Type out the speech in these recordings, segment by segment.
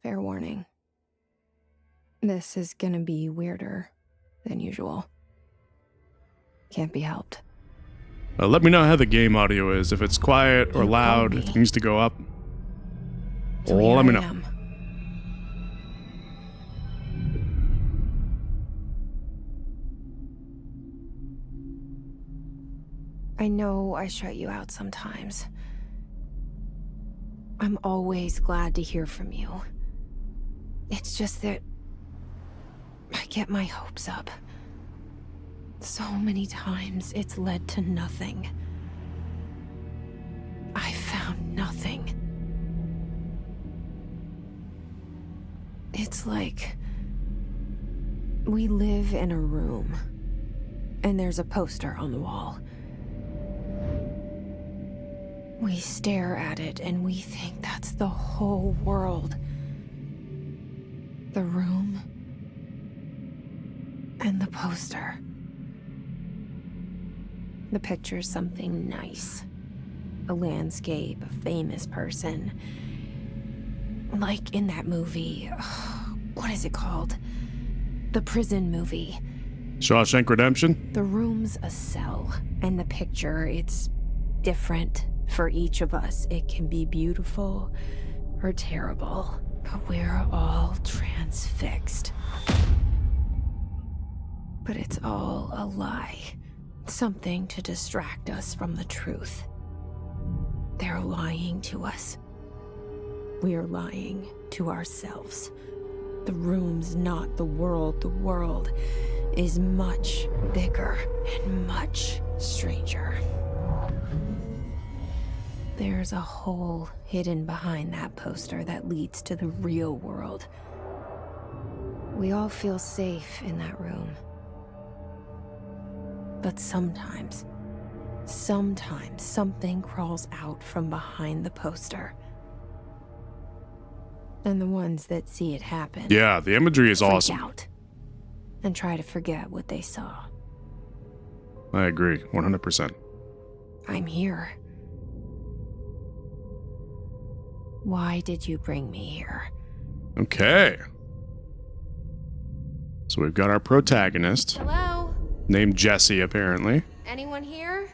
Fair warning. This is gonna be weirder than usual. Can't be helped. Let me know how the game audio is. If it's quiet or You loud, called if me. it needs to go up. So here Let me I know. am. I know I shut you out sometimes. I'm always glad to hear from you. It's just that I get my hopes up. So many times it's led to nothing. I found nothing. It's like we live in a room, and there's a poster on the wall. We stare at it and we think that's the whole world. The room and the poster. The picture's something nice. A landscape, a famous person. Like in that movie, what is it called? The prison movie. Shawshank Redemption? The room's a cell, and the picture, it's different for each of us. It can be beautiful or terrible, but we're all transfixed. But it's all a lie. Something to distract us from the truth. They're lying to us. We're lying to ourselves. The room's not the world. The world is much bigger and much stranger. There's a hole hidden behind that poster that leads to the real world. We all feel safe in that room. But sometimes something crawls out from behind the poster. And the ones that see it happen, Yeah, the imagery is freak awesome. out and try to forget what they saw. I agree, 100%. I'm here. Why did you bring me here? Okay. So we've got our protagonist, Hello? named Jessie, apparently. Anyone here?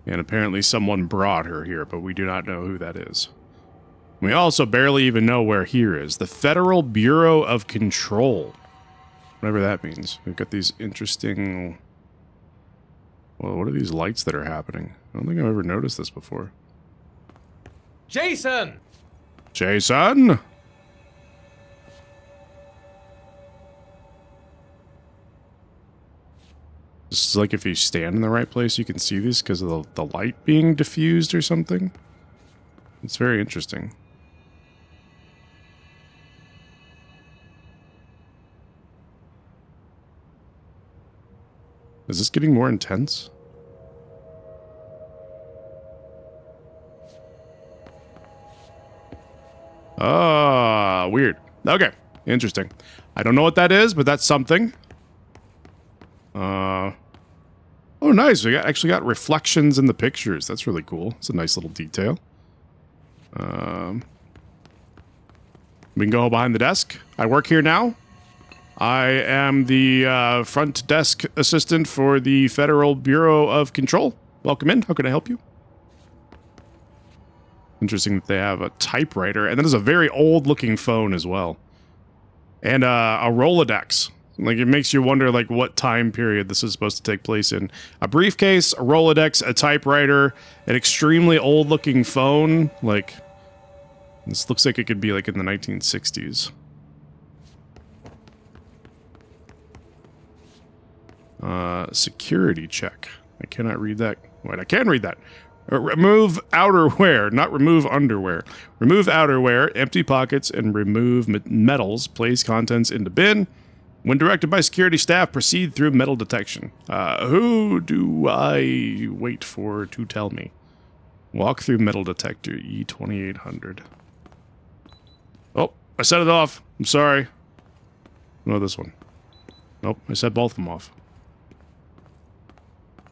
And apparently someone brought her here, but we do not know who that is. We also barely even know where here is. The Federal Bureau of Control. Whatever that means. We've got these interesting... Well, what are these lights that are happening? I don't think I've ever noticed this before. Jason! Jason? This is like if you stand in the right place, you can see this because of the light being diffused or something. It's very interesting. Is this getting more intense? Ah, weird. Okay, interesting. I don't know what that is, but that's something. Oh, nice. We actually got reflections in the pictures. That's really cool. It's a nice little detail. We can go behind the desk. I work here now. I am the front desk assistant for the Federal Bureau of Control. Welcome in. How can I help you? Interesting that they have a typewriter, and then there's a very old-looking phone as well, and a Rolodex. Like, it makes you wonder, like, what time period this is supposed to take place in. A briefcase, a Rolodex, a typewriter, an extremely old-looking phone. Like, this looks like it could be, like, in the 1960s. Security check. I cannot read that. Wait, I can read that. Remove outerwear, not remove underwear. Remove outerwear, empty pockets, and remove metals. Place contents into bin. When directed by security staff, proceed through metal detection. Who do I wait for to tell me? Walk through metal detector, E2800. Oh, I set it off. I'm sorry. No, this one. Nope, I set both of them off.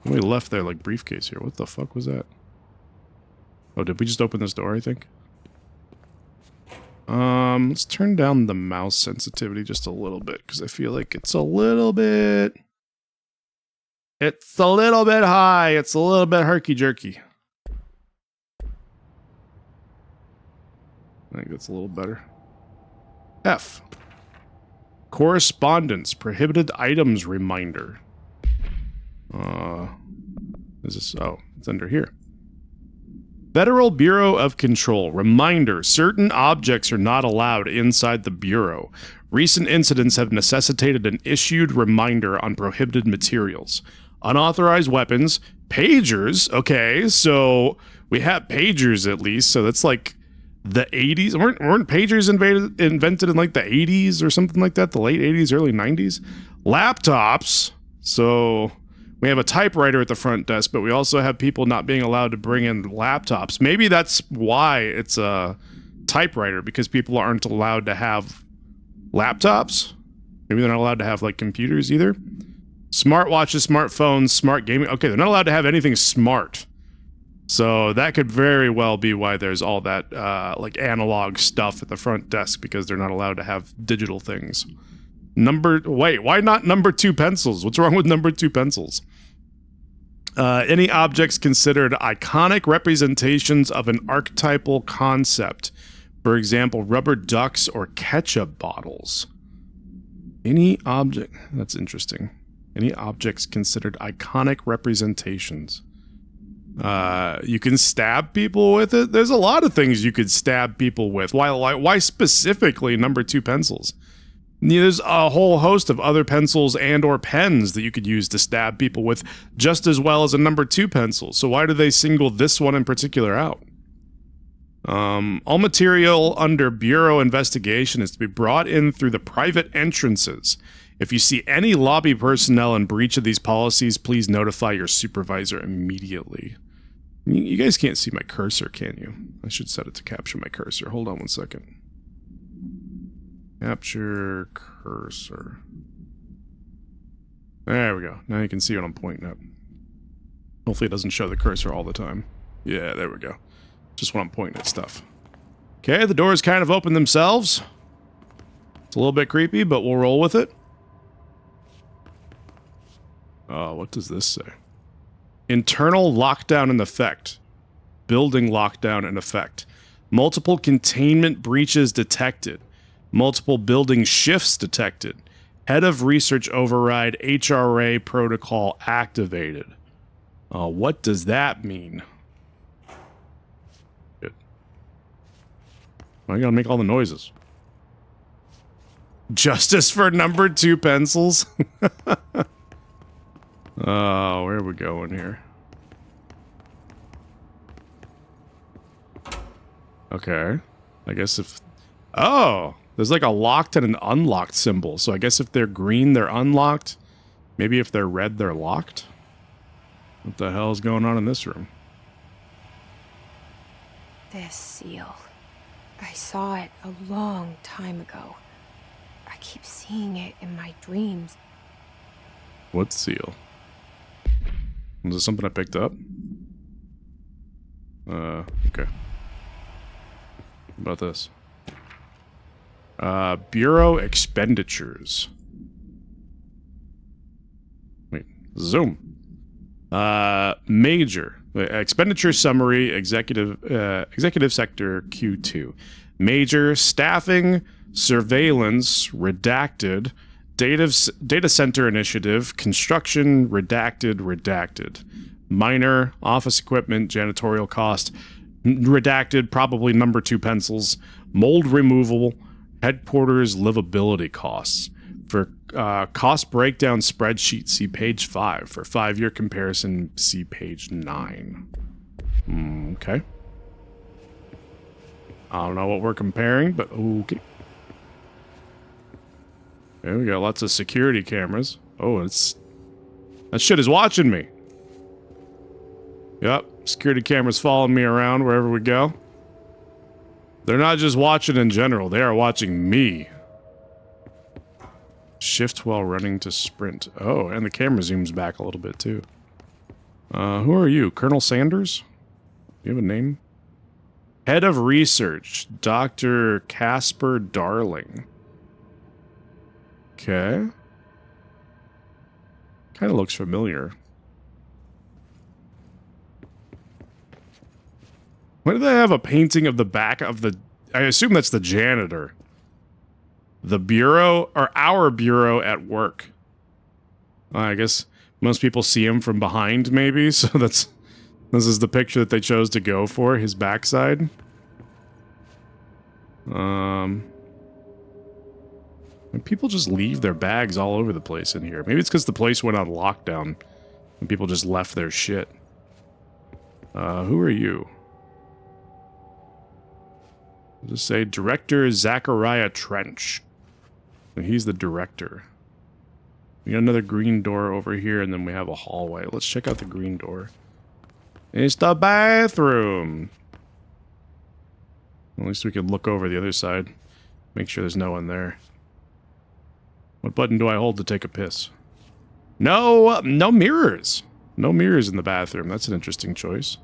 We left their, like, briefcase here. What the fuck was that? Oh, did we just open this door, I think? Let's turn down the mouse sensitivity just a little bit because I feel like it's a little bit high. It's a little bit herky-jerky. I think that's a little better. F. Correspondence. Prohibited items reminder. Is this? Oh, it's under here. Federal Bureau of Control. Reminder. Certain objects are not allowed inside the Bureau. Recent incidents have necessitated an issued reminder on prohibited materials. Unauthorized weapons. Pagers. Okay, so we have pagers at least, so that's like the 80s. Weren't pagers invented in like the 80s or something like that? The late 80s, early 90s? Laptops. So we have a typewriter at the front desk, but we also have people not being allowed to bring in laptops. Maybe that's why it's a typewriter, because people aren't allowed to have laptops. Maybe they're not allowed to have like computers either. Smartwatches, smartphones, smart gaming. Okay, they're not allowed to have anything smart. So that could very well be why there's all that like analog stuff at the front desk, because they're not allowed to have digital things. Wait, why not number 2 pencils? What's wrong with number 2 pencils? Any objects considered iconic representations of an archetypal concept. For example, rubber ducks or ketchup bottles. Any object... That's interesting. Any objects considered iconic representations. You can stab people with it. There's a lot of things you could stab people with. Why specifically number 2 pencils? There's a whole host of other pencils and or pens that you could use to stab people with just as well as a number 2 pencil. So why do they single this one in particular out? All material under Bureau investigation is to be brought in through the private entrances. If you see any lobby personnel in breach of these policies, please notify your supervisor immediately. You guys can't see my cursor, can you? I should set it to capture my cursor. Hold on one second. Capture cursor. There we go. Now you can see what I'm pointing at. Hopefully it doesn't show the cursor all the time. Yeah, there we go. Just when I'm pointing at stuff. Okay, the doors kind of open themselves. It's a little bit creepy, but we'll roll with it. Oh, what does this say? Internal lockdown in effect. Building lockdown in effect. Multiple containment breaches detected. Multiple building shifts detected. Head of research override HRA protocol activated. What does that mean? Good. Why gotta make all the noises? Justice for number 2 pencils? Oh, where are we going here? Okay. I guess if... Oh! There's like a locked and an unlocked symbol. So I guess if they're green, they're unlocked. Maybe if they're red, they're locked. What the hell is going on in this room? This seal. I saw it a long time ago. I keep seeing it in my dreams. What seal? Was it something I picked up? Okay. How about this? Bureau expenditures. Wait, zoom. Major. Expenditure summary, executive sector Q2. Major staffing, surveillance, redacted, data center initiative, construction, redacted. Minor, office equipment, janitorial cost, redacted, probably number 2 pencils, mold removal, headquarters livability costs. For cost breakdown spreadsheet, see page 5. For 5-year comparison, see page 9. Okay. I don't know what we're comparing, but okay. There we got lots of security cameras. Oh, that shit is watching me. Yep, security cameras following me around wherever we go. They're not just watching in general, they are watching me. Shift while running to sprint. Oh, and the camera zooms back a little bit too. Who are you? Colonel Sanders? Do you have a name? Head of Research, Dr. Casper Darling. Okay. Kind of looks familiar. Why do they have a painting of the back of the... I assume that's the janitor. The bureau, or our bureau at work. I guess most people see him from behind, maybe, so this is the picture that they chose to go for, his backside. And people just leave their bags all over the place in here. Maybe it's because the place went on lockdown and people just left their shit. Who are you? I'll just say Director Zachariah Trench. He's the director. We got another green door over here, and then we have a hallway. Let's check out the green door. It's the bathroom! At least we can look over the other side. Make sure there's no one there. What button do I hold to take a piss? No, no mirrors. No mirrors in the bathroom. That's an interesting choice.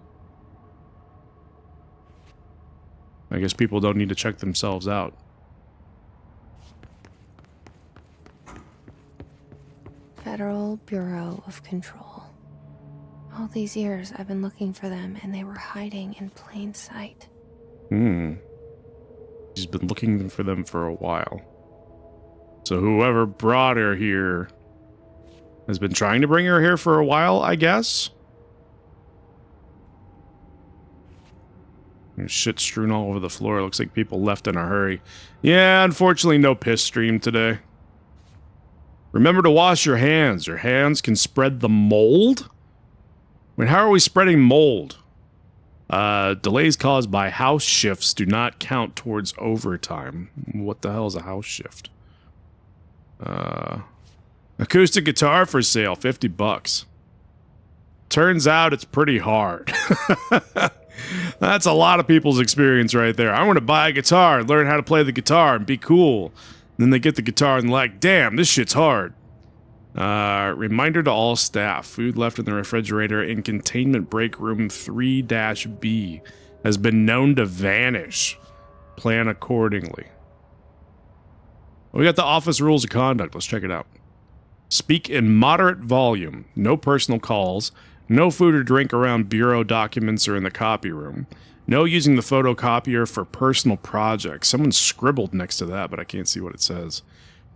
I guess people don't need to check themselves out. Federal Bureau of Control. All these years I've been looking for them and they were hiding in plain sight. She's been looking for them for a while. So whoever brought her here has been trying to bring her here for a while, I guess? There's shit strewn all over the floor. Looks like people left in a hurry. Yeah, unfortunately no piss stream today. Remember to wash your hands. Your hands can spread the mold? I mean, how are we spreading mold? Delays caused by house shifts do not count towards overtime. What the hell is a house shift? Acoustic guitar for sale, $50. Turns out it's pretty hard. That's a lot of people's experience right there. I want to buy a guitar and learn how to play the guitar and be cool. And then they get the guitar and they're like, damn, this shit's hard. Reminder to all staff. Food left in the refrigerator in containment break room 3-B has been known to vanish. Plan accordingly. We got the office rules of conduct. Let's check it out. Speak in moderate volume. No personal calls. No food or drink around bureau documents or in the copy room. No using the photocopier for personal projects. Someone scribbled next to that, but I can't see what it says.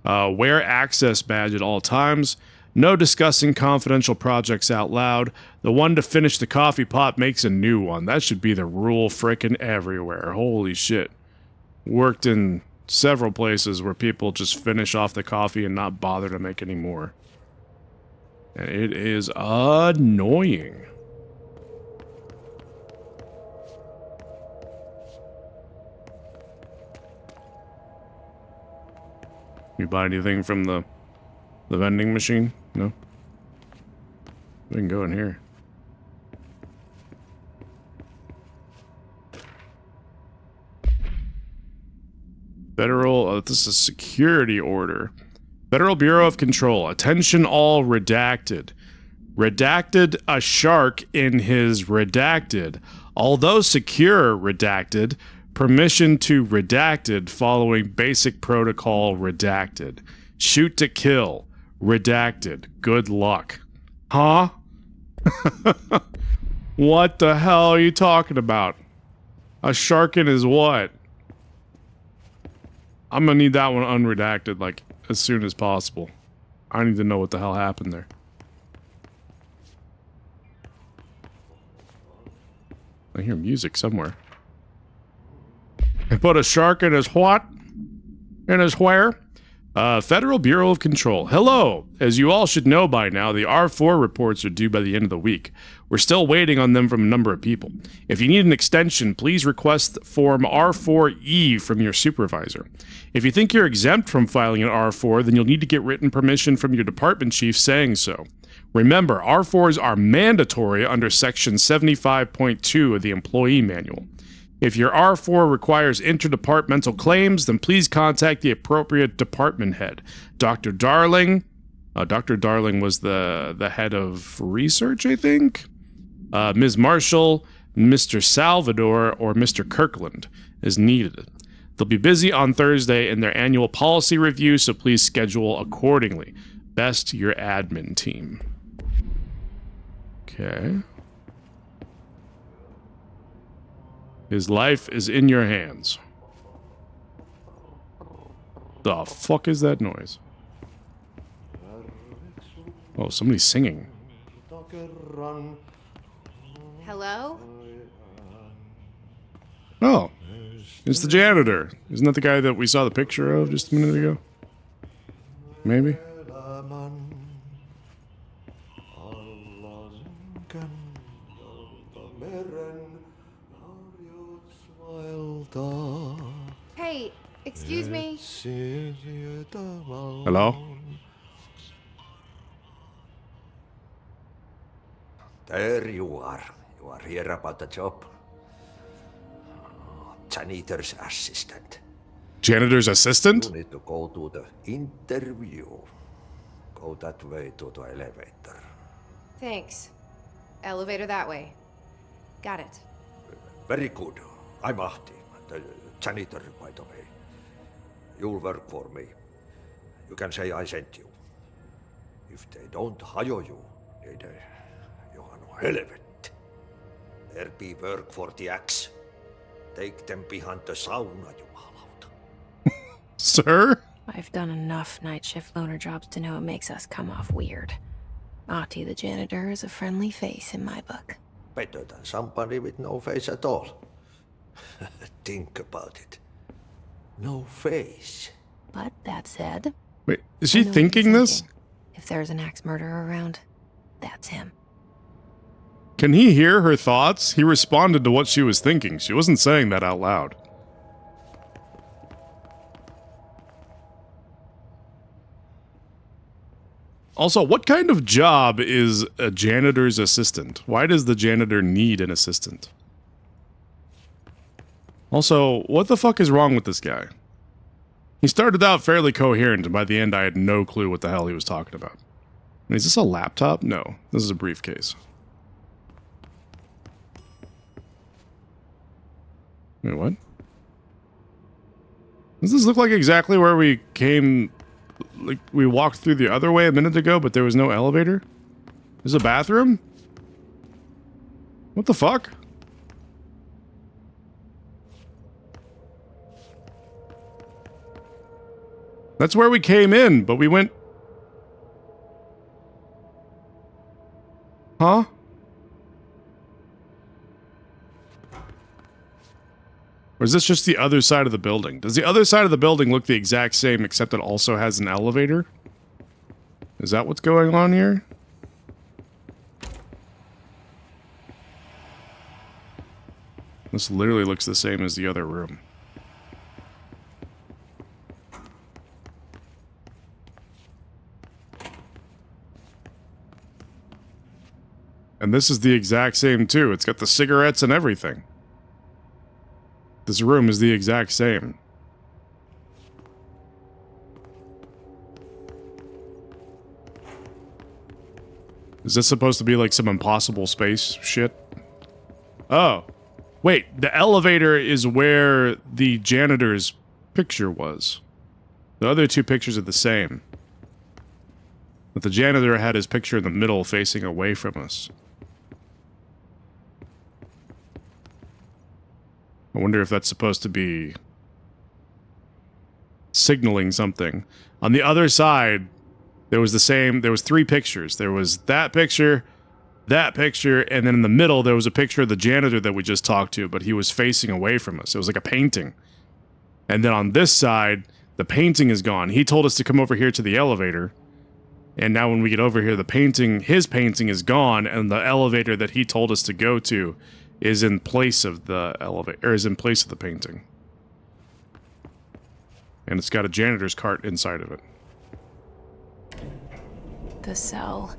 Wear access badge at all times. No discussing confidential projects out loud. The one to finish the coffee pot makes a new one. That should be the rule frickin' everywhere. Holy shit. Worked in several places where people just finish off the coffee and not bother to make any more. And it is annoying. You buy anything from the vending machine? No? We can go in here. Federal, this is security order. Federal Bureau of Control. Attention all redacted. Redacted a shark in his redacted. Although secure redacted. Permission to redacted following basic protocol redacted. Shoot to kill. Redacted. Good luck. Huh? What the hell are you talking about? A shark in his what? I'm gonna need that one unredacted, like, as soon as possible. I need to know what the hell happened there. I hear music somewhere. I put a shark in his what? In his where? Federal Bureau of Control. Hello! As you all should know by now, the R4 reports are due by the end of the week. We're still waiting on them from a number of people. If you need an extension, please request Form R4E from your supervisor. If you think you're exempt from filing an R4, then you'll need to get written permission from your department chief saying so. Remember, R4s are mandatory under Section 75.2 of the Employee Manual. If your R4 requires interdepartmental claims, then please contact the appropriate department head. Dr. Darling. Dr. Darling was the head of research, I think. Ms. Marshall, Mr. Salvador or Mr. Kirkland is needed. They'll be busy on Thursday in their annual policy review, so please schedule accordingly. Best, your admin team. Okay. His life is in your hands. The fuck is that noise? Oh, somebody's singing. Hello? Oh, it's the janitor. Isn't that the guy that we saw the picture of just a minute ago? Maybe? Hey, excuse me. Hello? There you are. You are here about the job. Janitor's assistant. Janitor's assistant? You need to go to the interview. Go that way to the elevator. Thanks. Elevator that way. Got it. Very good. I'm Ahti, the janitor, by the way. You'll work for me. You can say I sent you. If they don't hire you, niin johan on helvet. There be work for the axe. Take them behind the sauna, jumalauta. Sir? I've done enough night shift loner jobs to know it makes us come off weird. Ahti the janitor is a friendly face in my book. Better than somebody with no face at all. Think about it. No face. But that said, Wait, is I she know what thinking you're this? thinking. If there's an axe murderer around, that's him. Can he hear her thoughts? He responded to what she was thinking. She wasn't saying that out loud. Also, what kind of job is a janitor's assistant? Why does the janitor need an assistant? Also, what the fuck is wrong with this guy? He started out fairly coherent, and by the end I had no clue what the hell he was talking about. Is this a laptop? No, this is a briefcase. Wait, what? Does this look like exactly where we came... Like, we walked through the other way a minute ago, but there was no elevator? There's a bathroom? What the fuck? That's where we came in, but we went... Huh? Or is this just the other side of the building? Does the other side of the building look the exact same except it also has an elevator? Is that what's going on here? This literally looks the same as the other room. And this is the exact same too. It's got the cigarettes and everything. This room is the exact same. Is this supposed to be like some impossible space shit? Oh. Wait, the elevator is where the janitor's picture was. The other two pictures are the same. But the janitor had his picture in the middle facing away from us. I wonder if that's supposed to be signaling something. On the other side, there was three pictures. There was that picture, and then in the middle there was a picture of the janitor that we just talked to, but he was facing away from us. It was like a painting. And then on this side, the painting is gone. He told us to come over here to the elevator. And now when we get over here, his painting is gone, and the elevator that he told us to go to is in place of the elevator, or is in place of the painting. And it's got a janitor's cart inside of it. The cell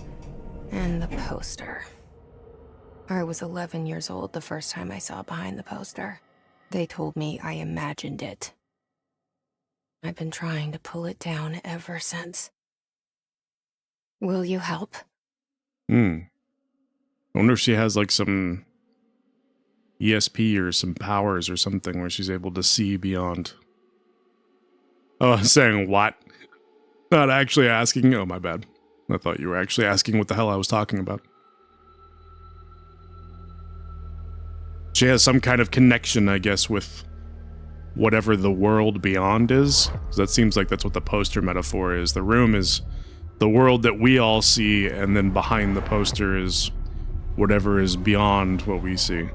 and the poster. I was 11 years old the first time I saw behind the poster. They told me I imagined it. I've been trying to pull it down ever since. Will you help? I wonder if she has like some ESP or some powers or something where she's able to see beyond. Oh, I was saying what? Not actually asking. Oh, my bad. I thought you were actually asking what the hell I was talking about. She has some kind of connection, I guess, with whatever the world beyond is. So that seems like that's what the poster metaphor is. The room is the world that we all see, and then behind the poster is whatever is beyond what we see.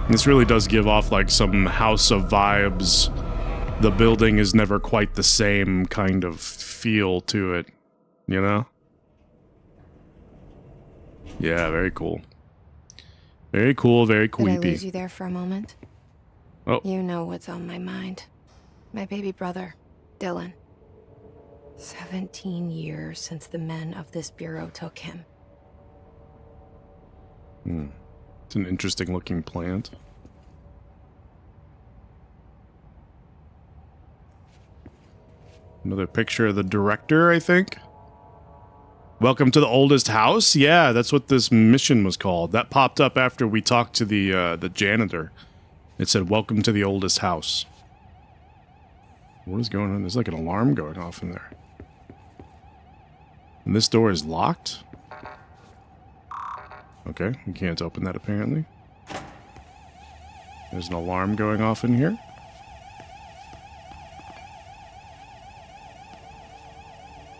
This really does give off like some House of vibes. The building is never quite the same kind of feel to it, you know? Yeah, very cool. Very cool, very Did I creepy. lose you there for a moment? Oh. You know what's on my mind. My baby brother, Dylan. 17 years since the men of this bureau took him. It's an interesting looking plant. Another picture of the director, I think. Welcome to the oldest house? Yeah, that's what this mission was called. That popped up after we talked to the janitor. It said, welcome to the oldest house. What is going on? There's like an alarm going off in there. And this door is locked? Okay, we can't open that apparently. There's an alarm going off in here.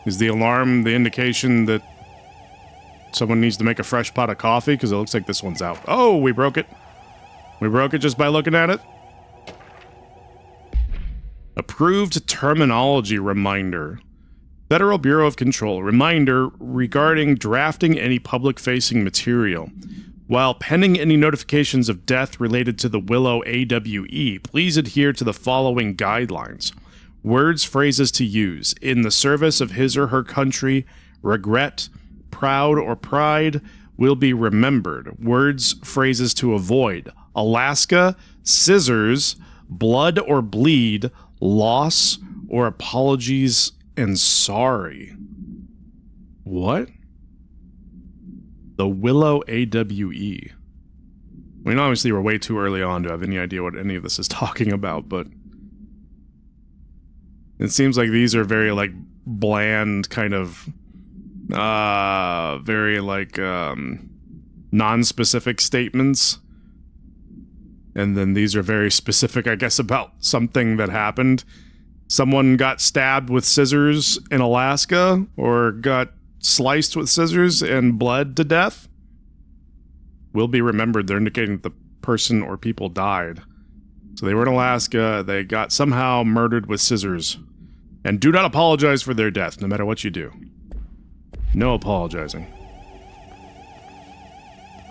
Is the alarm the indication that someone needs to make a fresh pot of coffee? Because it looks like this one's out. Oh, we broke it. We broke it just by looking at it. Approved terminology reminder. Federal Bureau of Control. Reminder regarding drafting any public-facing material. While pending any notifications of death related to the Willow AWE, please adhere to the following guidelines. Words, phrases to use. In the service of his or her country, regret, proud, or pride will be remembered. Words, phrases to avoid. Alaska, scissors, blood or bleed, loss, or apologies and sorry. What? The Willow AWE. I mean, obviously we're way too early on to have any idea what any of this is talking about, but it seems like these are very, like, bland, kind of, very, like, non-specific statements. And then these are very specific, I guess, about something that happened. Someone got stabbed with scissors in Alaska, or got sliced with scissors and bled to death. Will be remembered. They're indicating that the person or people died. So they were in Alaska, they got somehow murdered with scissors. And do not apologize for their death, no matter what you do. No apologizing.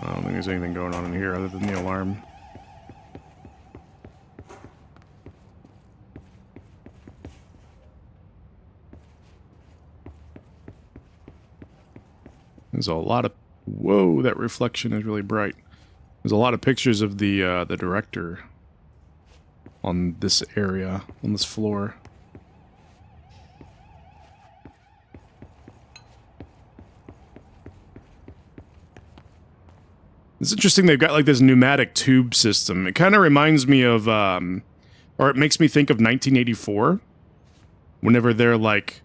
I don't think there's anything going on in here other than the alarm. There's a lot of... Whoa, that reflection is really bright. There's a lot of pictures of the director on this area, on this floor. It's interesting they've got like this pneumatic tube system. It kind of reminds me of, or it makes me think of 1984. Whenever they're like,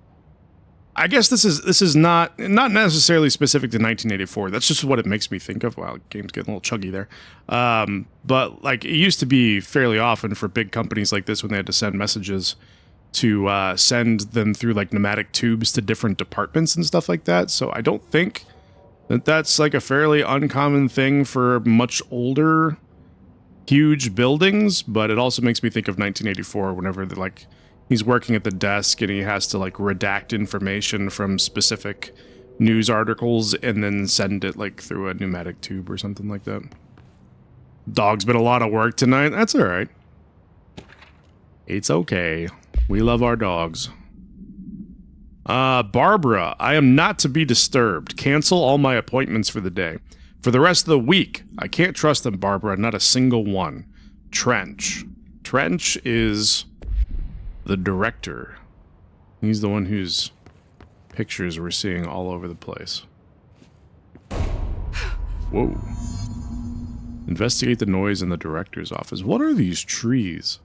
I guess this is not necessarily specific to 1984. That's just what it makes me think of. Wow, game's getting a little chuggy there. But like it used to be fairly often for big companies like this when they had to send messages to send them through like pneumatic tubes to different departments and stuff like that. So I don't think that's like a fairly uncommon thing for much older, huge buildings, but it also makes me think of 1984 whenever they're like, he's working at the desk and he has to like redact information from specific news articles and then send it like through a pneumatic tube or something like that. Dog's been a lot of work tonight. That's all right. It's okay. We love our dogs. Barbara, I am not to be disturbed. Cancel all my appointments for the day. For the rest of the week. I can't trust them, Barbara. Not a single one. Trench. Trench is the director. He's the one whose pictures we're seeing all over the place. Whoa. Investigate the noise in the director's office. What are these trees?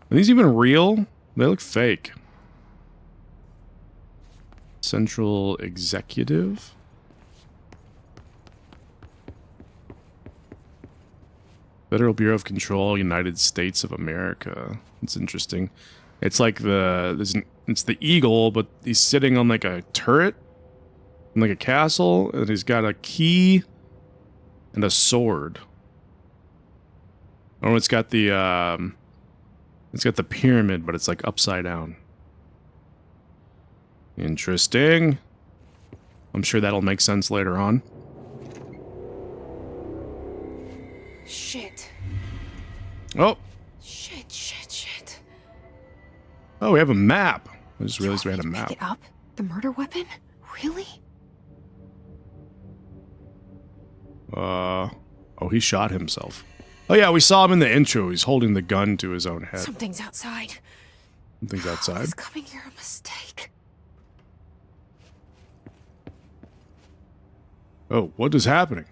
Are these even real? They look fake. Central Executive? Federal Bureau of Control, United States of America. It's interesting. It's like it's the eagle, but he's sitting on like a turret, in like a castle, and he's got a key and a sword. Oh, it's got the pyramid, but it's like upside down. Interesting. I'm sure that'll make sense later on. Shit. Oh. Shit. Oh, we have a map. I just realized we had a map. Pick it up? The murder weapon? Really? Oh, he shot himself. Oh yeah, we saw him in the intro. He's holding the gun to his own head. Something's outside. Something's outside. Was coming here a mistake? Oh, what is happening?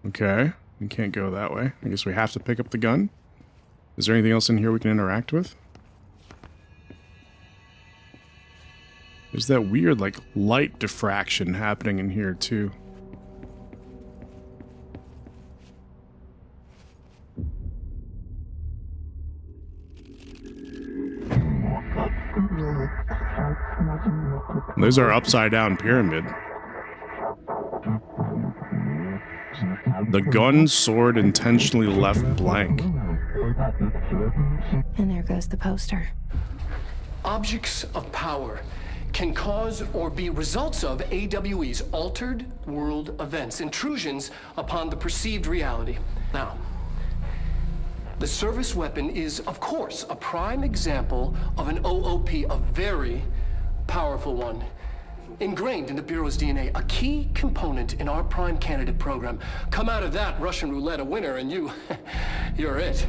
Okay, we can't go that way. I guess we have to pick up the gun. Is there anything else in here we can interact with? There's that weird, like, light diffraction happening in here, too. There's our upside-down pyramid. The gun sword intentionally left blank. And there goes the poster. Objects of power can cause or be results of AWE's altered world events, intrusions upon the perceived reality. Now, the service weapon is, of course, a prime example of an OOP, a very powerful one. Ingrained in the Bureau's DNA, a key component in our prime candidate program. Come out of that Russian roulette a winner and you're it.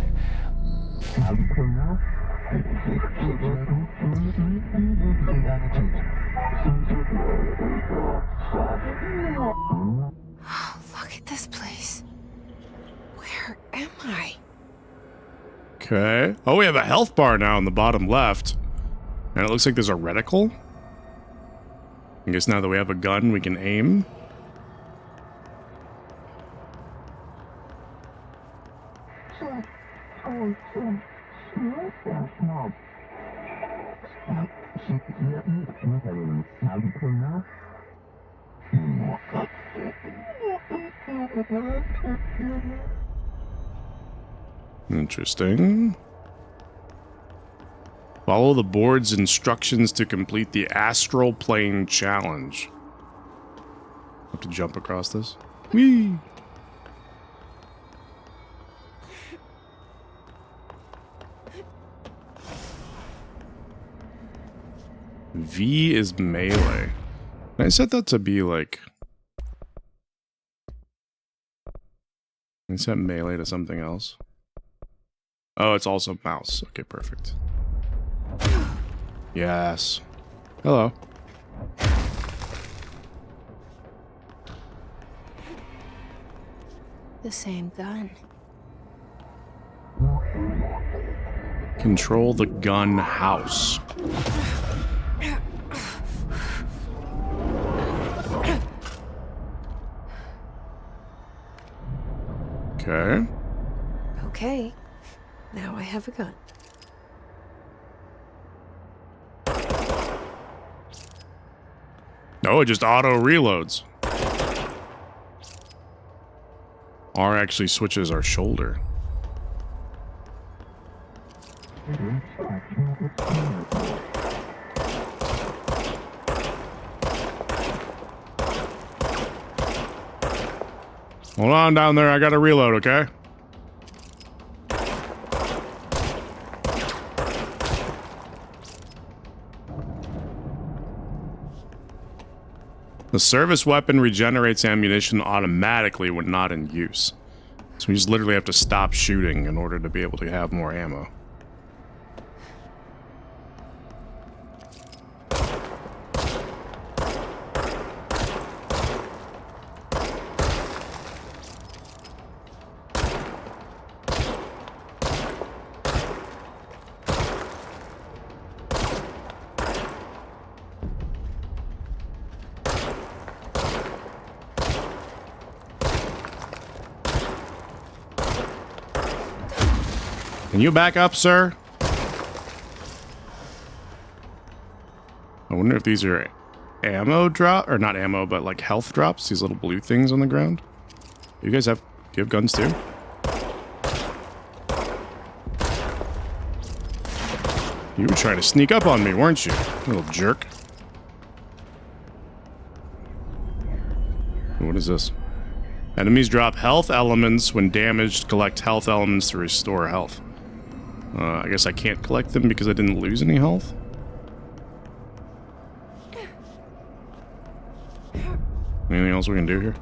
Look at this place. Where am I? Okay. Oh, we have a health bar now in the bottom left. And it looks like there's a reticle. I guess now that we have a gun, we can aim. Interesting. Follow the board's instructions to complete the Astral Plane Challenge. Have to jump across this. Whee! V is melee. I set that to be like... I set melee to something else. Oh, it's also mouse. Okay, perfect. Yes. Hello. The same gun. Control the gun house. Okay. Okay. Now I have a gun. No, it just auto reloads. R actually switches our shoulder. Hold on down there, I gotta reload, okay? The service weapon regenerates ammunition automatically when not in use. So we just literally have to stop shooting in order to be able to have more ammo. Can you back up, sir? I wonder if these are ammo drop, or not ammo, but like health drops. These little blue things on the ground. You guys have, do you have guns too? You were trying to sneak up on me, weren't you, little jerk? What is this? Enemies drop health elements when damaged. Collect health elements to restore health. I guess I can't collect them because I didn't lose any health. Anything else we can do here?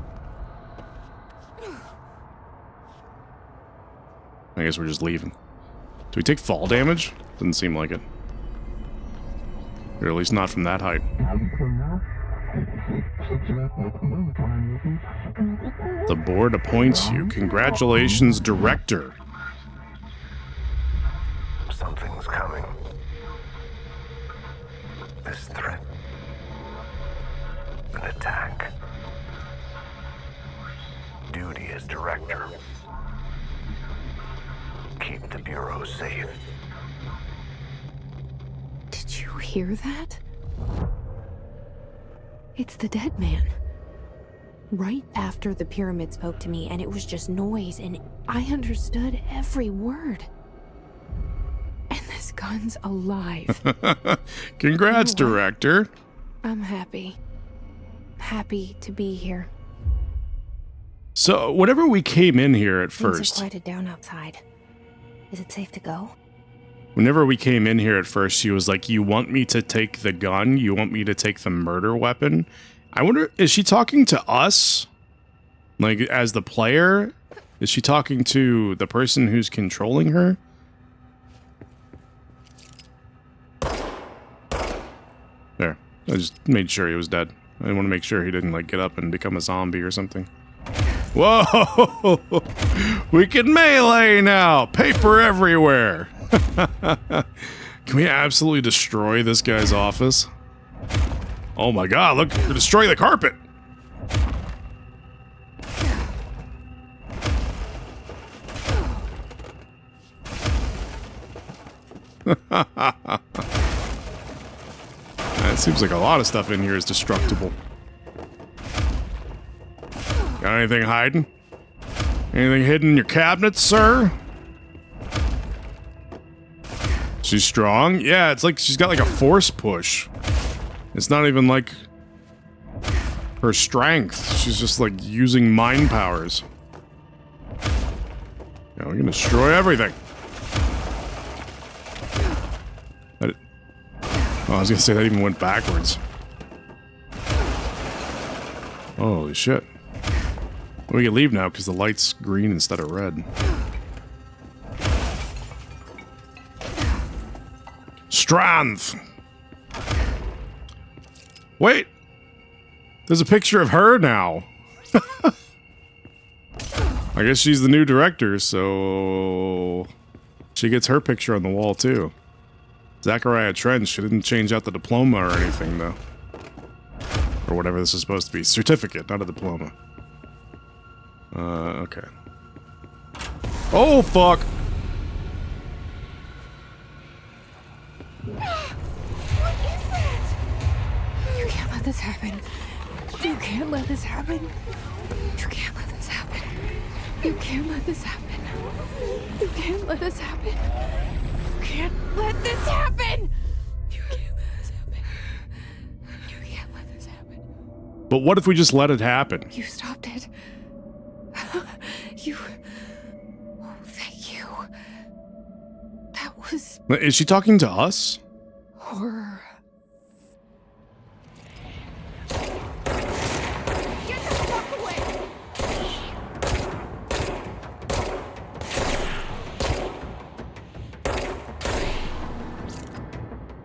I guess we're just leaving. Do we take fall damage? Doesn't seem like it. Or at least not from that height. The board appoints you. Congratulations, Director. Something's coming. This threat. An attack. Duty as director. Keep the Bureau safe. Did you hear that? It's the dead man. Right after the pyramid spoke to me, and it was just noise, and I understood every word. And this gun's alive. Congrats, You know what? Director. I'm happy. Happy to be here. So, whenever we came in here at Things first, have quieted down outside. Is it safe to go? whenever we came in here at first, she was like, you want me to take the gun? You want me to take the murder weapon? I wonder, is she talking to us? Like, as the player? Is she talking to the person who's controlling her? There. I just made sure he was dead. I want to make sure he didn't, like, get up and become a zombie or something. Whoa! We can melee now! Paper everywhere! Can we absolutely destroy this guy's office? Oh my god, look! Destroy the carpet! It seems like a lot of stuff in here is destructible. Got anything hiding? Anything hidden in your cabinets, sir? She's strong? Yeah, it's like she's got like a force push. It's not even like her strength. She's just like using mind powers. Yeah, we're gonna destroy everything. Oh, I was gonna say that even went backwards. Holy shit. We can leave now because the light's green instead of red. Strength! Wait! There's a picture of her now. I guess she's the new director, so she gets her picture on the wall too. Zachariah Trench. She didn't change out the diploma or anything, though. Or whatever this is supposed to be. Certificate, not a diploma. Okay. Oh, fuck! What is that? You can't let this happen. You can't let this happen. You can't let this happen. You can't let this happen. You can't let this happen. You can't let this happen. You can't let this happen. You can't let this happen. But what if we just let it happen? You stopped it. You. Oh, thank you. That was Is she talking to us? horror.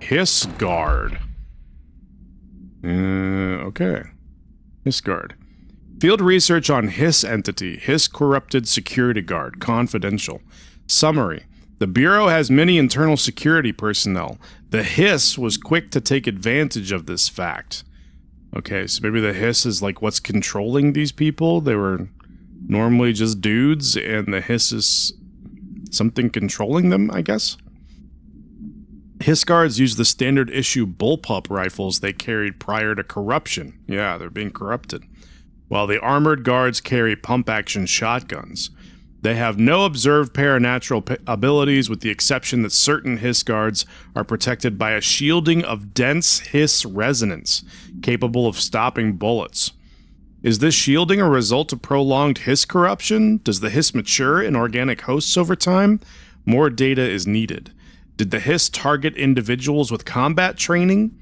Hiss Guard. Okay. Hiss Guard. Field research on Hiss entity. Hiss corrupted security guard. Confidential. Summary. The Bureau has many internal security personnel. The Hiss was quick to take advantage of this fact. Okay, so maybe the Hiss is like what's controlling these people? They were normally just dudes, and the Hiss is something controlling them, I guess? Hiss guards use the standard issue bullpup rifles they carried prior to corruption. Yeah, they're being corrupted. While the armored guards carry pump-action shotguns. They have no observed paranatural abilities, with the exception that certain Hiss guards are protected by a shielding of dense Hiss resonance, capable of stopping bullets. Is this shielding a result of prolonged Hiss corruption? Does the Hiss mature in organic hosts over time? More data is needed. Did the Hiss target individuals with combat training?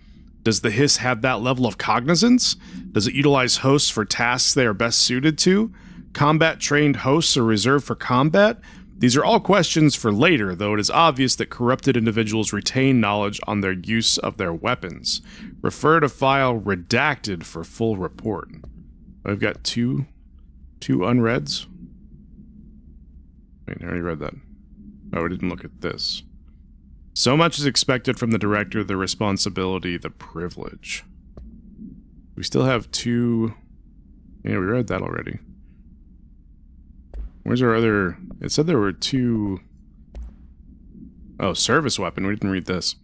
Does the Hiss have that level of cognizance? Does it utilize hosts for tasks they are best suited to? Combat-trained hosts are reserved for combat? These are all questions for later, though it is obvious that corrupted individuals retain knowledge on their use of their weapons. Refer to file redacted for full report. I've got two unreads. Wait, I already read that. Oh, I didn't look at this. So much is expected from the director, the responsibility, the privilege. We still have two... Yeah, we read that already. Where's our other... It said there were two... Oh, service weapon. We didn't read this.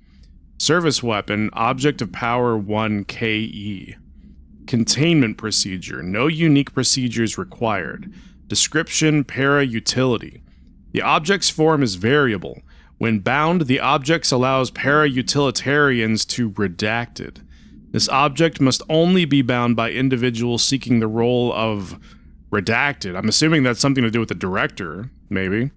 Service weapon, object of power 1 KE. Containment procedure. No unique procedures required. Description, para-utility. The object's form is variable. When bound, the object allows para-utilitarians to redacted. This object must only be bound by individuals seeking the role of redacted. I'm assuming that's something to do with the director, maybe.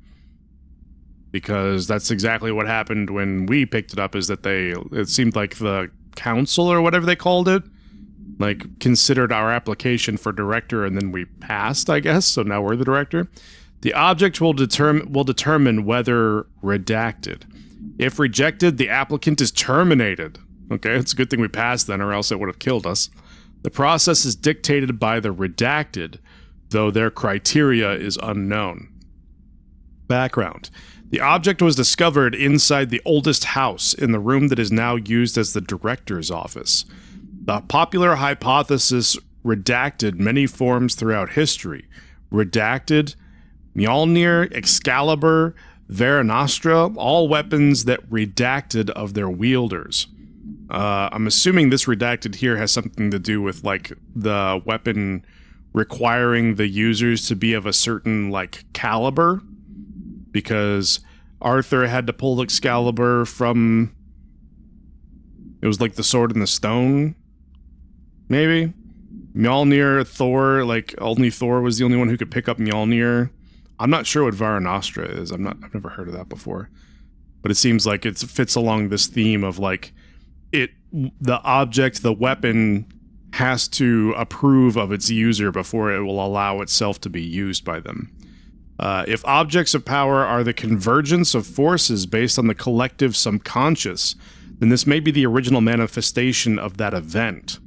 Because that's exactly what happened when we picked it up, is that it seemed like the council or whatever they called it, like, considered our application for director, and then we passed, I guess, so now we're the director. The object will determine whether redacted. If rejected, the applicant is terminated. Okay, it's a good thing we passed then, or else it would have killed us. The process is dictated by the redacted, though their criteria is unknown. Background. The object was discovered inside the oldest house in the room that is now used as the director's office. The popular hypothesis redacted many forms throughout history. Redacted, Mjolnir, Excalibur, Varanostra, all weapons that redacted of their wielders. I'm assuming this redacted here has something to do with, like, the weapon requiring the users to be of a certain, like, caliber, because Arthur had to pull Excalibur from... It was like the sword and the stone, maybe? Mjolnir, Thor, like, only Thor was the only one who could pick up Mjolnir. I'm not sure what Varanostra is. I've never heard of that before. But it seems like it fits along this theme of, like, the object, the weapon, has to approve of its user before it will allow itself to be used by them. If objects of power are the convergence of forces based on the collective subconscious, then this may be the original manifestation of that event.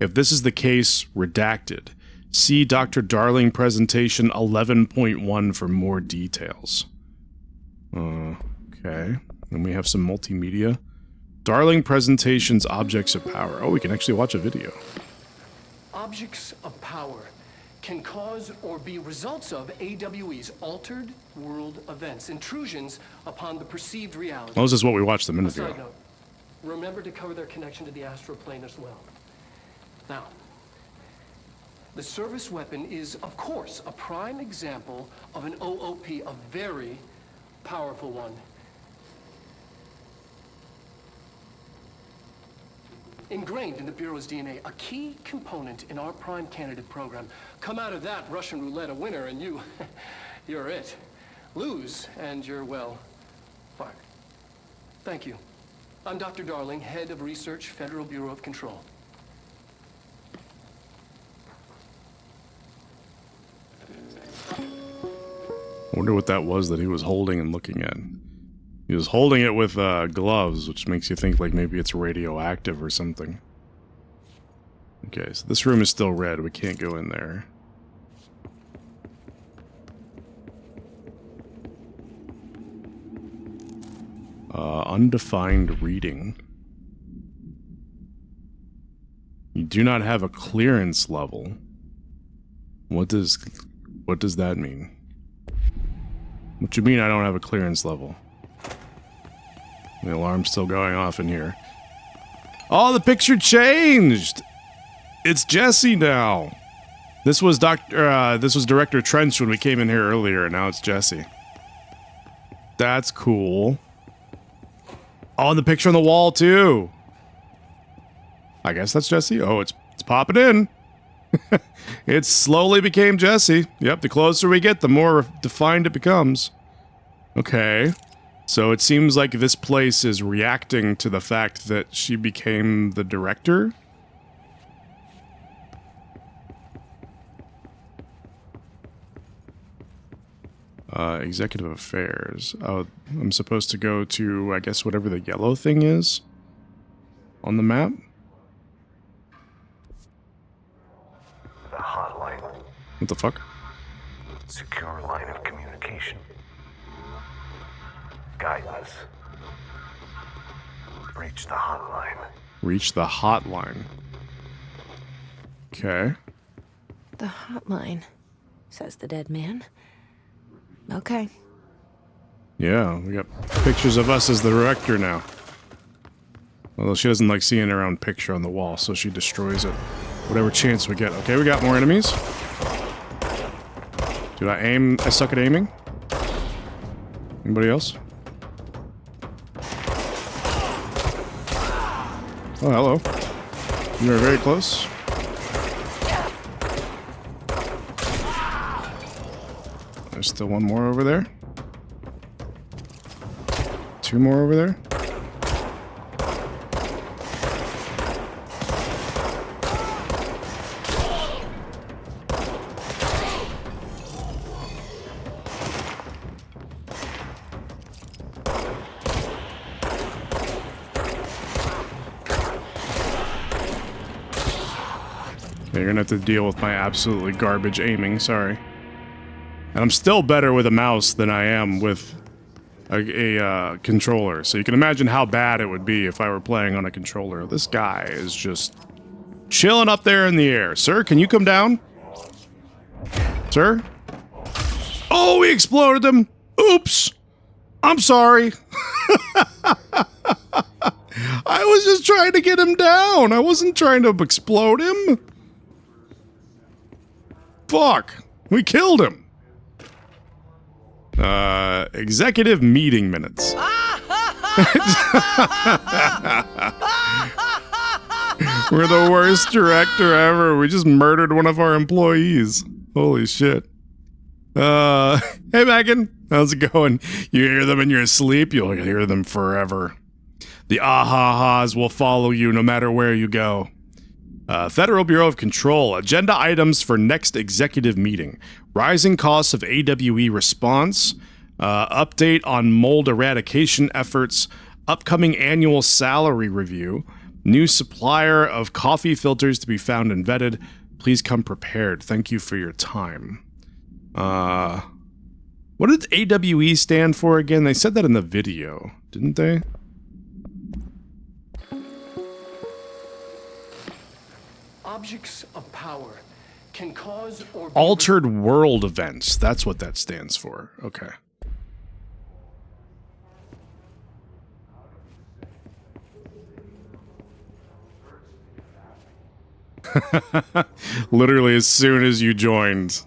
If this is the case, redacted. See Dr. Darling presentation 11.1 for more details. Okay. Then we have some multimedia. Darling presentations, objects of power. Oh, we can actually watch a video. Objects of power can cause or be results of AWE's altered world events, intrusions upon the perceived reality. Well, this is what we watched a minute ago. Side note, remember to cover their connection to the astral plane as well. Now, the service weapon is, of course, a prime example of an OOP, a very powerful one. Ingrained in the Bureau's DNA, a key component in our prime candidate program. Come out of that Russian roulette a winner and you're it. Lose and you're, well, fired. Thank you. I'm Dr. Darling, head of research, Federal Bureau of Control. I wonder what that was that he was holding and looking at. He was holding it with gloves, which makes you think like maybe it's radioactive or something. Okay, so this room is still red. We can't go in there. Undefined reading. You do not have a clearance level. What does that mean? What you mean I don't have a clearance level? The alarm's still going off in here. Oh, the picture changed! It's Jesse now. This was Director Trench when we came in here earlier, and now it's Jesse. That's cool. Oh, and the picture on the wall too. I guess that's Jesse. Oh, it's popping in. It slowly became Jesse. Yep, the closer we get, the more defined it becomes. Okay. So it seems like this place is reacting to the fact that she became the director. Executive Affairs. Oh, I'm supposed to go to, I guess, whatever the yellow thing is on the map. The hotline. What the fuck? Secure line of communication. Guidance. Reach the hotline. Reach the hotline. Okay. The hotline, says the dead man. Okay. Yeah, we got pictures of us as the director now. Although she doesn't like seeing her own picture on the wall, so she destroys it. Whatever chance we get. Okay, we got more enemies. Dude, I suck at aiming. Anybody else? Oh, hello. You're very close. There's still one more over there. Two more over there. You're gonna have to deal with my absolutely garbage aiming, sorry. And I'm still better with a mouse than I am with a controller, so you can imagine how bad it would be if I were playing on a controller. This guy is just chilling up there in the air. Sir, can you come down? Sir? Oh, we exploded him! Oops! I'm sorry! I was just trying to get him down! I wasn't trying to explode him! Fuck! We killed him! Executive meeting minutes. We're the worst director ever. We just murdered one of our employees. Holy shit. Hey Megan, how's it going? You hear them in your sleep, you'll hear them forever. The ah-ha-has will follow you no matter where you go. Federal Bureau of Control, agenda items for next executive meeting. Rising costs of AWE response, update on mold eradication efforts, upcoming annual salary review, new supplier of coffee filters to be found and vetted. Please come prepared. Thank you for your time. What did AWE stand for again? They said that in the video, didn't they? Objects of power can cause or be Altered world events. That's what that stands for. Okay. Literally, as soon as you joined,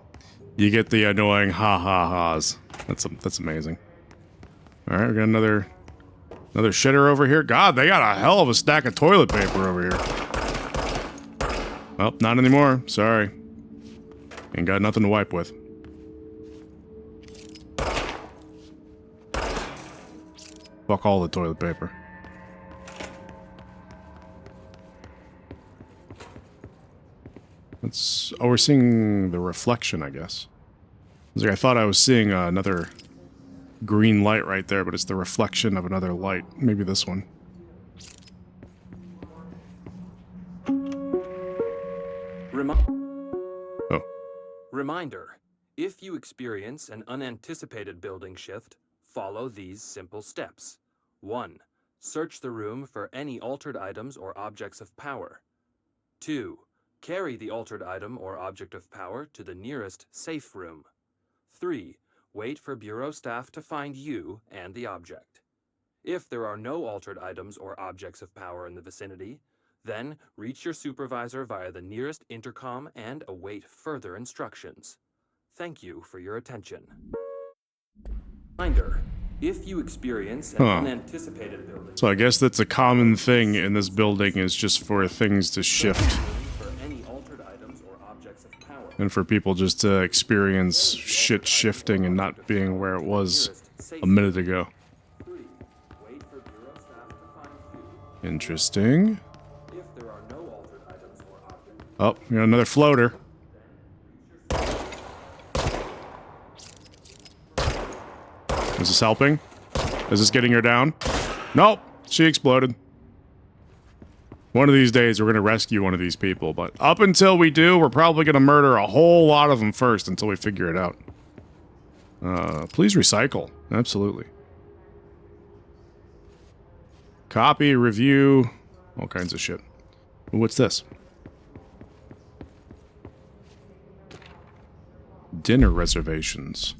you get the annoying ha-ha-has. That's amazing. All right, we got another shitter over here. God, they got a hell of a stack of toilet paper over here. Oh, not anymore. Sorry. Ain't got nothing to wipe with. Fuck all the toilet paper. Oh, we're seeing the reflection, I guess. I thought I was seeing another green light right there, but it's the reflection of another light. Maybe this one. Oh. Reminder, if you experience an unanticipated building shift, follow these simple steps. 1. Search the room for any altered items or objects of power. 2. Carry the altered item or object of power to the nearest safe room. 3. Wait for Bureau staff to find you and the object. If there are no altered items or objects of power in the vicinity, then reach your supervisor via the nearest intercom and await further instructions. Thank you for your attention. Reminder, if you experience an unanticipated building... So I guess that's a common thing in this building, is just for things to shift. And for people just to experience shit shifting and not being where it was a minute ago. Interesting. Oh, we got another floater. Is this helping? Is this getting her down? Nope, she exploded. One of these days, we're going to rescue one of these people, but up until we do, we're probably going to murder a whole lot of them first until we figure it out. Please recycle. Absolutely. Copy, review, all kinds of shit. What's this? Dinner reservations.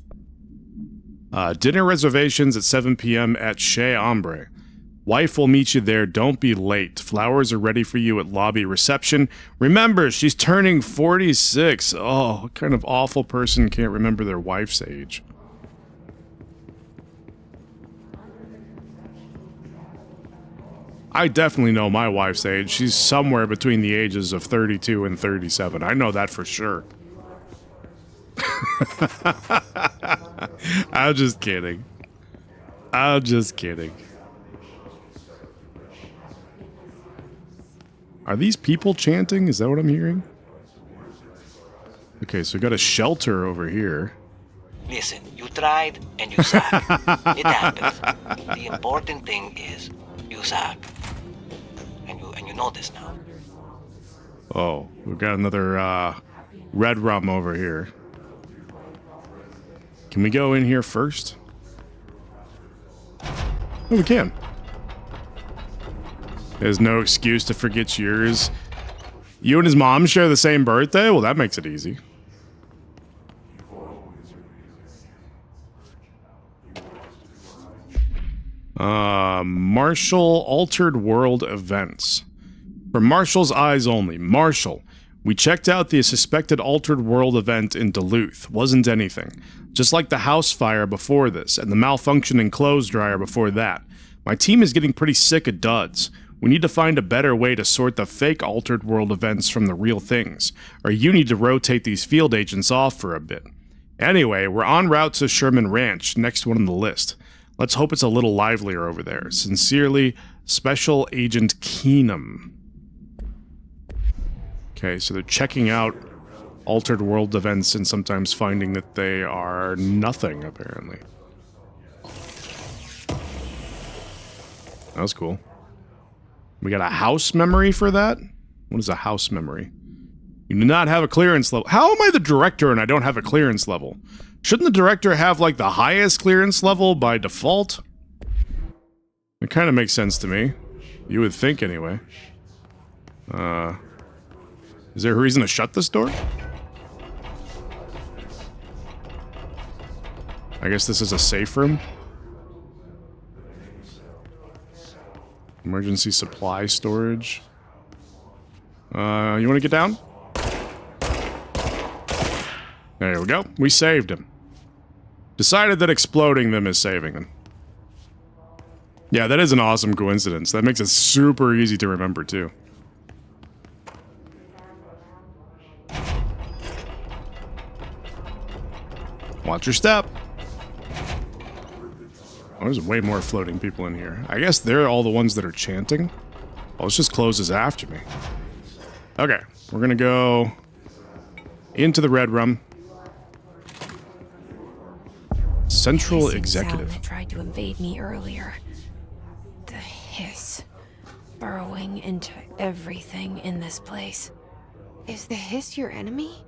Dinner reservations at 7 p.m. at Chez Ombre. Wife will meet you there. Don't be late. Flowers are ready for you at lobby reception. Remember, she's turning 46. Oh, what kind of awful person can't remember their wife's age? I definitely know my wife's age. She's somewhere between the ages of 32 and 37. I know that for sure. I'm just kidding. I'm just kidding. Are these people chanting? Is that what I'm hearing? Okay, so we got a shelter over here. Listen, you tried and you suck. It happens. The important thing is you suck. And you know this now. Oh, we've got another red rum over here. Can we go in here first? Oh, we can. There's no excuse to forget yours. You and his mom share the same birthday? Well, that makes it easy. Marshall Altered World Events. From Marshall's eyes only. Marshall. We checked out the suspected Altered World event in Duluth. Wasn't anything. Just like the house fire before this, and the malfunctioning clothes dryer before that. My team is getting pretty sick of duds. We need to find a better way to sort the fake Altered World events from the real things, or you need to rotate these field agents off for a bit. Anyway, we're en route to Sherman Ranch, next one on the list. Let's hope it's a little livelier over there. Sincerely, Special Agent Keenum. Okay, so they're checking out Altered World events and sometimes finding that they are nothing, apparently. That was cool. We got a house memory for that? What is a house memory? You do not have a clearance level. How am I the director and I don't have a clearance level? Shouldn't the director have, like, the highest clearance level by default? It kind of makes sense to me. You would think, anyway. Is there a reason to shut this door? I guess this is a safe room. Emergency supply storage. You want to get down? There we go. We saved him. Decided that exploding them is saving them. Yeah, that is an awesome coincidence. That makes it super easy to remember, too. Watch your step. Oh, there's way more floating people in here. I guess they're all the ones that are chanting. Oh, this just closes after me. Okay, we're gonna go into the red room. Central hissing Executive. sound that tried to invade me earlier. The hiss, burrowing into everything in this place. Is the hiss your enemy?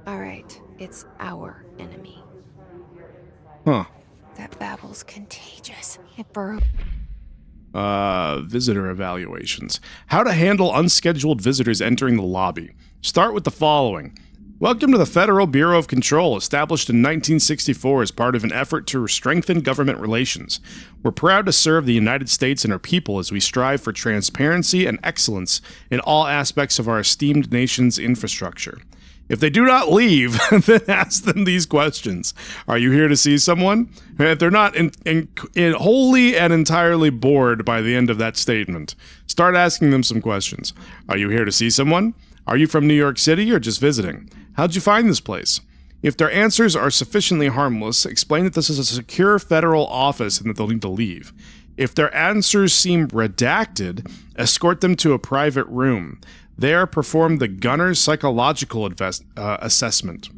Alright, it's our enemy. Huh. That babble's contagious. It burrows. Visitor evaluations. How to handle unscheduled visitors entering the lobby. Start with the following. Welcome to the Federal Bureau of Control, established in 1964 as part of an effort to strengthen government relations. We're proud to serve the United States and our people as we strive for transparency and excellence in all aspects of our esteemed nation's infrastructure. If they do not leave, then ask them these questions. Are you here to see someone? If they're not wholly and entirely bored by the end of that statement, start asking them some questions. Are you here to see someone? Are you from New York City or just visiting? How'd you find this place? If their answers are sufficiently harmless, explain that this is a secure federal office and that they'll need to leave. If their answers seem redacted, escort them to a private room. There, perform the gunner's psychological assessment.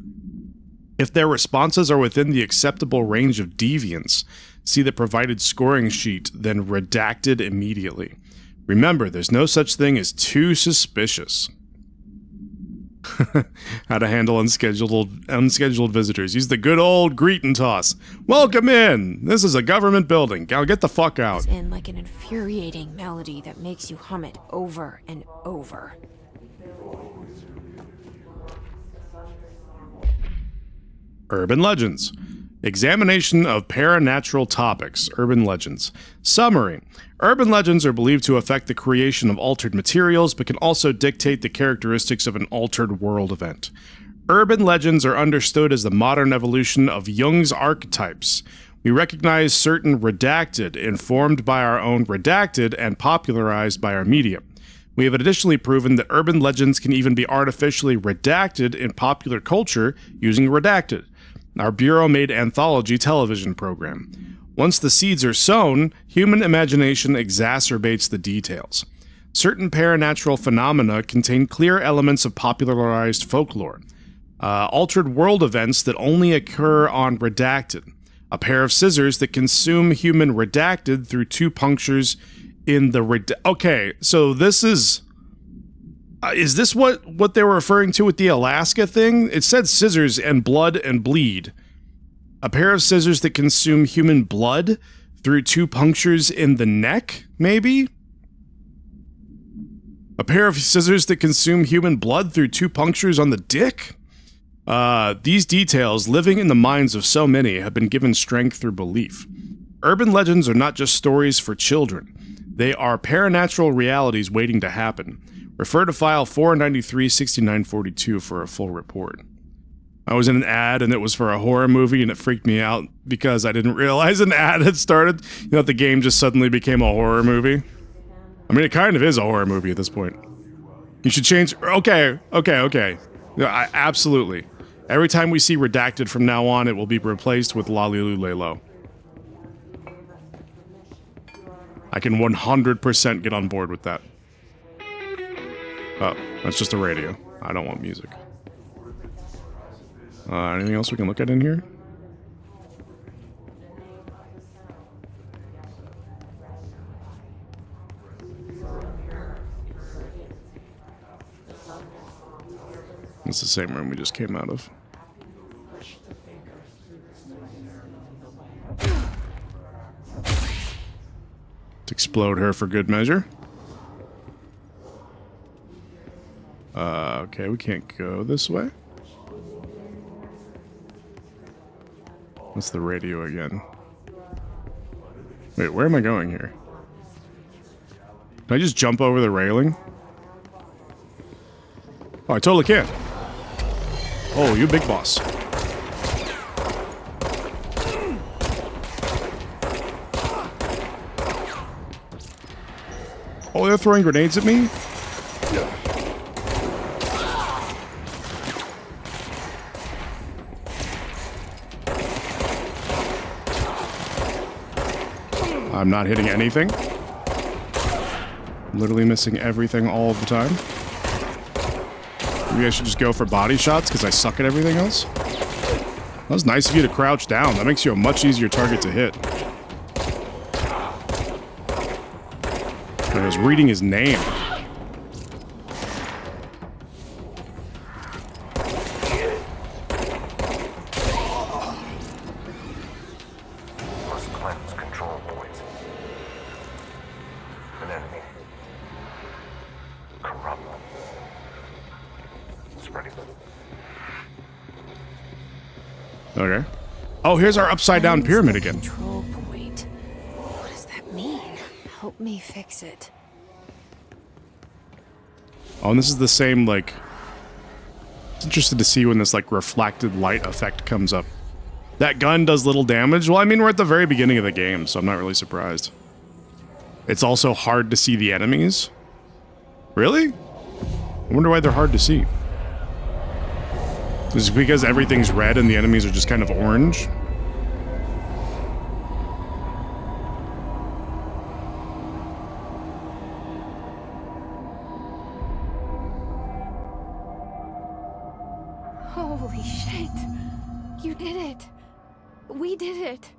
If their responses are within the acceptable range of deviance, see the provided scoring sheet, then redacted immediately. Remember, there's no such thing as too suspicious. How to handle unscheduled visitors. Use the good old greet and toss. Welcome in! This is a government building. Now get the fuck out. In like an infuriating melody that makes you hum it over and over. Urban legends. Examination of paranatural topics. Urban legends. Summary. Urban legends are believed to affect the creation of altered materials, but can also dictate the characteristics of an altered world event. Urban legends are understood as the modern evolution of Jung's archetypes. We recognize certain redacted, informed by our own redacted, and popularized by our media. We have additionally proven that urban legends can even be artificially redacted in popular culture using redacted, our Bureau-made anthology television program. Once the seeds are sown, human imagination exacerbates the details. Certain paranatural phenomena contain clear elements of popularized folklore. Altered world events that only occur on redacted. A pair of scissors that consume human redacted through two punctures in the Okay, so this is this what they were referring to with the Alaska thing? It said scissors and blood and bleed. A pair of scissors that consume human blood through two punctures in the neck, maybe? A pair of scissors that consume human blood through two punctures on the dick? These details, living in the minds of so many, have been given strength through belief. Urban legends are not just stories for children. They are paranatural realities waiting to happen. Refer to file 493-6942 for a full report. I was in an ad and it was for a horror movie and it freaked me out because I didn't realize an ad had started. You know, the game just suddenly became a horror movie. I mean, it kind of is a horror movie at this point. You should change... Okay. Yeah, absolutely. Every time we see redacted from now on, it will be replaced with Lalilu Lelo. I can 100% get on board with that. Oh, that's just a radio. I don't want music. Anything else we can look at in here? It's the same room we just came out of. Let's explode her for good measure. Okay, we can't go this way. What's the radio again? Wait, where am I going here? Can I just jump over the railing? Oh, I totally can. Oh, you big boss. Oh, they're throwing grenades at me? I'm not hitting anything. Literally missing everything all the time. Maybe I should just go for body shots because I suck at everything else. was nice of you to crouch down. That makes you a much easier target to hit. I was reading his name. Must cleanse control points. An enemy. Corrupt. Spreading. Okay. Oh, here's our upside down Cleanse pyramid the again. Control point. What does that mean? Help me fix it. Oh, and this is the same, like... It's interested to see when this, like, reflected light effect comes up. That gun does little damage. Well, I mean, we're at the very beginning of the game, so I'm not really surprised. It's also hard to see the enemies. Really? I wonder why they're hard to see. Is it because everything's red and the enemies are just kind of orange? Holy shit. You did it. We did it.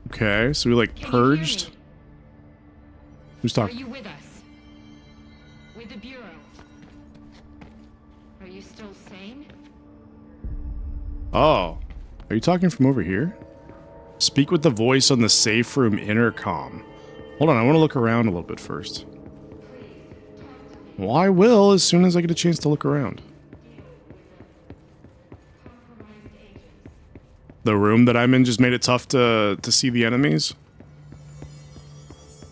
Okay, so we, like, purged. Who's Are talking? you with us? With the Bureau? Are you still sane? Oh. Are you talking from over here? Speak with the voice on the safe room intercom. Hold on, I want to look around a little bit first. Well, I will as soon as I get a chance to look around. The room that I'm in just made it tough to see the enemies.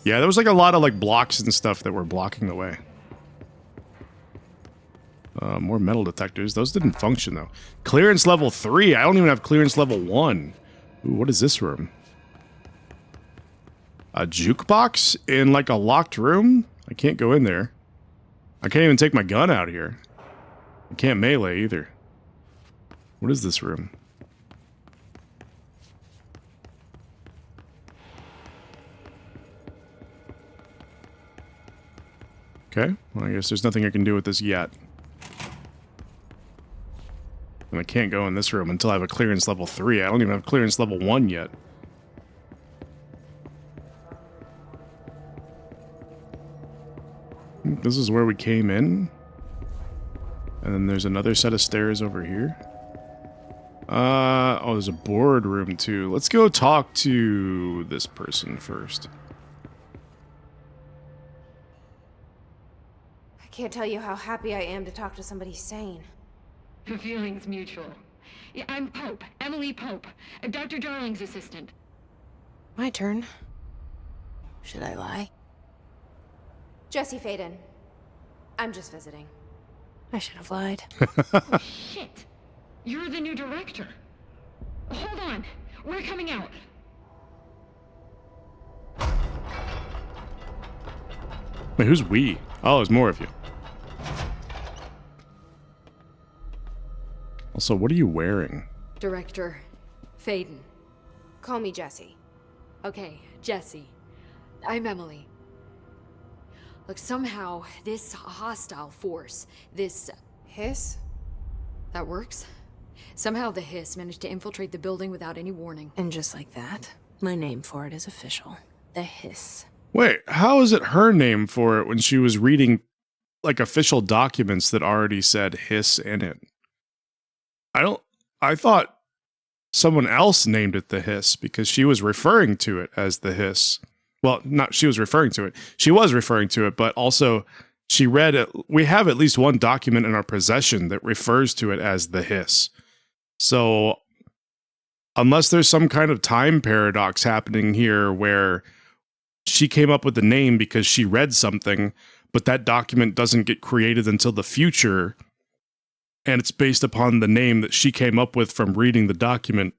Yeah, there was like a lot of like blocks and stuff that were blocking the way. More metal detectors. Those didn't function though. Clearance level 3. I don't even have clearance level 1. Ooh, what is this room? A jukebox in like a locked room? I can't go in there. I can't even take my gun out here. I can't melee either. What is this room? Okay, well, I guess there's nothing I can do with this yet. And I can't go in this room until I have a clearance level 3. I don't even have clearance level 1 yet. This is where we came in. And then there's another set of stairs over here. Oh, there's a boardroom too. Let's go talk to this person first. I can't tell you how happy I am to talk to somebody sane. The feeling's mutual. Yeah, I'm Pope, Emily Pope, Dr. Darling's assistant. My turn. Should I lie? Jesse Faden. I'm just visiting. I should have lied. Oh, shit. You're the new director. Hold on. We're coming out. Wait, who's we? Oh, there's more of you. Also, what are you wearing? Director Faden. Call me Jesse. Okay, Jesse. I'm Emily. Look, somehow this hostile force, this... Hiss? that works? Somehow the Hiss managed to infiltrate the building without any warning. And just like that, my name for it is official. The Hiss. Wait, how is it her name for it when she was reading, like, official documents that already said Hiss in it? I thought someone else named it the Hiss because she was referring to it as the Hiss. Well, not she was referring to it. She was referring to it, but also she read it. We have at least one document in our possession that refers to it as the Hiss. So unless there's some kind of time paradox happening here where she came up with the name because she read something, but that document doesn't get created until the future, and it's based upon the name that she came up with from reading the document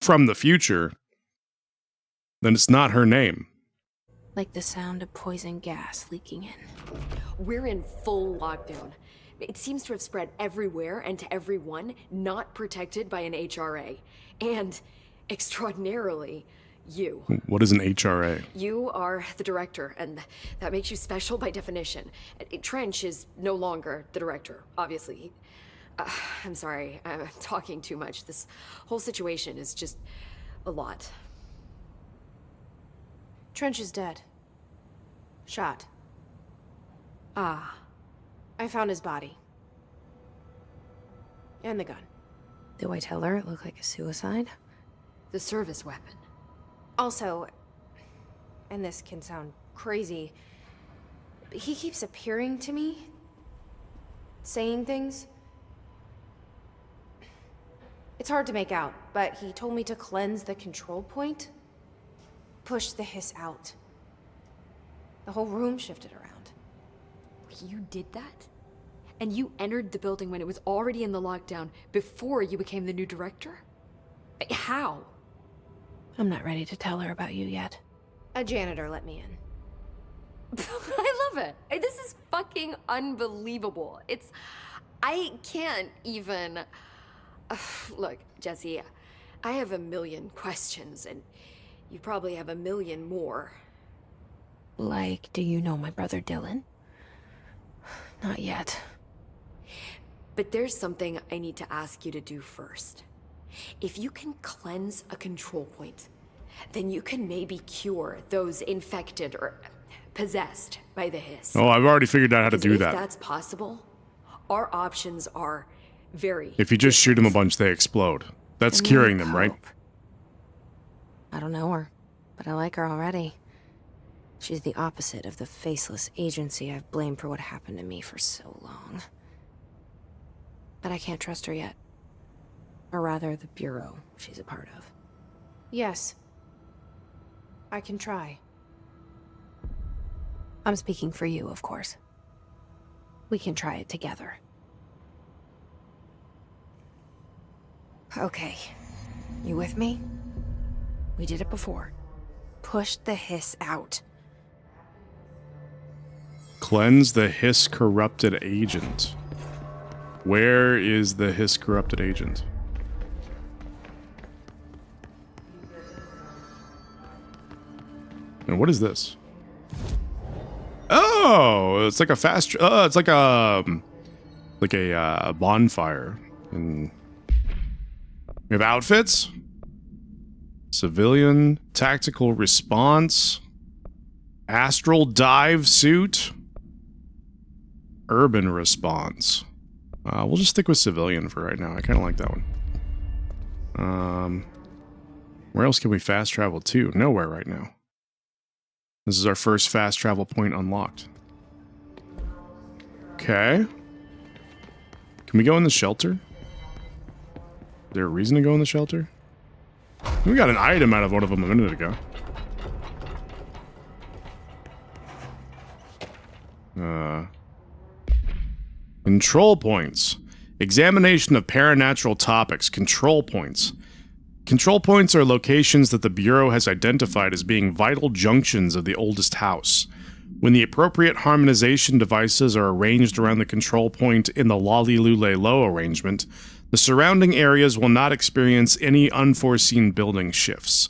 from the future, then it's not her name. Like the sound of poison gas leaking in. We're in full lockdown. It seems to have spread everywhere and to everyone, not protected by an HRA. And, extraordinarily, you. What is an HRA? You are the director, and that makes you special by definition. Trench is no longer the director, obviously. I'm sorry, I'm talking too much. This whole situation is just a lot. Trench is dead. Shot. Ah. I found his body. And the gun. Do I tell her it looked like a suicide? The service weapon. Also, and this can sound crazy, but he keeps appearing to me, saying things. It's hard to make out, but he told me to cleanse the control point, push the hiss out. The whole room shifted around. You did that? And you entered the building when it was already in the lockdown before you became the new director? How? I'm not ready to tell her about you yet. A janitor let me in. I love it. This is fucking unbelievable. I can't even... Look, Jesse, I have a million questions, and you probably have a million more. Like, do you know my brother Dylan? Not yet. But there's something I need to ask you to do first. If you can cleanse a control point, then you can maybe cure those infected or possessed by the hiss. Oh, I've already figured out how to do that. If that's possible, our options are very... If you just shoot them a bunch, they explode. That's curing them, right? I don't know her, but I like her already. She's the opposite of the faceless agency I've blamed for what happened to me for so long. But I can't trust her yet. Or rather, the Bureau she's a part of. Yes. I can try. I'm speaking for you, of course. We can try it together. Okay. You with me? We did it before. Push the hiss out. Cleanse the hiss corrupted agent. Where is the hiss corrupted agent? And what is this? Oh, it's like a fast. It's like a bonfire. And we have outfits. Civilian tactical response. Astral dive suit. Urban response. We'll just stick with civilian for right now. I kind of like that one. Where else can we fast travel to? Nowhere right now. This is our first fast travel point unlocked. Okay. Can we go in the shelter? Is there a reason to go in the shelter? We got an item out of one of them a minute ago. Control points. Examination of paranatural topics. Control points. Control points are locations that the Bureau has identified as being vital junctions of the oldest house. When the appropriate harmonization devices are arranged around the control point in the Lali-Lule-Lo arrangement, the surrounding areas will not experience any unforeseen building shifts.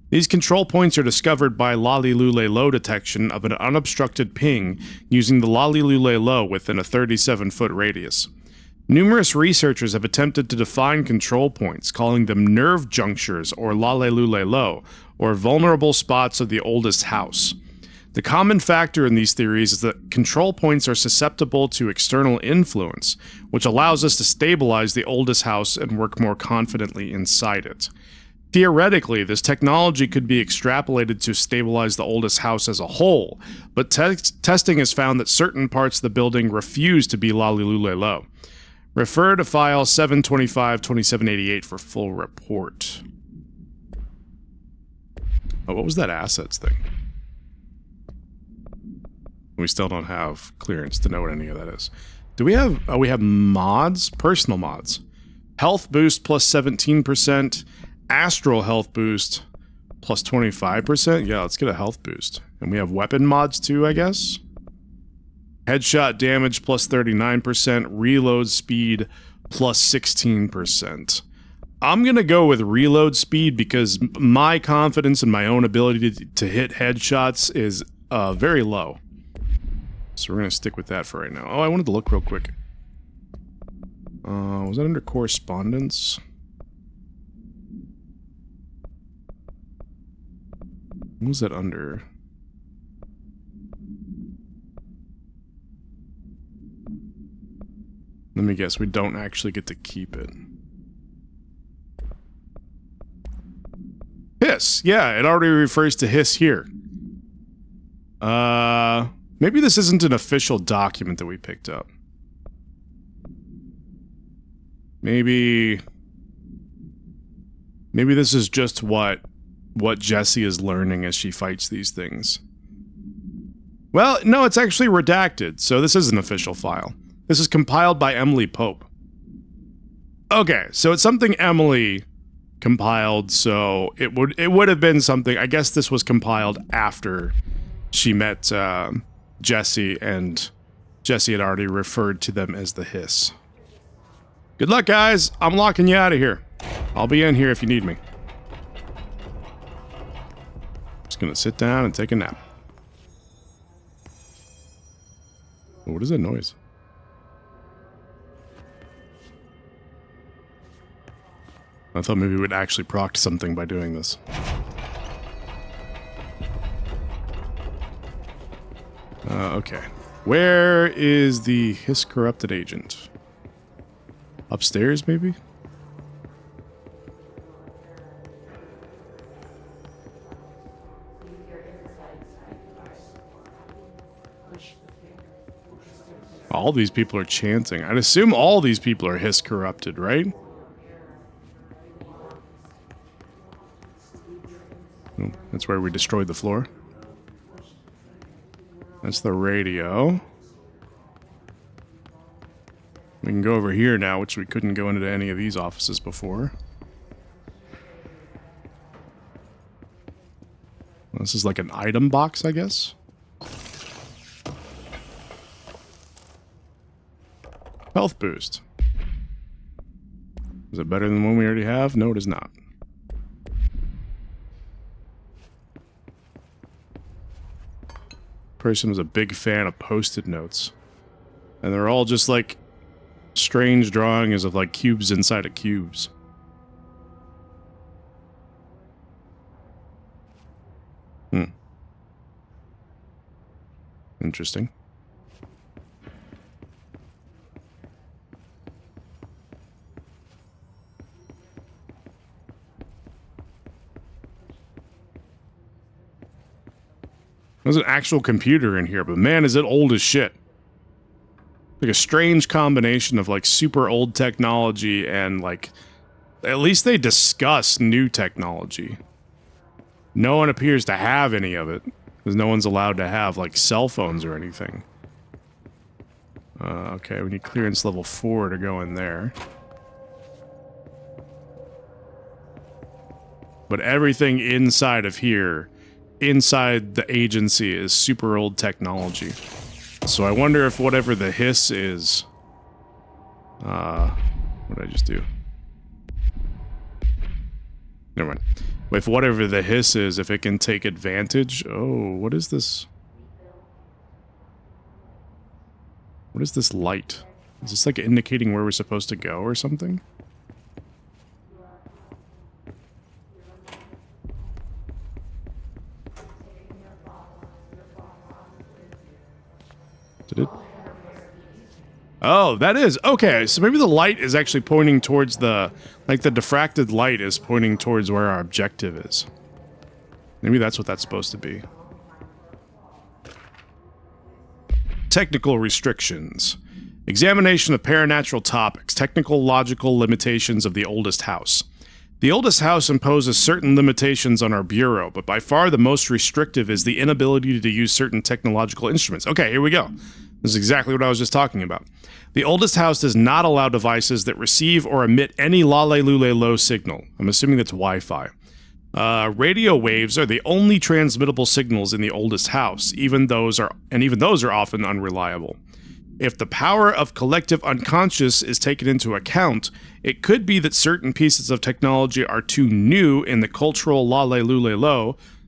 These control points are discovered by Lali-Lule-Lo detection of an unobstructed ping using the Lali-Lule-Lo within a 37-foot radius. Numerous researchers have attempted to define control points, calling them nerve junctures or Lali-Lule-Lo, or vulnerable spots of the oldest house. The common factor in these theories is that control points are susceptible to external influence, which allows us to stabilize the oldest house and work more confidently inside it. Theoretically, this technology could be extrapolated to stabilize the oldest house as a whole, but testing has found that certain parts of the building refuse to be Lali-Lule-Lo. Refer to file 725-2788 for full report. Oh, what was that assets thing? We still don't have clearance to know what any of that is. Do we have... Oh, we have mods? Personal mods. Health boost plus 17%. Astral health boost plus 25%. Yeah, let's get a health boost. And we have weapon mods too, I guess. Headshot damage plus 39%. Reload speed plus 16%. I'm going to go with reload speed because my confidence in my own ability to hit headshots is very low. So we're going to stick with that for right now. Oh, I wanted to look real quick. Was that under correspondence? What was that under? Let me guess, we don't actually get to keep it. Hiss! Yeah, it already refers to Hiss here. Maybe this isn't an official document that we picked up. Maybe this is just what Jessie is learning as she fights these things. Well, no, it's actually redacted, so this is an official file. This is compiled by Emily Pope. Okay, so it's something Emily compiled, so it would have been something. I guess this was compiled after she met Jessie, and Jessie had already referred to them as the Hiss. Good luck, guys. I'm locking you out of here. I'll be in here if you need me. Just gonna sit down and take a nap. What is that noise? I thought maybe we'd actually proc something by doing this. Okay. Where is the Hiss corrupted agent? Upstairs, maybe? All these people are chanting. I'd assume all these people are Hiss corrupted, right? Oh, that's where we destroyed the floor. That's the radio. We can go over here now, which we couldn't go into any of these offices before. This is like an item box, I guess. Health boost. Is it better than the one we already have? No, it is not. Person was a big fan of post-it notes. And they're all just like strange drawings of like cubes inside of cubes. Interesting. There's an actual computer in here, but man, is it old as shit. Like a strange combination of like super old technology and like, at least they discuss new technology. No one appears to have any of it, because no one's allowed to have like cell phones or anything. Okay, we need clearance level 4 to go in there. But everything inside of here, inside the agency, is super old technology. So I wonder if whatever the Hiss is... what did I just do? Never mind. If whatever the Hiss is, if it can take advantage... Oh, what is this? What is this light? Is this like indicating where we're supposed to go or something? Did it? Oh, that is. Okay, so maybe the light is actually pointing towards the... Like the diffracted light is pointing towards where our objective is. Maybe that's what that's supposed to be. Technical restrictions. Examination of paranatural topics. Technical logical limitations of the oldest house. The oldest house imposes certain limitations on our bureau, but by far the most restrictive is the inability to use certain technological instruments. Okay, here we go. This is exactly what I was just talking about. The oldest house does not allow devices that receive or emit any low signal. I'm assuming that's Wi-Fi. Radio waves are the only transmittable signals in the oldest house, even those are often unreliable. If the power of collective unconscious is taken into account, it could be that certain pieces of technology are too new in the cultural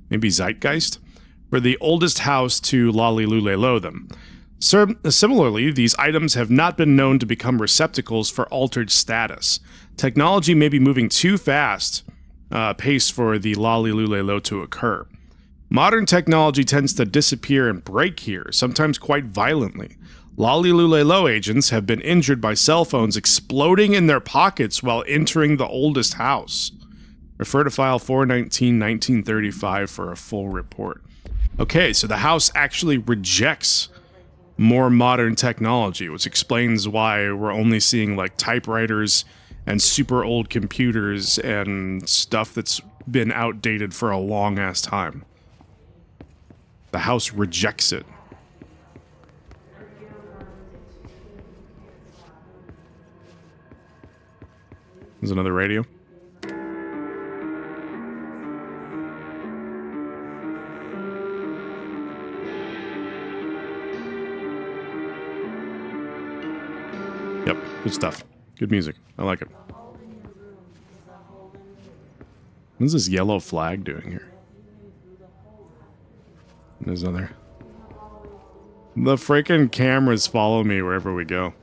maybe zeitgeist, for the oldest house to them. Similarly, these items have not been known to become receptacles for altered status. Technology may be moving too fast pace for the Lalilulelo to occur. Modern technology tends to disappear and break here, sometimes quite violently. Lalilulelo agents have been injured by cell phones exploding in their pockets while entering the oldest house. Refer to file 419-1935 for a full report. Okay, so the house actually rejects more modern technology, which explains why we're only seeing like typewriters and super old computers and stuff that's been outdated for a long ass time. The house rejects it. There's another radio. Yep, good stuff. Good music. I like it. What's this yellow flag doing here? There's another. The freaking cameras follow me wherever we go.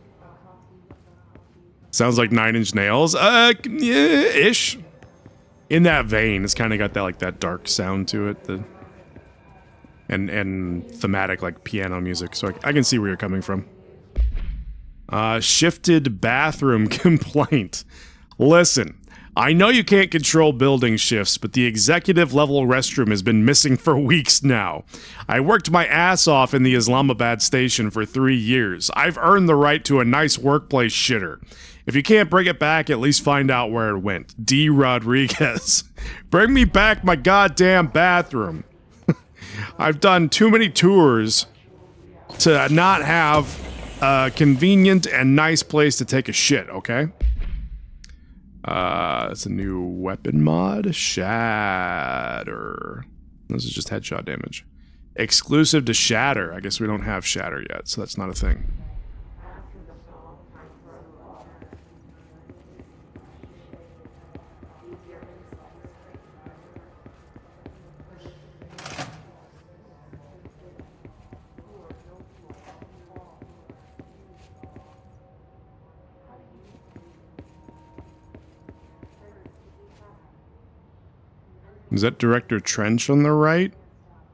Sounds like Nine Inch Nails. Yeah, ish. In that vein, it's kind of got that like that dark sound to it. And thematic like piano music. So I can see where you're coming from. Shifted bathroom complaint. Listen, I know you can't control building shifts, but the executive level restroom has been missing for weeks now. I worked my ass off in the Islamabad station for 3 years. I've earned the right to a nice workplace shitter. If you can't bring it back, at least find out where it went. D. Rodriguez. Bring me back my goddamn bathroom. I've done too many tours to not have a convenient and nice place to take a shit, okay? It's a new weapon mod. Shatter. This is just headshot damage. Exclusive to Shatter. I guess we don't have Shatter yet, so that's not a thing. Is that Director Trench on the right?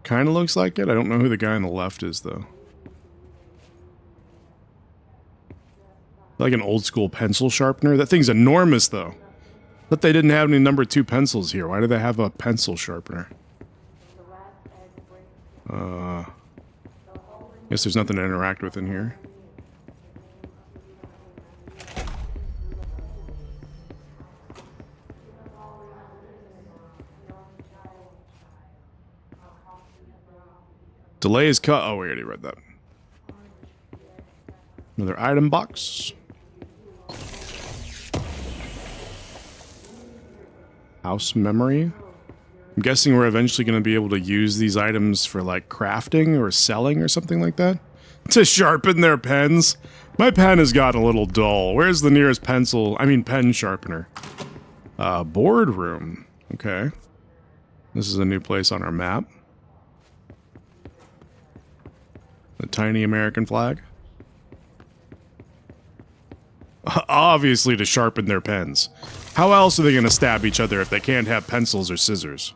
Kind of looks like it. I don't know who the guy on the left is, though. Like an old school pencil sharpener. That thing's enormous, though. But they didn't have any number 2 pencils here. Why do they have a pencil sharpener? Guess there's nothing to interact with in here. Delay is cut. Oh, we already read that. Another item box. House memory. I'm guessing we're eventually going to be able to use these items for like crafting or selling or something like that. To sharpen their pens. My pen has gotten a little dull. Where's the nearest pen sharpener? Boardroom. Okay. This is a new place on our map. The tiny American flag. Obviously to sharpen their pens. How else are they going to stab each other if they can't have pencils or scissors?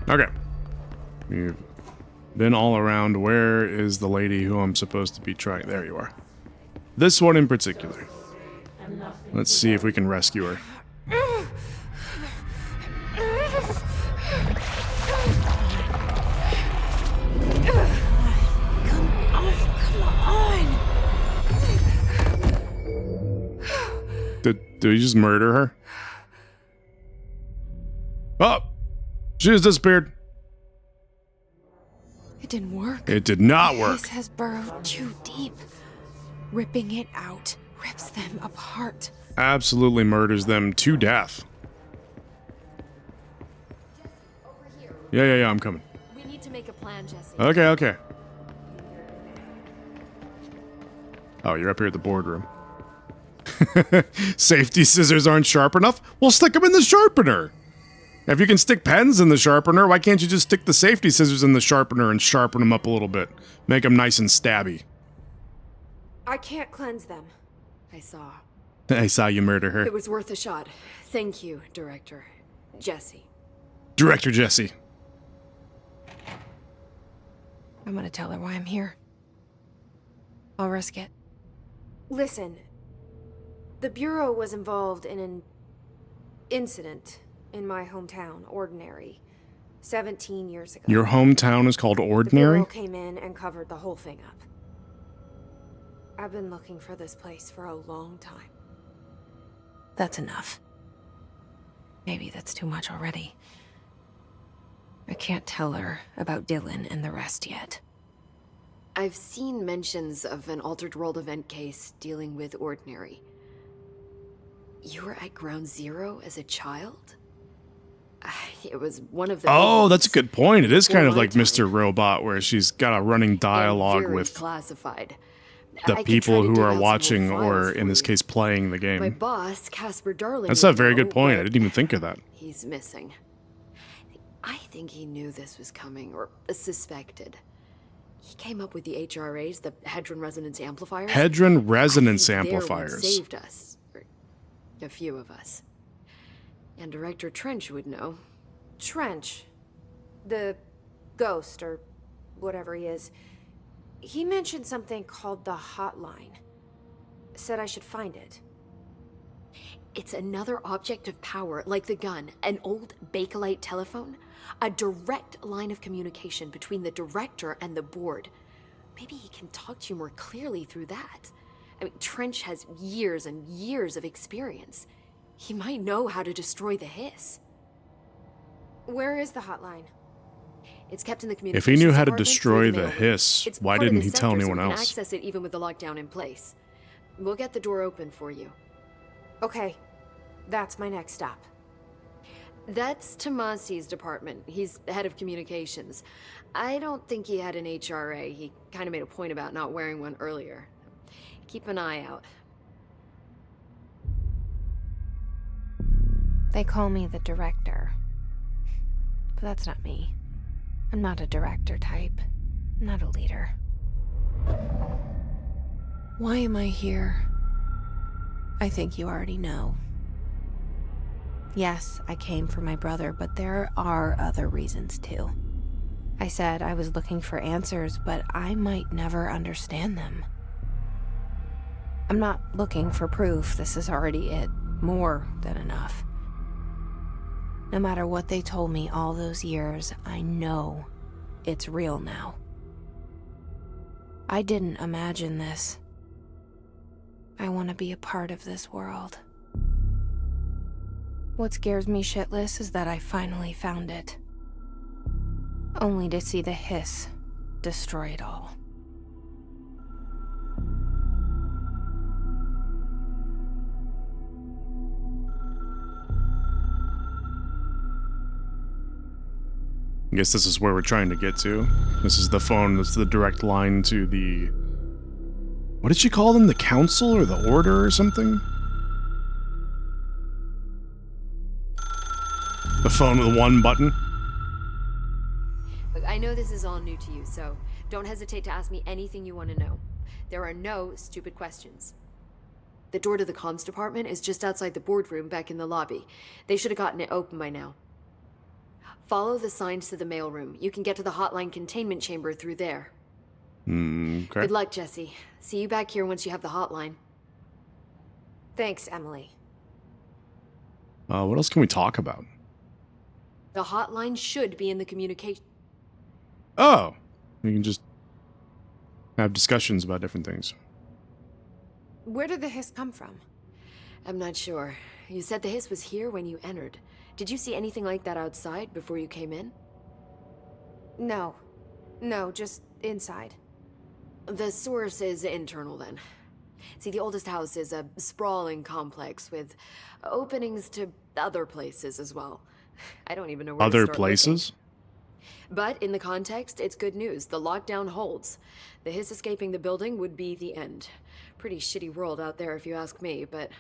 Okay. We've been all around. Where is the lady who I'm supposed to be trying? There you are. This one in particular. Let's see if we can rescue her. Come on. Did we just murder her? Oh! She just disappeared. It didn't work. It did not work. This has burrowed too deep. Ripping it out rips them apart. Absolutely murders them to death. Yeah, I'm coming. We need to make a plan, Jesse. Safety scissors aren't sharp enough? Well, stick them in the sharpener. If you can stick pens in the sharpener, why can't you just stick the safety scissors in the sharpener and sharpen them up a little bit? Make them nice and stabby. I can't cleanse them. I saw. I saw you murder her. It was worth a shot. Thank you, Director Jesse. Director Jesse. I'm gonna tell her why I'm here. I'll risk it. Listen, the Bureau was involved in an incident in my hometown, Ordinary, 17 years ago. Your hometown is called The Ordinary? Bureau came in and covered the whole thing up. I've been looking for this place for a long time. That's enough. Maybe that's too much already. I can't tell her about Dylan and the rest yet. I've seen mentions of an Altered World event case dealing with Ordinary. You were at Ground Zero as a child? It was one of the... Oh, that's a good point. It is kind of like time. Mr. Robot, where she's got a running dialogue Very with classified. the I could people try to who dig are out some watching, old or files in for this you. case, playing the My game. boss, Casper Darling... That's a would very good know, point. I but didn't even think of that. He's missing. I think he knew this was coming, or suspected. He came up with the HRAs, the Hedron Resonance Amplifiers. Hedron Resonance I think they're what Amplifiers. saved us. Or a few of us. And Director Trench would know. Trench, the ghost, or whatever he is, he mentioned something called the Hotline. Said I should find it. It's another object of power, like the gun, an old Bakelite telephone, a direct line of communication between the director and the board. Maybe he can talk to you more clearly through that. I mean, Trench has years and years of experience. He might know how to destroy the hiss. Where is the hotline? It's kept in the If communications he knew how to department destroy through the mail room. hiss, It's why part of didn't the he tell sector, so anyone we can else? access it even with the lockdown in place. We'll get the door open for you. Okay, that's my next stop. That's Tomasi's department. He's head of communications. I don't think he had an HRA. He kind of made a point about not wearing one earlier. Keep an eye out. They call me the director. But that's not me. I'm not a director type. I'm not a leader. Why am I here? I think you already know. Yes, I came for my brother, but there are other reasons too. I said I was looking for answers, but I might never understand them. I'm not looking for proof. This is already it. More than enough. No matter what they told me all those years, I know it's real now. I didn't imagine this. I want to be a part of this world. What scares me shitless is that I finally found it. Only to see the hiss destroy it all. I guess this is where we're trying to get to. This is the phone, that's the direct line to the... What did she call them? The council or the order or something? The phone with one button? Look, I know this is all new to you, so don't hesitate to ask me anything you want to know. There are no stupid questions. The door to the comms department is just outside the boardroom back in the lobby. They should have gotten it open by now. Follow the signs to the mailroom. You can get to the hotline containment chamber through there. Okay. Good luck, Jesse. See you back here once you have the hotline. Thanks, Emily. What else can we talk about? The hotline should be in the communication. Oh! We can just have discussions about different things. Where did the hiss come from? I'm not sure. You said the hiss was here when you entered. Did you see anything like that outside before you came in? No. No, just inside. The source is internal then. See, the oldest house is a sprawling complex with openings to other places as well. I don't even know where to Other start places? But in the context, it's good news. The lockdown holds. The Hiss escaping the building would be the end. Pretty shitty world out there if you ask me, but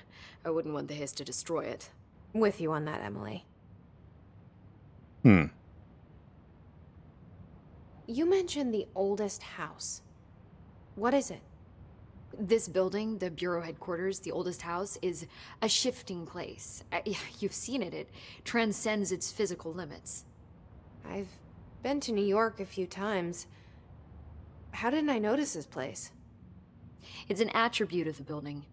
I wouldn't want the Hiss to destroy it. With you on that, Emily. Hmm. You mentioned the oldest house. What is it? This building, the Bureau headquarters, the oldest house, is a shifting place. You've seen it. It transcends its physical limits. I've been to New York a few times. How didn't I notice this place? It's an attribute of the building.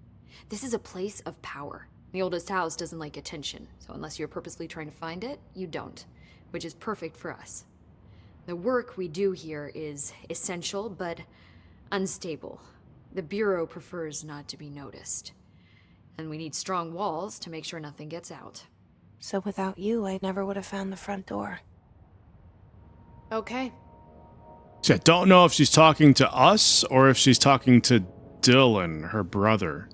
This is a place of power. The oldest house doesn't like attention, so unless you're purposely trying to find it, you don't, which is perfect for us. The work we do here is essential, but unstable. The Bureau prefers not to be noticed. And we need strong walls to make sure nothing gets out. So without you, I never would have found the front door. Okay. See, I don't know if she's talking to us or if she's talking to Dylan, her brother.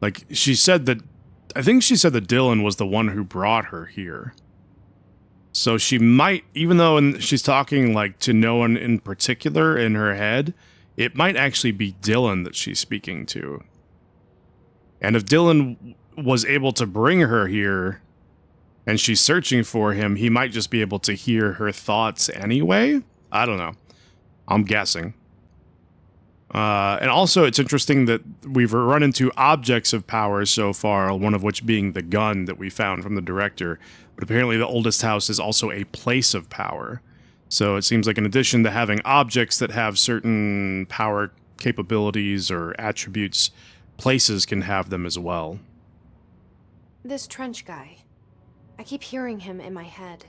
Like, she said that... I think she said that Dylan was the one who brought her here. So she might, even though she's talking, like, to no one in particular in her head, it might actually be Dylan that she's speaking to. And if Dylan was able to bring her here, and she's searching for him, he might just be able to hear her thoughts anyway? I don't know. I'm guessing. And also, it's interesting that we've run into objects of power so far, one of which being the gun that we found from the director. But apparently the oldest house is also a place of power. So it seems like in addition to having objects that have certain power capabilities or attributes, places can have them as well. This Trench guy. I keep hearing him in my head.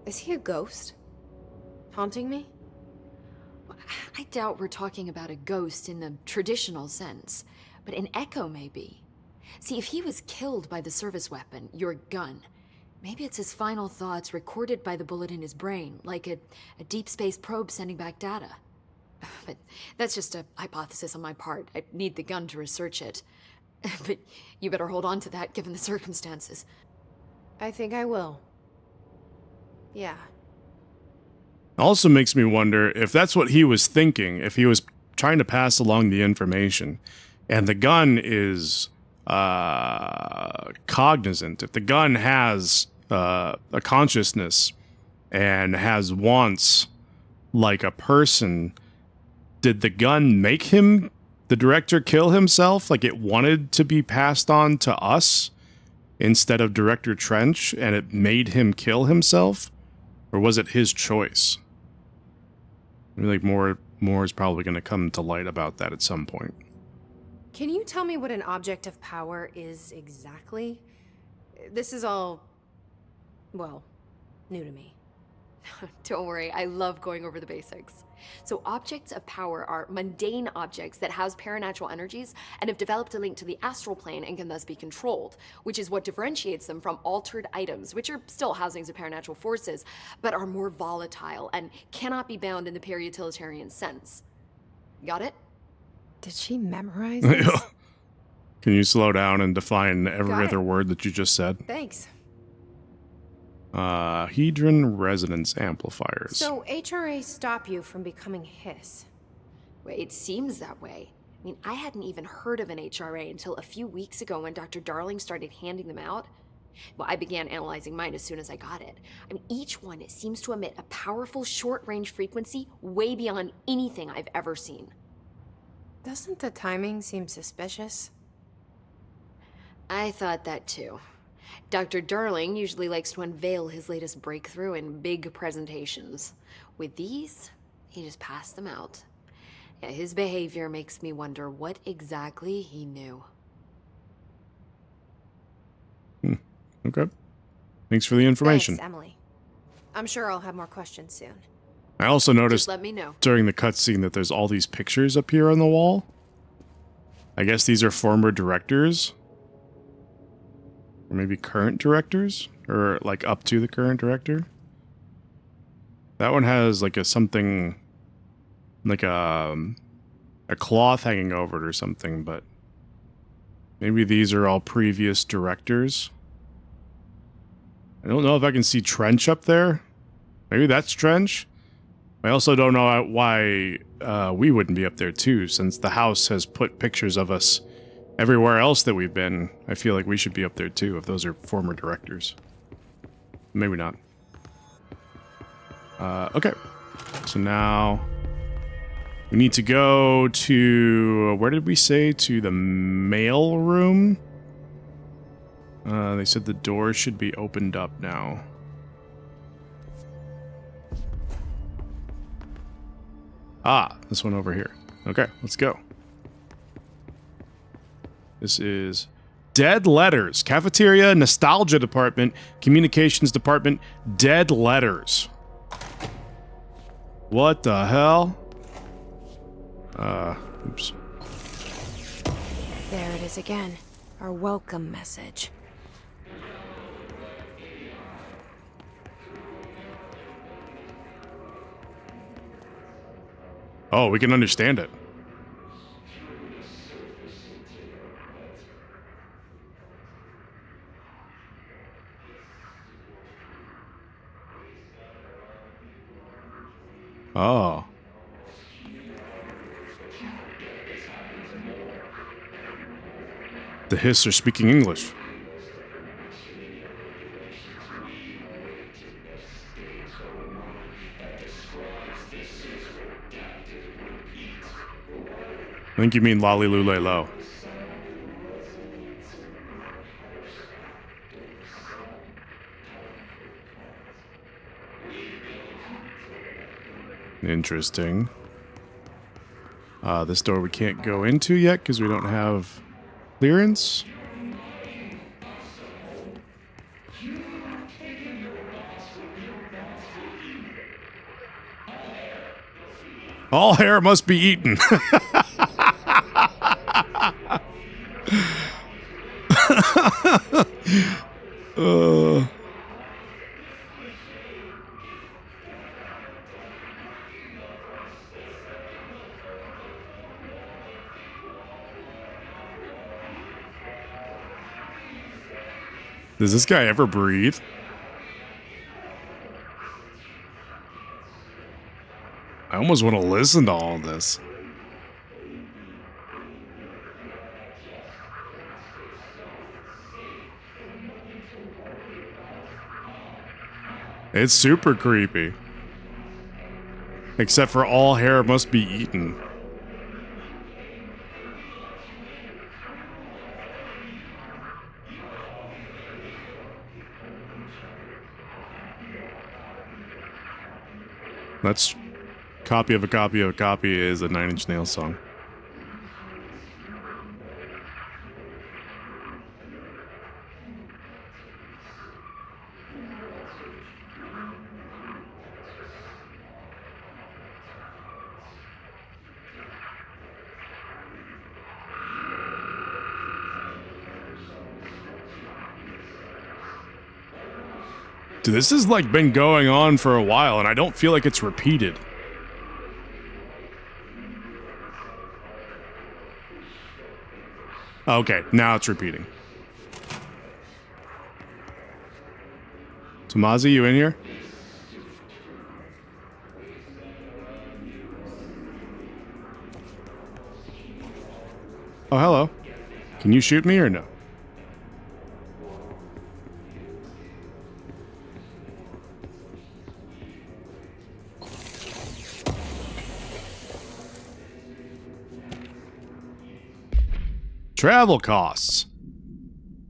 Is he a ghost? Haunting me? I doubt we're talking about a ghost in the traditional sense, but an echo maybe. See, if he was killed by the service weapon, your gun, maybe it's his final thoughts recorded by the bullet in his brain, like a deep space probe sending back data. But that's just a hypothesis on my part. I need the gun to research it. But you better hold on to that given the circumstances. I think I will. Yeah. Also makes me wonder if that's what he was thinking, if he was trying to pass along the information, and the gun is cognizant. If the gun has a consciousness and has wants like a person, did the gun make him, the director, kill himself? Like it wanted to be passed on to us instead of Director Trench, and it made him kill himself? Or was it his choice? I feel like more is probably going to come to light about that at some point. Can you tell me what an object of power is exactly? This is all, well, new to me. Don't worry, I love going over the basics. So objects of power are mundane objects that house paranatural energies and have developed a link to the astral plane and can thus be controlled, which is what differentiates them from altered items, which are still housings of paranatural forces, but are more volatile and cannot be bound in the peri-utilitarian sense. Got it? Did she memorize this? Can you slow down and define every Got it. other word that you just said? Thanks. Hedron resonance amplifiers. So HRA stop you from becoming Hiss? Well, it seems that way. I mean, I hadn't even heard of an HRA until a few weeks ago when Dr. Darling started handing them out. Well, I began analyzing mine as soon as I got it. I mean, each one seems to emit a powerful short-range frequency way beyond anything I've ever seen. Doesn't the timing seem suspicious? I thought that too. Dr. Darling usually likes to unveil his latest breakthrough in big presentations. With these, he just passed them out. Yeah, his behavior makes me wonder what exactly he knew. Okay. Thanks for the information. Thanks, Emily. I'm sure I'll have more questions soon. I also noticed Just let me know. during the cutscene that there's all these pictures up here on the wall. I guess these are former directors. Or maybe current directors? Or like up to the current director? That one has like a something, like a cloth hanging over it or something, but maybe these are all previous directors. I don't know if I can see Trench up there. Maybe that's Trench. I also don't know why we wouldn't be up there too, since the house has put pictures of us everywhere else that we've been. I feel like we should be up there too, if those are former directors. Maybe not. Okay. So now we need to go to, where did we say? To the mail room? They said the door should be opened up now. Ah, this one over here. Okay, let's go. This is Dead Letters. Cafeteria, Nostalgia Department, Communications Department, Dead Letters. What the hell? Oops. There it is again. Our welcome message. Oh, we can understand it. Oh. The Hiss are speaking English. I think you mean Lolly Lule Lo. Interesting. This door we can't go into yet because we don't have clearance. All hair must be eaten. Does this guy ever breathe? I almost want to listen to all this. It's super creepy. Except for all hair must be eaten. That's copy of a copy of a copy is a Nine Inch Nails song. Dude, this has like been going on for a while and I don't feel like it's repeated. Okay, now it's repeating. Tomazi, you in here? Oh, hello. Can you shoot me or no? Travel costs.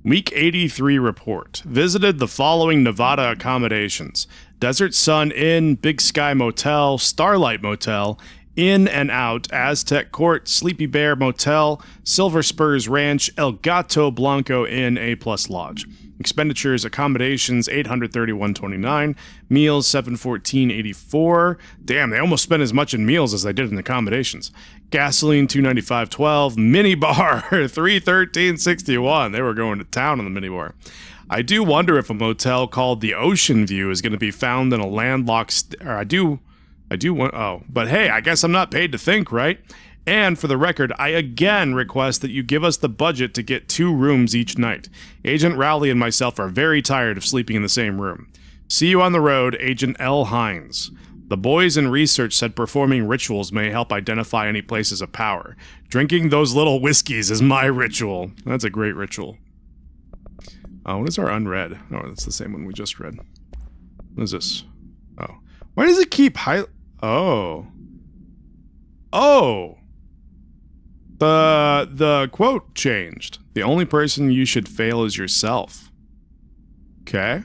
Week 83 report. Visited the following Nevada accommodations: Desert Sun Inn, Big Sky Motel, Starlight Motel, In and Out, Aztec Court, Sleepy Bear Motel, Silver Spurs Ranch, El Gato Blanco Inn, A+ Lodge. Expenditures: accommodations $831.29, meals $714.84. Damn, they almost spent as much in meals as they did in accommodations. Gasoline $295.12, minibar $313.61. They were going to town on the minibar. I do wonder if a motel called the Ocean View is going to be found in a landlocked but hey, I guess I'm not paid to think, right? And for the record, I again request that you give us the budget to get 2 rooms each night. Agent Rowley and myself are very tired of sleeping in the same room. See you on the road, Agent L. Hines. The boys in research said performing rituals may help identify any places of power. Drinking those little whiskeys is my ritual. That's a great ritual. What is our unread? Oh, that's the same one we just read. What is this? Oh. Why does it keep Oh. Oh! The quote changed. The only person you should fail is yourself. Okay.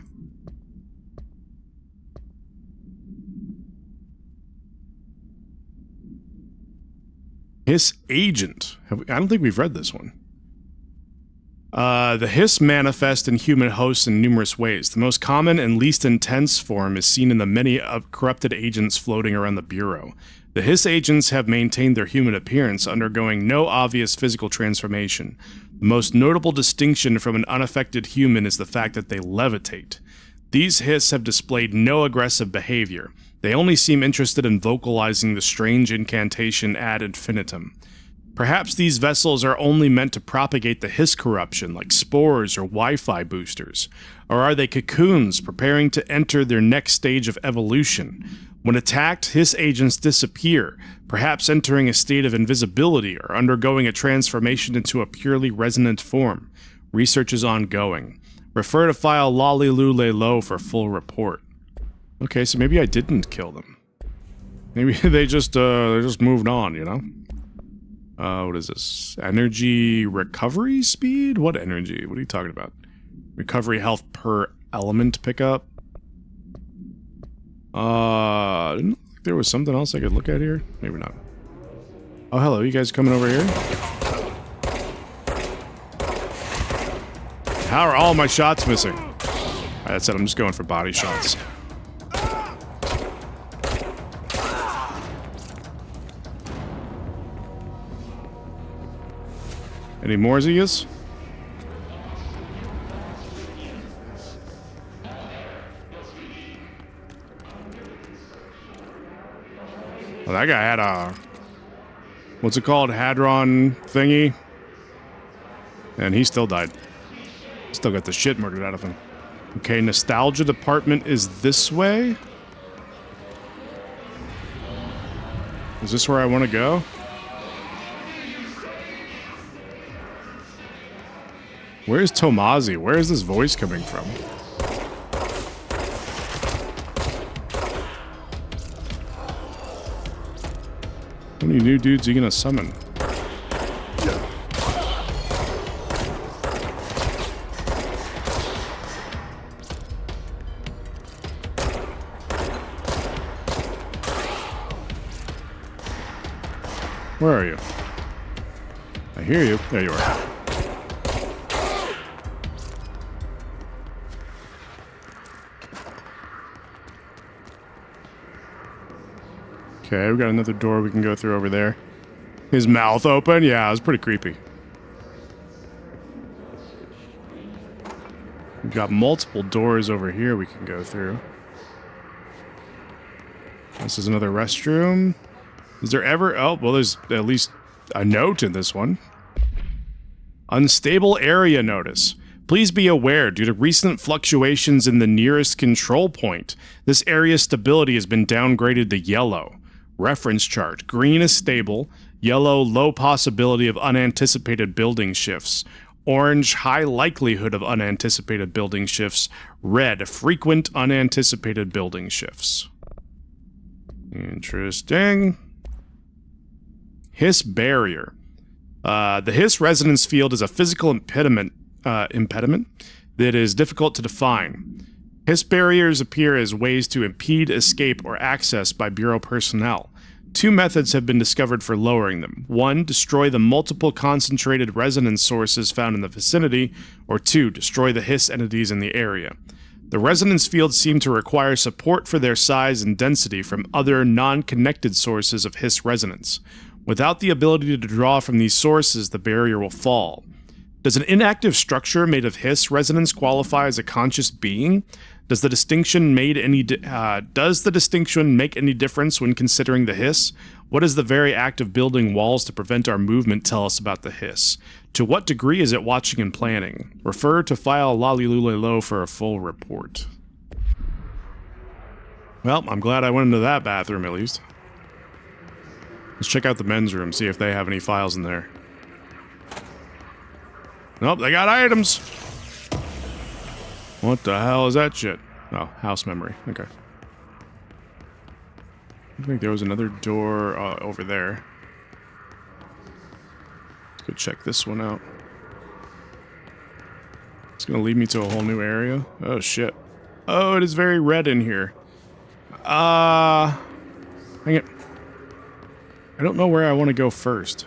Hiss agent. I don't think we've read this one. The Hiss manifest in human hosts in numerous ways. The most common and least intense form is seen in the many corrupted agents floating around the Bureau. The Hiss agents have maintained their human appearance, undergoing no obvious physical transformation. The most notable distinction from an unaffected human is the fact that they levitate. These Hiss have displayed no aggressive behavior. They only seem interested in vocalizing the strange incantation ad infinitum. Perhaps these vessels are only meant to propagate the Hiss corruption, like spores or Wi-Fi boosters. Or are they cocoons preparing to enter their next stage of evolution? When attacked, Hiss agents disappear, perhaps entering a state of invisibility or undergoing a transformation into a purely resonant form. Research is ongoing. Refer to file Lollylulelo for full report. Okay, so maybe I didn't kill them. Maybe they just moved on, you know? What is this? Energy recovery speed? What energy? What are you talking about? Recovery health per element pickup? Didn't think there was something else I could look at here? Maybe not. Oh, hello, you guys coming over here? How are all my shots missing? Alright, that's it, I'm just going for body shots. Any more Zeus? Well, that guy had a... what's it called? Hadron thingy? And he still died. Still got the shit murdered out of him. Okay, nostalgia department is this way? Is this where I want to go? Where's Tomazi? Where is this voice coming from? How many new dudes are you gonna summon? Where are you? I hear you. There you are. Okay, we got another door we can go through over there. His mouth open? Yeah, it was pretty creepy. We've got multiple doors over here we can go through. This is another restroom. Is there ever... oh, well, there's at least a note in this one. Unstable area notice. Please be aware, due to recent fluctuations in the nearest control point, this area's stability has been downgraded to yellow. Reference chart. Green is stable. Yellow, low possibility of unanticipated building shifts. Orange, high likelihood of unanticipated building shifts. Red, frequent unanticipated building shifts. Interesting. Hiss barrier. The Hiss resonance field is a physical impediment that is difficult to define. Hiss barriers appear as ways to impede escape or access by Bureau personnel. 2 methods have been discovered for lowering them. 1, destroy the multiple concentrated resonance sources found in the vicinity, or 2, destroy the Hiss entities in the area. The resonance fields seem to require support for their size and density from other non-connected sources of Hiss resonance. Without the ability to draw from these sources, the barrier will fall. Does an inactive structure made of Hiss resonance qualify as a conscious being? Does the distinction make any difference when considering the hiss? What does the very act of building walls to prevent our movement tell us about the hiss? To what degree is it watching and planning? Refer to file Lalilulelo for a full report. Well, I'm glad I went into that bathroom at least. Let's check out the men's room, see if they have any files in there. Nope, they got items! What the hell is that shit? Oh, house memory. Okay. I think there was another door over there. Let's go check this one out. It's gonna lead me to a whole new area. Oh, shit. Oh, it is very red in here. Hang it. I don't know where I want to go first.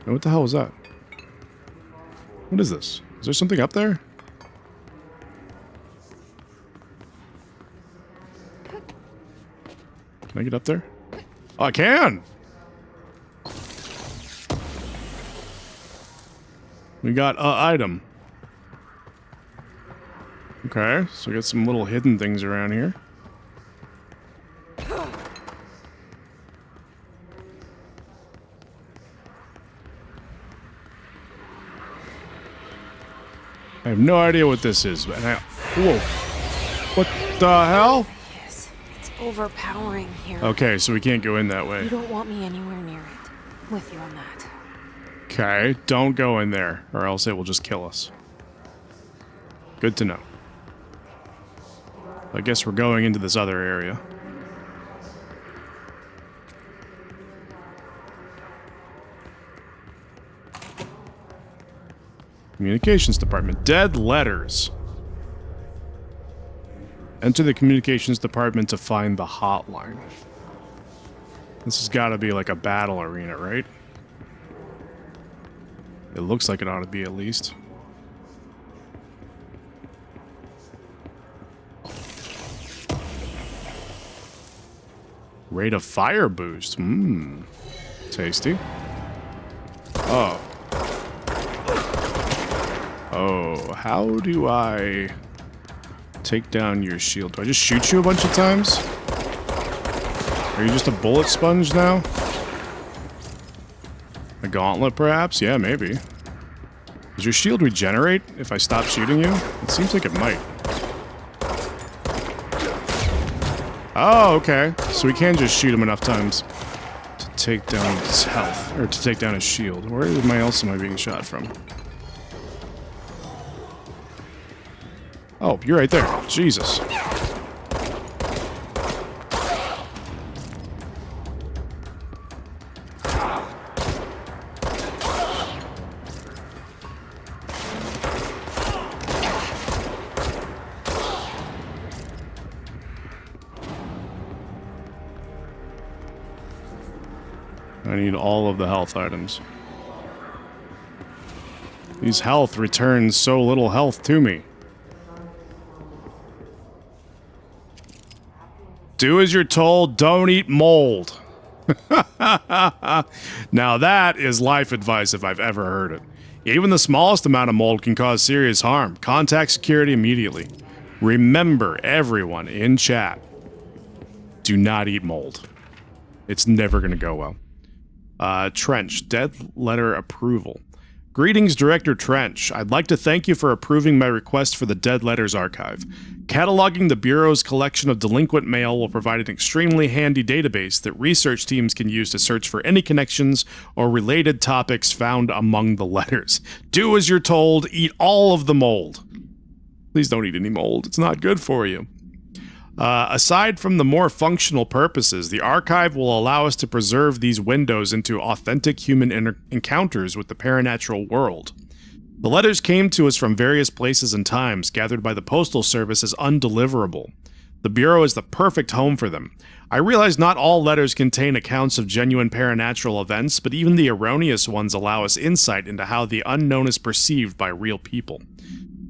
Oh, what the hell was that? What is this? Is there something up there? Can I get up there? Oh, I can! We got an item. Okay, so we got some little hidden things around here. I have no idea what this is, but whoa. What the hell? Yes, it's overpowering here. Okay, so we can't go in that way. You don't want me anywhere near it. I'm with you on that. Okay, don't go in there, or else it will just kill us. Good to know. I guess we're going into this other area. Communications department. Dead letters. Enter the communications department to find the hotline. This has got to be like a battle arena, right? It looks like it ought to be at least. Rate of fire boost. Mmm. Tasty. Oh. Oh, how do I take down your shield? Do I just shoot you a bunch of times? Are you just a bullet sponge now? A gauntlet, perhaps? Yeah, maybe. Does your shield regenerate if I stop shooting you? It seems like it might. Oh, okay. So we can just shoot him enough times to take down his health, or to take down his shield. Where else am I being shot from? Oh, you're right there. Jesus. I need all of the health items. These health returns so little health to me. Do as you're told, don't eat mold. Now that is life advice if I've ever heard it. Even the smallest amount of mold can cause serious harm. Contact security immediately. Remember, everyone in chat, do not eat mold. It's never going to go well. Trench, dead letter approval. Greetings, Director Trench. I'd like to thank you for approving my request for the Dead Letters Archive. Cataloging the Bureau's collection of delinquent mail will provide an extremely handy database that research teams can use to search for any connections or related topics found among the letters. Do as you're told, eat all of the mold. Please don't eat any mold, it's not good for you. Aside from the more functional purposes, the archive will allow us to preserve these windows into authentic human encounters with the paranatural world. The letters came to us from various places and times, gathered by the Postal Service as undeliverable. The Bureau is the perfect home for them. I realize not all letters contain accounts of genuine paranatural events, but even the erroneous ones allow us insight into how the unknown is perceived by real people.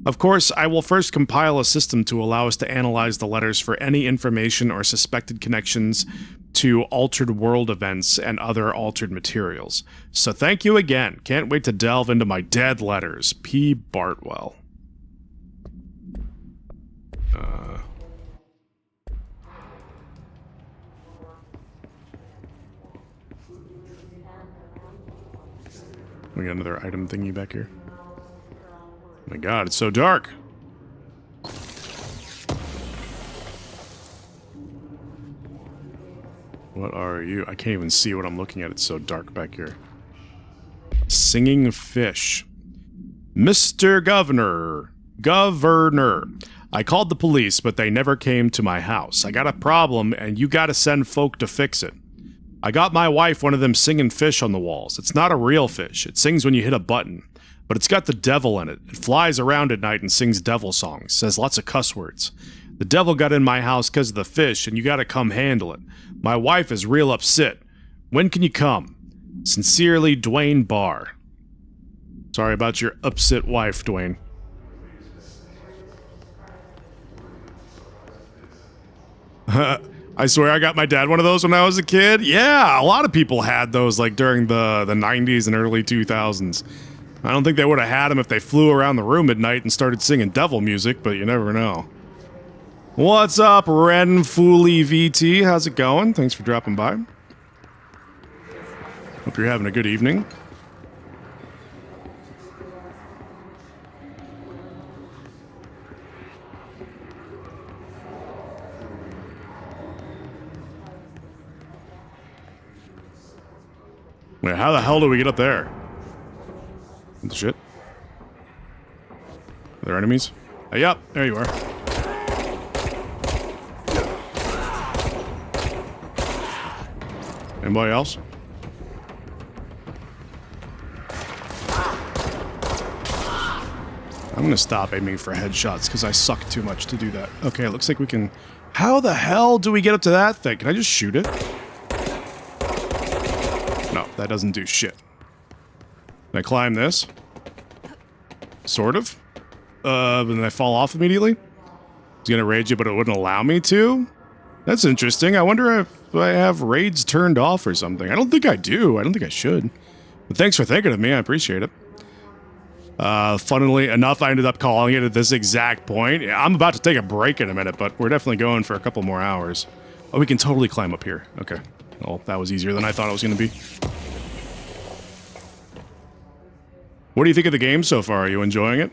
Of course, I will first compile a system to allow us to analyze the letters for any information or suspected connections to altered world events and other altered materials. So thank you again. Can't wait to delve into my dead letters. P. Bartwell. We got another item thingy back here. Oh my god, it's so dark. What are you? I can't even see what I'm looking at. It's so dark back here. Singing fish. Mr. Governor. Governor. I called the police, but they never came to my house. I got a problem, and you gotta send folk to fix it. I got my wife one of them singing fish on the walls. It's not a real fish. It sings when you hit a button. But it's got the devil in it. It flies around at night and sings devil songs. Says lots of cuss words. The devil got in my house because of the fish, and you gotta come handle it. My wife is real upset. When can you come? Sincerely, Dwayne Barr. Sorry about your upset wife, Dwayne. I swear I got my dad one of those when I was a kid. Yeah, a lot of people had those like during the 90s and early 2000s. I don't think they would have had them if they flew around the room at night and started singing devil music, but you never know. What's up, Ren Fooly VT? How's it going? Thanks for dropping by. Hope you're having a good evening. Wait, how the hell do we get up there? What the shit? Are there enemies? Yep, there you are. Anybody else? I'm gonna stop aiming for headshots because I suck too much to do that. Okay, it looks like we can... How the hell do we get up to that thing? Can I just shoot it? No, that doesn't do shit. Can I climb this? Sort of. And then I fall off immediately? It's gonna raid you, but it wouldn't allow me to? That's interesting. I wonder if I have raids turned off or something. I don't think I do. I don't think I should. But thanks for thinking of me. I appreciate it. Funnily enough, I ended up calling it at this exact point. Yeah, I'm about to take a break in a minute, but we're definitely going for a couple more hours. Oh, we can totally climb up here. Okay. Well, that was easier than I thought it was going to be. What do you think of the game so far? Are you enjoying it?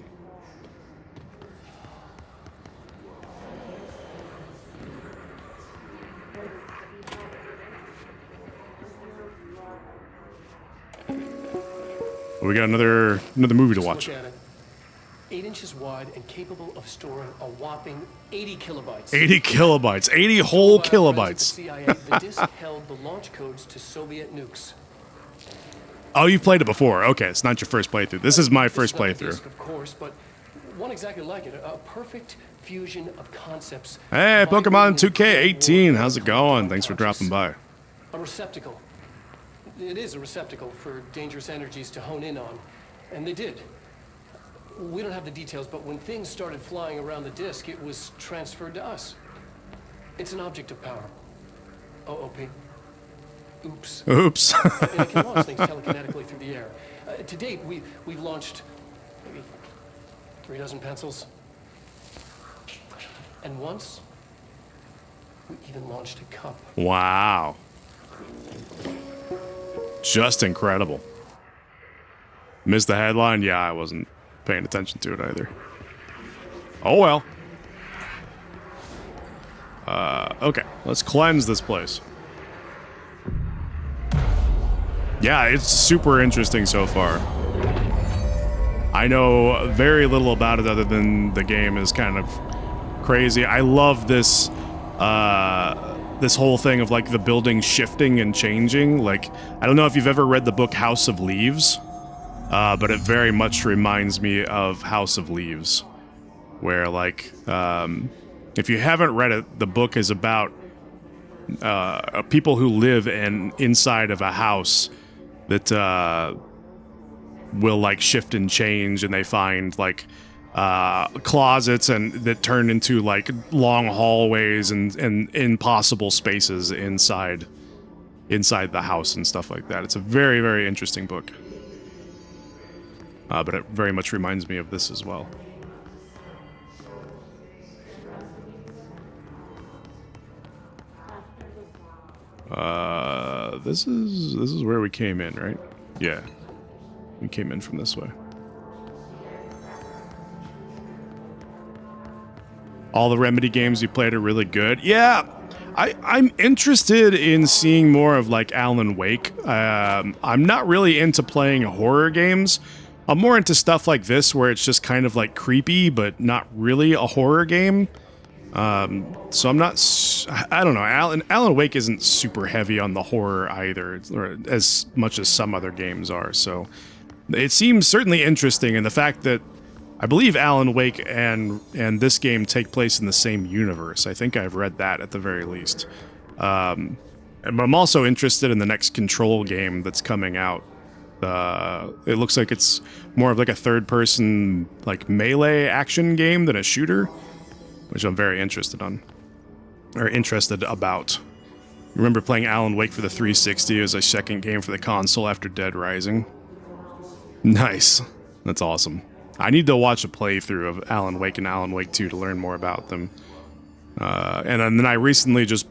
We got another movie to watch. Look at it. 8 inches wide and capable of storing a whopping 80 kilobytes. 80 kilobytes. 80 whole By kilobytes. the CIA, the disk held the launch codes to Soviet nukes. Oh, you've played it before. Okay, it's not your first playthrough. This is my first Not the playthrough. disk, of course, but one exactly like it. A perfect fusion of concepts. Hey, Pokemon vibrating in the 2K18. world How's it of going? Thanks for unconscious. dropping by. A receptacle. It is a receptacle for dangerous energies to hone in on. And they did. We don't have the details, but when things started flying around the disk, it was transferred to us. It's an object of power. OOP. Oops. Oops. And it can launch things telekinetically through the air. To date, we've launched maybe 3 dozen pencils. And once, we even launched a cup. Wow. Just incredible. Missed the headline? Yeah, I wasn't paying attention to it either. Oh well. Okay, let's cleanse this place. Yeah, it's super interesting so far. I know very little about it other than the game is kind of crazy. I love this this whole thing of like the building shifting and changing. Like, I don't know if you've ever read the book House of Leaves, but it very much reminds me of House of Leaves, where like if you haven't read it, the book is about people who live inside of a house that will like shift and change, and they find like closets and that turn into like long hallways and impossible spaces inside the house and stuff like that. It's a very, very interesting book. But it very much reminds me of this as well. This is where we came in, right? Yeah. We came in from this way. All the Remedy games you played are really good. Yeah, I'm interested in seeing more of like Alan Wake. I'm not really into playing horror games. I'm more into stuff like this where it's just kind of like creepy, but not really a horror game. So I'm not, I don't know, Alan Wake isn't super heavy on the horror either, or as much as some other games are, so it seems certainly interesting, and the fact that I believe Alan Wake and this game take place in the same universe. I think I've read that at the very least. But I'm also interested in the next Control game that's coming out. It looks like it's more of like a third-person like melee action game than a shooter, which I'm very interested about. Remember playing Alan Wake for the 360 as a second game for the console after Dead Rising? Nice. That's awesome. I need to watch a playthrough of Alan Wake and Alan Wake 2 to learn more about them. And then I recently just,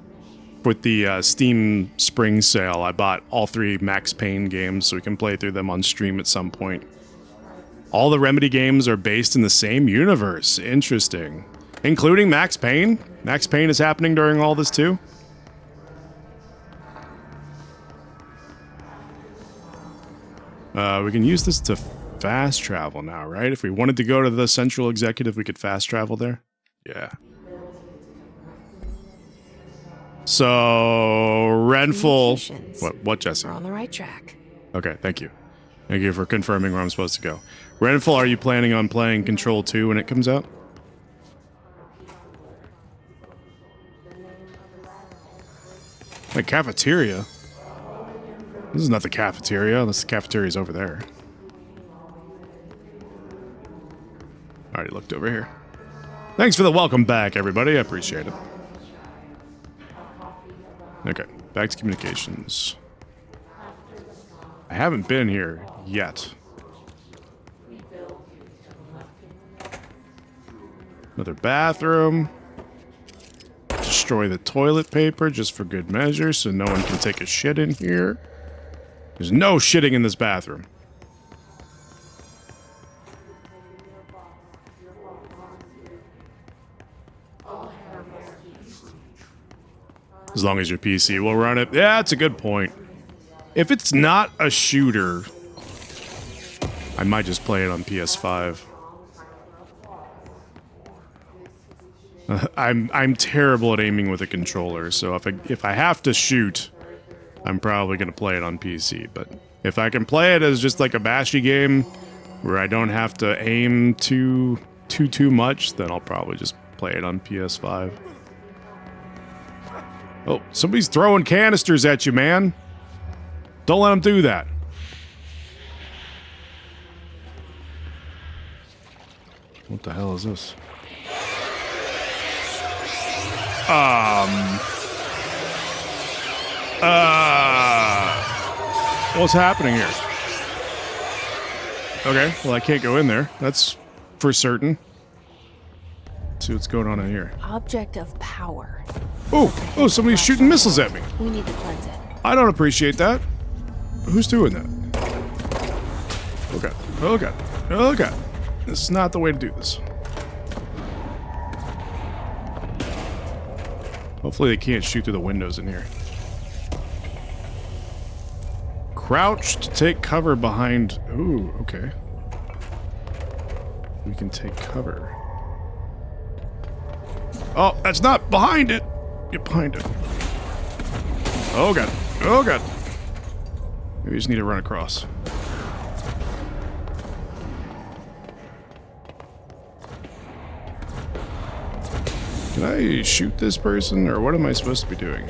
with the Steam Spring Sale, I bought all 3 Max Payne games so we can play through them on stream at some point. All the Remedy games are based in the same universe. Interesting. Including Max Payne? Max Payne is happening during all this too? We can use this to fast travel now, right? If we wanted to go to the Central Executive, we could fast travel there? Yeah. So, Renful... What, Jesse? We're on the right track. Okay, thank you. Thank you for confirming where I'm supposed to go. Renful, are you planning on playing Control 2 when it comes out? Like cafeteria? This is not the cafeteria. The cafeteria's over there. Already looked over here. Thanks for the welcome back, everybody. I appreciate it. Okay, back to communications. I haven't been here yet. Another bathroom. Destroy the toilet paper just for good measure so no one can take a shit in here. There's no shitting in this bathroom. As long as your PC will run it. Yeah, that's a good point. If it's not a shooter, I might just play it on PS5. I'm terrible at aiming with a controller, so if I have to shoot, I'm probably going to play it on PC. But if I can play it as just like a bashy game where I don't have to aim too much, then I'll probably just play it on PS5. Oh, somebody's throwing canisters at you, man. Don't let them do that. What the hell is this? What's happening here? Okay, well I can't go in there. That's for certain. Let's see what's going on in here. Object of power. Oh, somebody's shooting missiles at me. We need to cleanse it. I don't appreciate that. Who's doing that? Oh god. Oh god. Oh god. This is not the way to do this. Hopefully they can't shoot through the windows in here. Crouch to take cover behind... Ooh, okay. We can take cover. Oh, that's not behind it! Get behind it. Oh god. Oh god. Maybe we just need to run across. Can I shoot this person, or what am I supposed to be doing?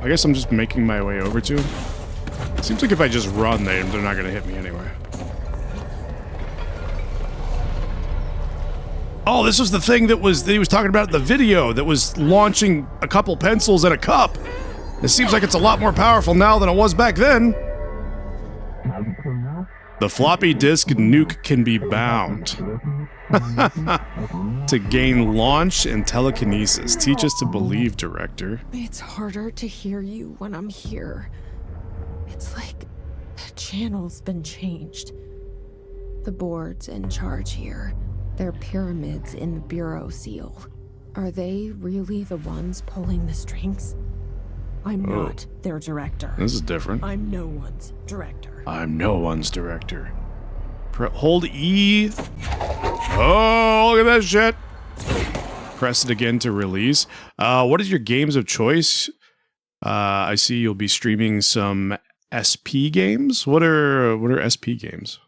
I guess I'm just making my way over to him. Seems like if I just run, they're not going to hit me anyway. Oh, this was the thing that he was talking about in the video that was launching a couple pencils and a cup. It seems like it's a lot more powerful now than it was back then. The floppy disk nuke can be bound. To gain launch and telekinesis. Teach us to believe, director. It's harder to hear you when I'm here. It's like the channel's been changed. The board's in charge here. They're pyramids in the Bureau seal. Are they really the ones pulling the strings? I'm not their director. This is different. I'm no one's director. I'm no one's director. Hold E. Oh, look at that shit. Press it again to release. What is your games of choice? I see you'll be streaming some SP games. What are SP games?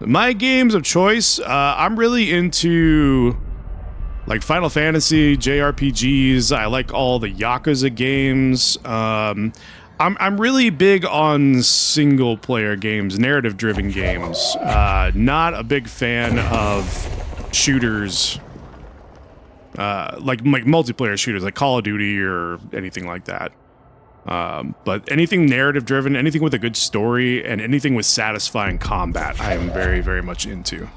My games of choice, I'm really into like Final Fantasy, JRPGs. I like all the Yakuza games. I'm really big on single player games, narrative driven games. Not a big fan of shooters, like multiplayer shooters like Call of Duty or anything like that. But anything narrative driven, anything with a good story, and anything with satisfying combat, I am very, very much into.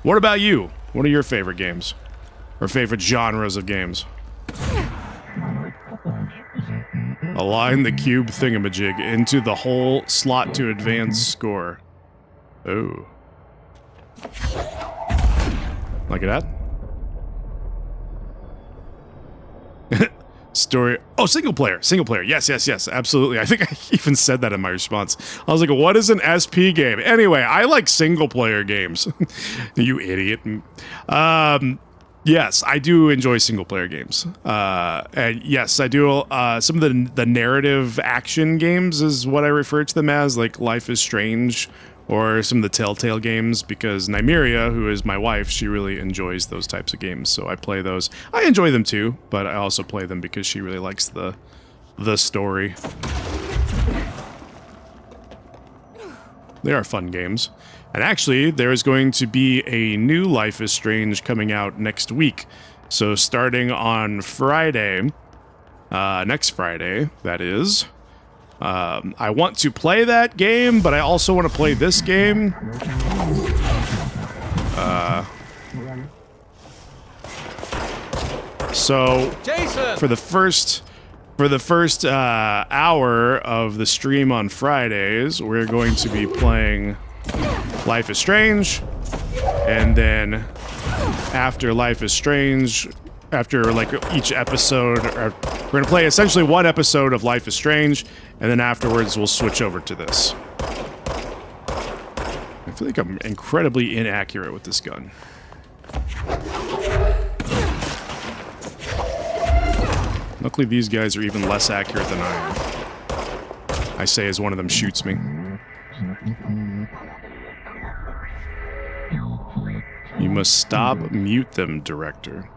What about you? What are your favorite games? Or favorite genres of games? Align the cube thingamajig into the hole slot to advance score. Oh. Like that? Story. Oh, single player. Single player. Yes, yes, yes. Absolutely. I think I even said that in my response. I was like, what is an SP game? Anyway, I like single player games. You idiot. Yes, I do enjoy single player games. And yes, I do. Some of the narrative action games is what I refer to them as, like Life is Strange or some of the Telltale games, because Nymeria, who is my wife, she really enjoys those types of games, so I play those. I enjoy them too, but I also play them because she really likes the story. They are fun games. And actually, there is going to be a new Life is Strange coming out next week. So starting on Friday, next Friday, that is, I want to play that game, but I also want to play this game. So Jason! for the first hour of the stream on Fridays, we're going to be playing Life is Strange, and then after Life is Strange, after like each episode, we're gonna play essentially one episode of Life is Strange, and then afterwards we'll switch over to this. I feel like I'm incredibly inaccurate with this gun. Luckily these guys are even less accurate than I am. I say as one of them shoots me. You must stop, mute them, director.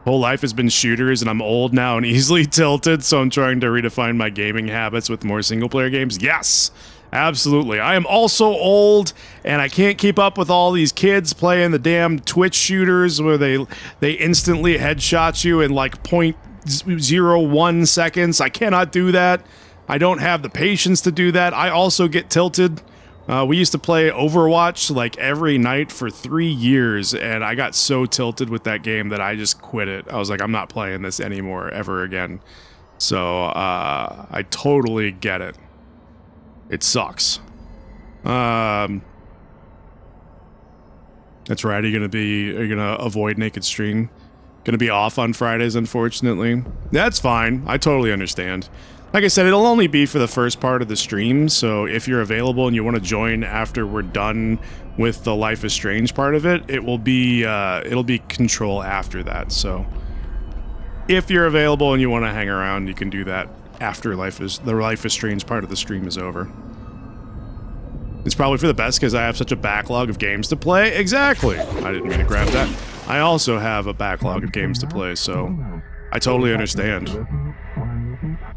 Whole life has been shooters, and I'm old now and easily tilted, so I'm trying to redefine my gaming habits with more single-player games. Yes! Absolutely. I am also old, and I can't keep up with all these kids playing the damn Twitch shooters where they instantly headshot you in like 0.01 seconds. I cannot do that. I don't have the patience to do that. I also get tilted. We used to play Overwatch like every night for 3 years, and I got so tilted with that game that I just quit it. I was like, I'm not playing this anymore ever again. So I totally get it. It sucks. That's right. Are you gonna avoid Naked Stream? Gonna be off on Fridays, unfortunately. That's fine. I totally understand. Like I said, it'll only be for the first part of the stream, so if you're available and you want to join after we're done with the Life is Strange part of it, it'll be Control after that. So if you're available and you want to hang around, you can do that after the Life is Strange part of the stream is over. It's probably for the best because I have such a backlog of games to play. Exactly. I didn't mean to grab that. I also have a backlog of games to play, so I totally understand.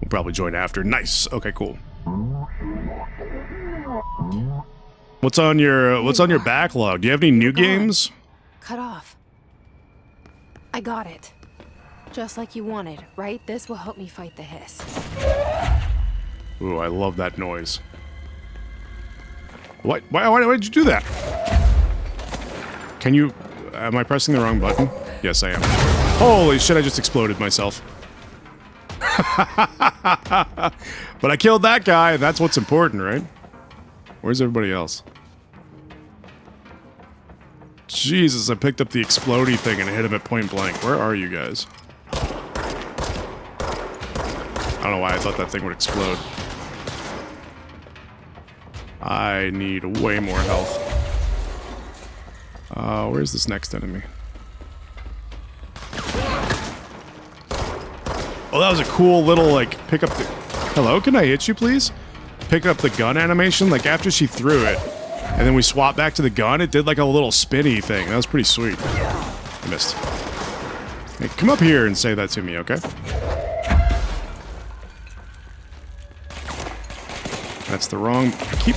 We'll probably join after. Nice. Okay, cool. What's on your backlog? Do you have any new games? Cut off. I got it. Just like you wanted, right? This will help me fight the hiss. Ooh, I love that noise. Why did you do that? Can you... Am I pressing the wrong button? Yes, I am. Holy shit, I just exploded myself. But I killed that guy, and that's what's important, right? Where's everybody else? Jesus, I picked up the explodey thing and hit him at point blank. Where are you guys? I don't know why I thought that thing would explode. I need way more health. Where's this next enemy? Oh, that was a cool little, like, pick up the... Hello, can I hit you, please? Pick up the gun animation. Like, after she threw it, and then we swapped back to the gun, it did, like, a little spinny thing. That was pretty sweet. I missed. Hey, come up here and say that to me, okay? That's the wrong... I keep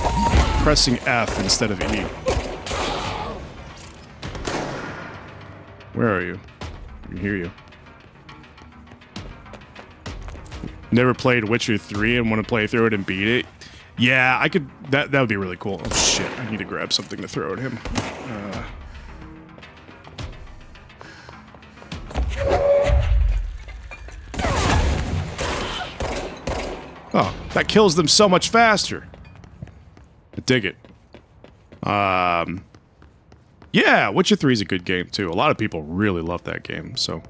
pressing F instead of E. Where are you? I can hear you. Never played Witcher 3 and want to play through it and beat it? Yeah, I could... That would be really cool. Oh, shit. I need to grab something to throw at him. Oh, that kills them so much faster. I dig it. Yeah, Witcher 3 is a good game, too. A lot of people really love that game, so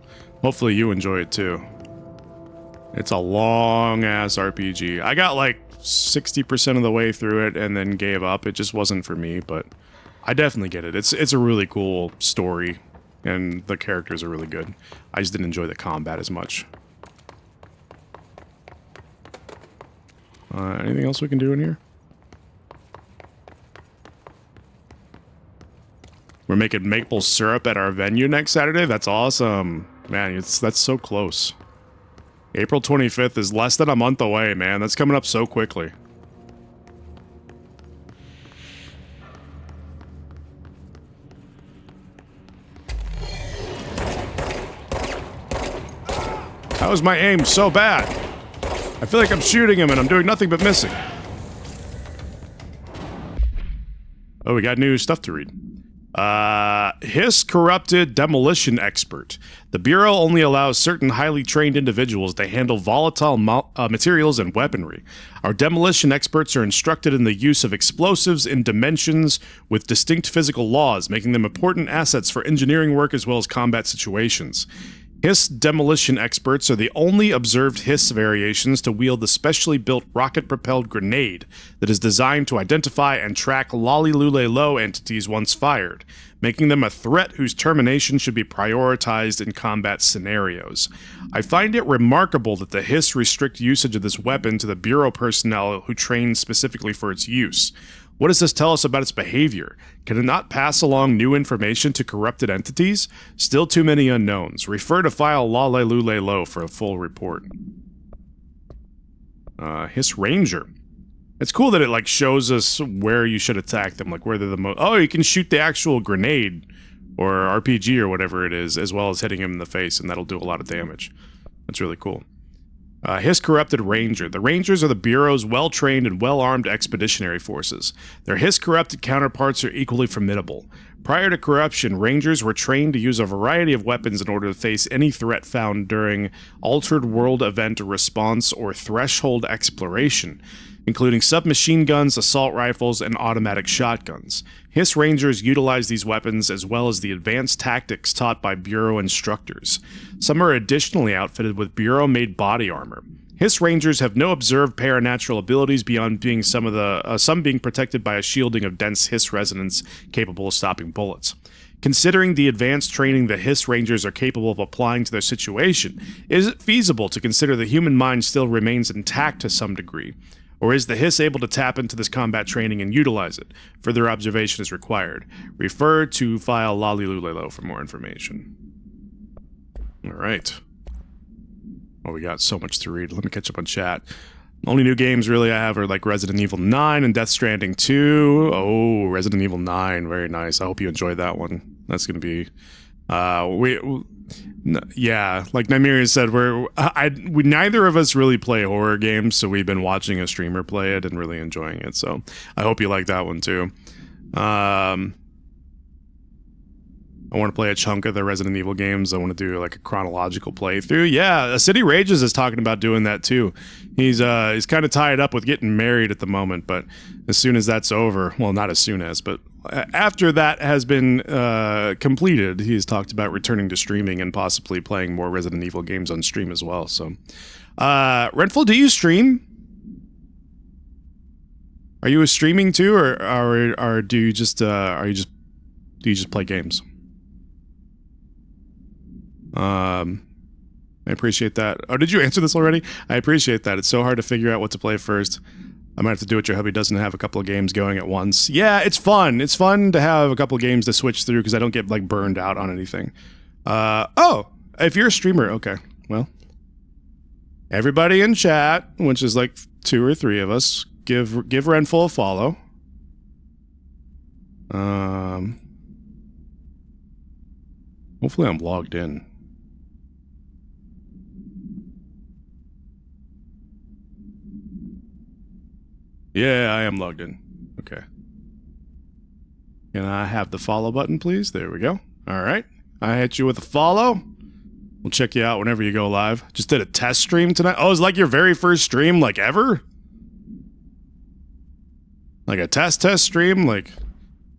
hopefully you enjoy it, too. It's a long-ass RPG. I got, like, 60% of the way through it and then gave up. It just wasn't for me, but I definitely get it. It's a really cool story, and the characters are really good. I just didn't enjoy the combat as much. Anything else we can do in here? We're making maple syrup at our venue next Saturday? That's awesome. Man, that's so close. April 25th is less than a month away, man. That's coming up so quickly. How is my aim so bad? I feel like I'm shooting him and I'm doing nothing but missing. Oh, we got new stuff to read. Hiss corrupted demolition expert. The Bureau only allows certain highly trained individuals to handle volatile materials and weaponry. Our demolition experts are instructed in the use of explosives in dimensions with distinct physical laws, making them important assets for engineering work as well as combat situations. Hiss demolition experts are the only observed Hiss variations to wield the specially built rocket-propelled grenade that is designed to identify and track Lolly-Lule-Lo entities once fired, making them a threat whose termination should be prioritized in combat scenarios. I find it remarkable that the Hiss restrict usage of this weapon to the Bureau personnel who train specifically for its use. What does this tell us about its behavior? Can it not pass along new information to corrupted entities? Still too many unknowns. Refer to file Lolly-Lule-Lo for a full report. Hiss Ranger. It's cool that it, like, shows us where you should attack them, like, where they're the most... Oh, you can shoot the actual grenade, or RPG, or whatever it is, as well as hitting him in the face, and that'll do a lot of damage. That's really cool. Hiss Corrupted Ranger. The Rangers are the Bureau's well-trained and well-armed expeditionary forces. Their Hiss Corrupted counterparts are equally formidable. Prior to corruption, Rangers were trained to use a variety of weapons in order to face any threat found during Altered World Event Response or Threshold Exploration, including submachine guns, assault rifles, and automatic shotguns. Hiss Rangers utilize these weapons as well as the advanced tactics taught by Bureau instructors. Some are additionally outfitted with Bureau-made body armor. Hiss Rangers have no observed paranatural abilities beyond being some being protected by a shielding of dense Hiss resonance capable of stopping bullets. Considering the advanced training the Hiss Rangers are capable of applying to their situation, is it feasible to consider the human mind still remains intact to some degree? Or is the Hiss able to tap into this combat training and utilize it? Further observation is required. Refer to file Lolly-Lule-Lo for more information. Alright. Oh, we got so much to read. Let me catch up on chat. Only new games really I have are like Resident Evil 9 and Death Stranding 2. Oh, Resident Evil 9. Very nice. I hope you enjoyed that one. That's going to be... Yeah, like Nymeria said, we neither of us really play horror games, so we've been watching a streamer play it and really enjoying it. So I hope you like that one too. I want to play a chunk of the Resident Evil games. I want to do like a chronological playthrough. Yeah, City Rages is talking about doing that too. He's kind of tied up with getting married at the moment, but as soon as that's over, well, not as soon as, but after that has been completed, he's talked about returning to streaming and possibly playing more Resident Evil games on stream as well. So, Renful, do you stream? Are you streaming too, or do you just play games? I appreciate that. Oh, did you answer this already? I appreciate that. It's so hard to figure out what to play first. I might have to do what your hubby doesn't have a couple of games going at once. Yeah, it's fun. It's fun to have a couple of games to switch through because I don't get like burned out on anything. Oh, if you're a streamer, okay. Well, everybody in chat, which is like 2 or 3 of us, give Renful a follow. Hopefully I'm logged in. Yeah, I am logged in. Okay. Can I have the follow button, please? There we go. All right. I hit you with a follow. We'll check you out whenever you go live. Just did a test stream tonight. Oh, it's like your very first stream, like, ever? Like a test stream? Like,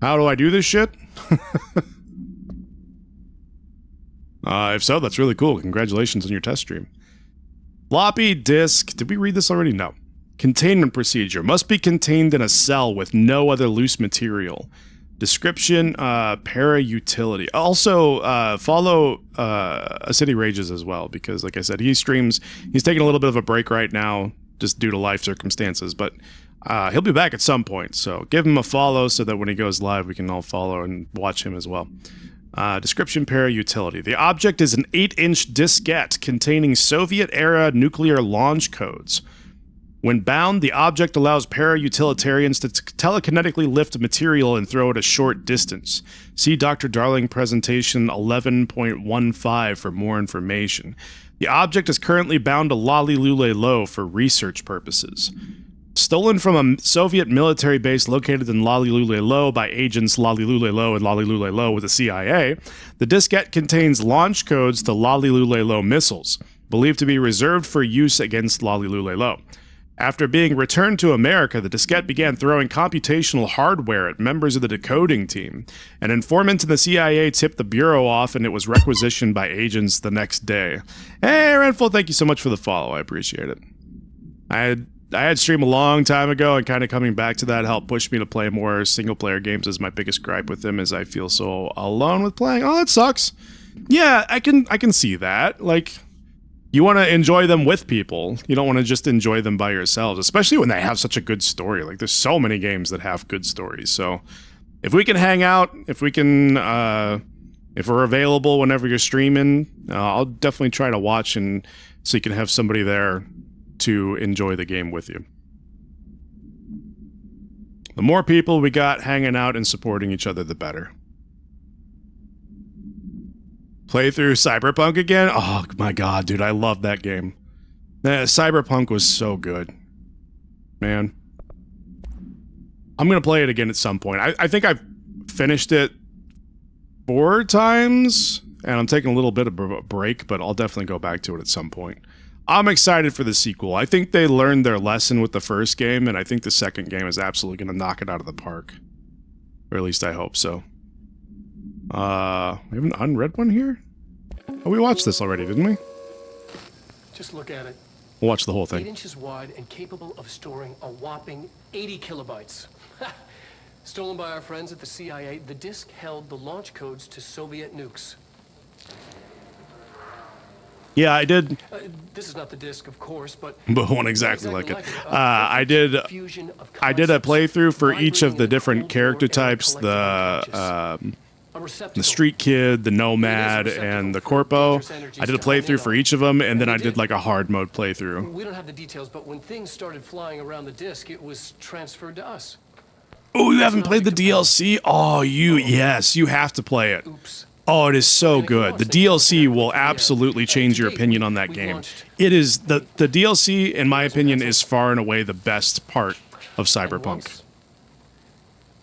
how do I do this shit? If so, that's really cool. Congratulations on your test stream. Floppy disk. Did we read this already? No. Containment procedure. Must be contained in a cell with no other loose material. Description, para-utility. Also, follow City Rages as well, because like I said, he streams. He's taking a little bit of a break right now, just due to life circumstances, but he'll be back at some point, so give him a follow so that when he goes live, we can all follow and watch him as well. Description, para-utility. The object is an 8-inch diskette containing Soviet-era nuclear launch codes. When bound, the object allows para-utilitarians to telekinetically lift material and throw it a short distance. See Dr. Darling presentation 11.15 for more information. The object is currently bound to Lali Lule Lo for research purposes. Stolen from a Soviet military base located in Lali Lule Lo by agents Lali Lule Lo and Lali Lule Lo with the CIA, the diskette contains launch codes to Lali Lule Lo missiles, believed to be reserved for use against Lali Lule Lo. After being returned to America, the diskette began throwing computational hardware at members of the decoding team. An informant in the CIA tipped the bureau off, and it was requisitioned by agents the next day. Hey, Renful, thank you so much for the follow. I appreciate it. I had streamed a long time ago, and kind of coming back to that helped push me to play more single-player games. Is my biggest gripe with them, is I feel so alone with playing. Oh, that sucks. Yeah, I can see that. Like, you want to enjoy them with people. You don't want to just enjoy them by yourselves, especially when they have such a good story. Like, there's so many games that have good stories. So if we can hang out, if we can, if we're available whenever you're streaming, I'll definitely try to watch, and so you can have somebody there to enjoy the game with you. The more people we got hanging out and supporting each other, the better. Play through Cyberpunk again? Oh my god, dude, I love that game. Cyberpunk was so good. Man. I'm gonna play it again at some point. I think I've finished it 4 times, and I'm taking a little bit of a break, but I'll definitely go back to it at some point. I'm excited for the sequel. I think they learned their lesson with the first game, and I think the second game is absolutely gonna knock it out of the park. Or at least I hope so. We have an unread one here? Oh, we watched this already, didn't we? Just look at it. We'll watch the whole thing. 8 inches wide and capable of storing a whopping 80 kilobytes. Stolen by our friends at the CIA, the disk held the launch codes to Soviet nukes. Yeah, I did. This is not the disc, of course, but one exactly like it. I did a playthrough for each of the different character types: the street kid, the nomad, and the corpo. I did a playthrough for each of them, and then I did like a hard mode playthrough. We don't have the details, but when things started flying around the disk, it was transferred to us. Oh, you haven't played the DLC? Oh, yes, you have to play it. Oops. Oh, it is so And if you good. watch The the DLC trailer, will yeah, absolutely change to your date, opinion on that we've game. launched- It is the DLC, in my opinion, is far and away the best part of And Cyberpunk. once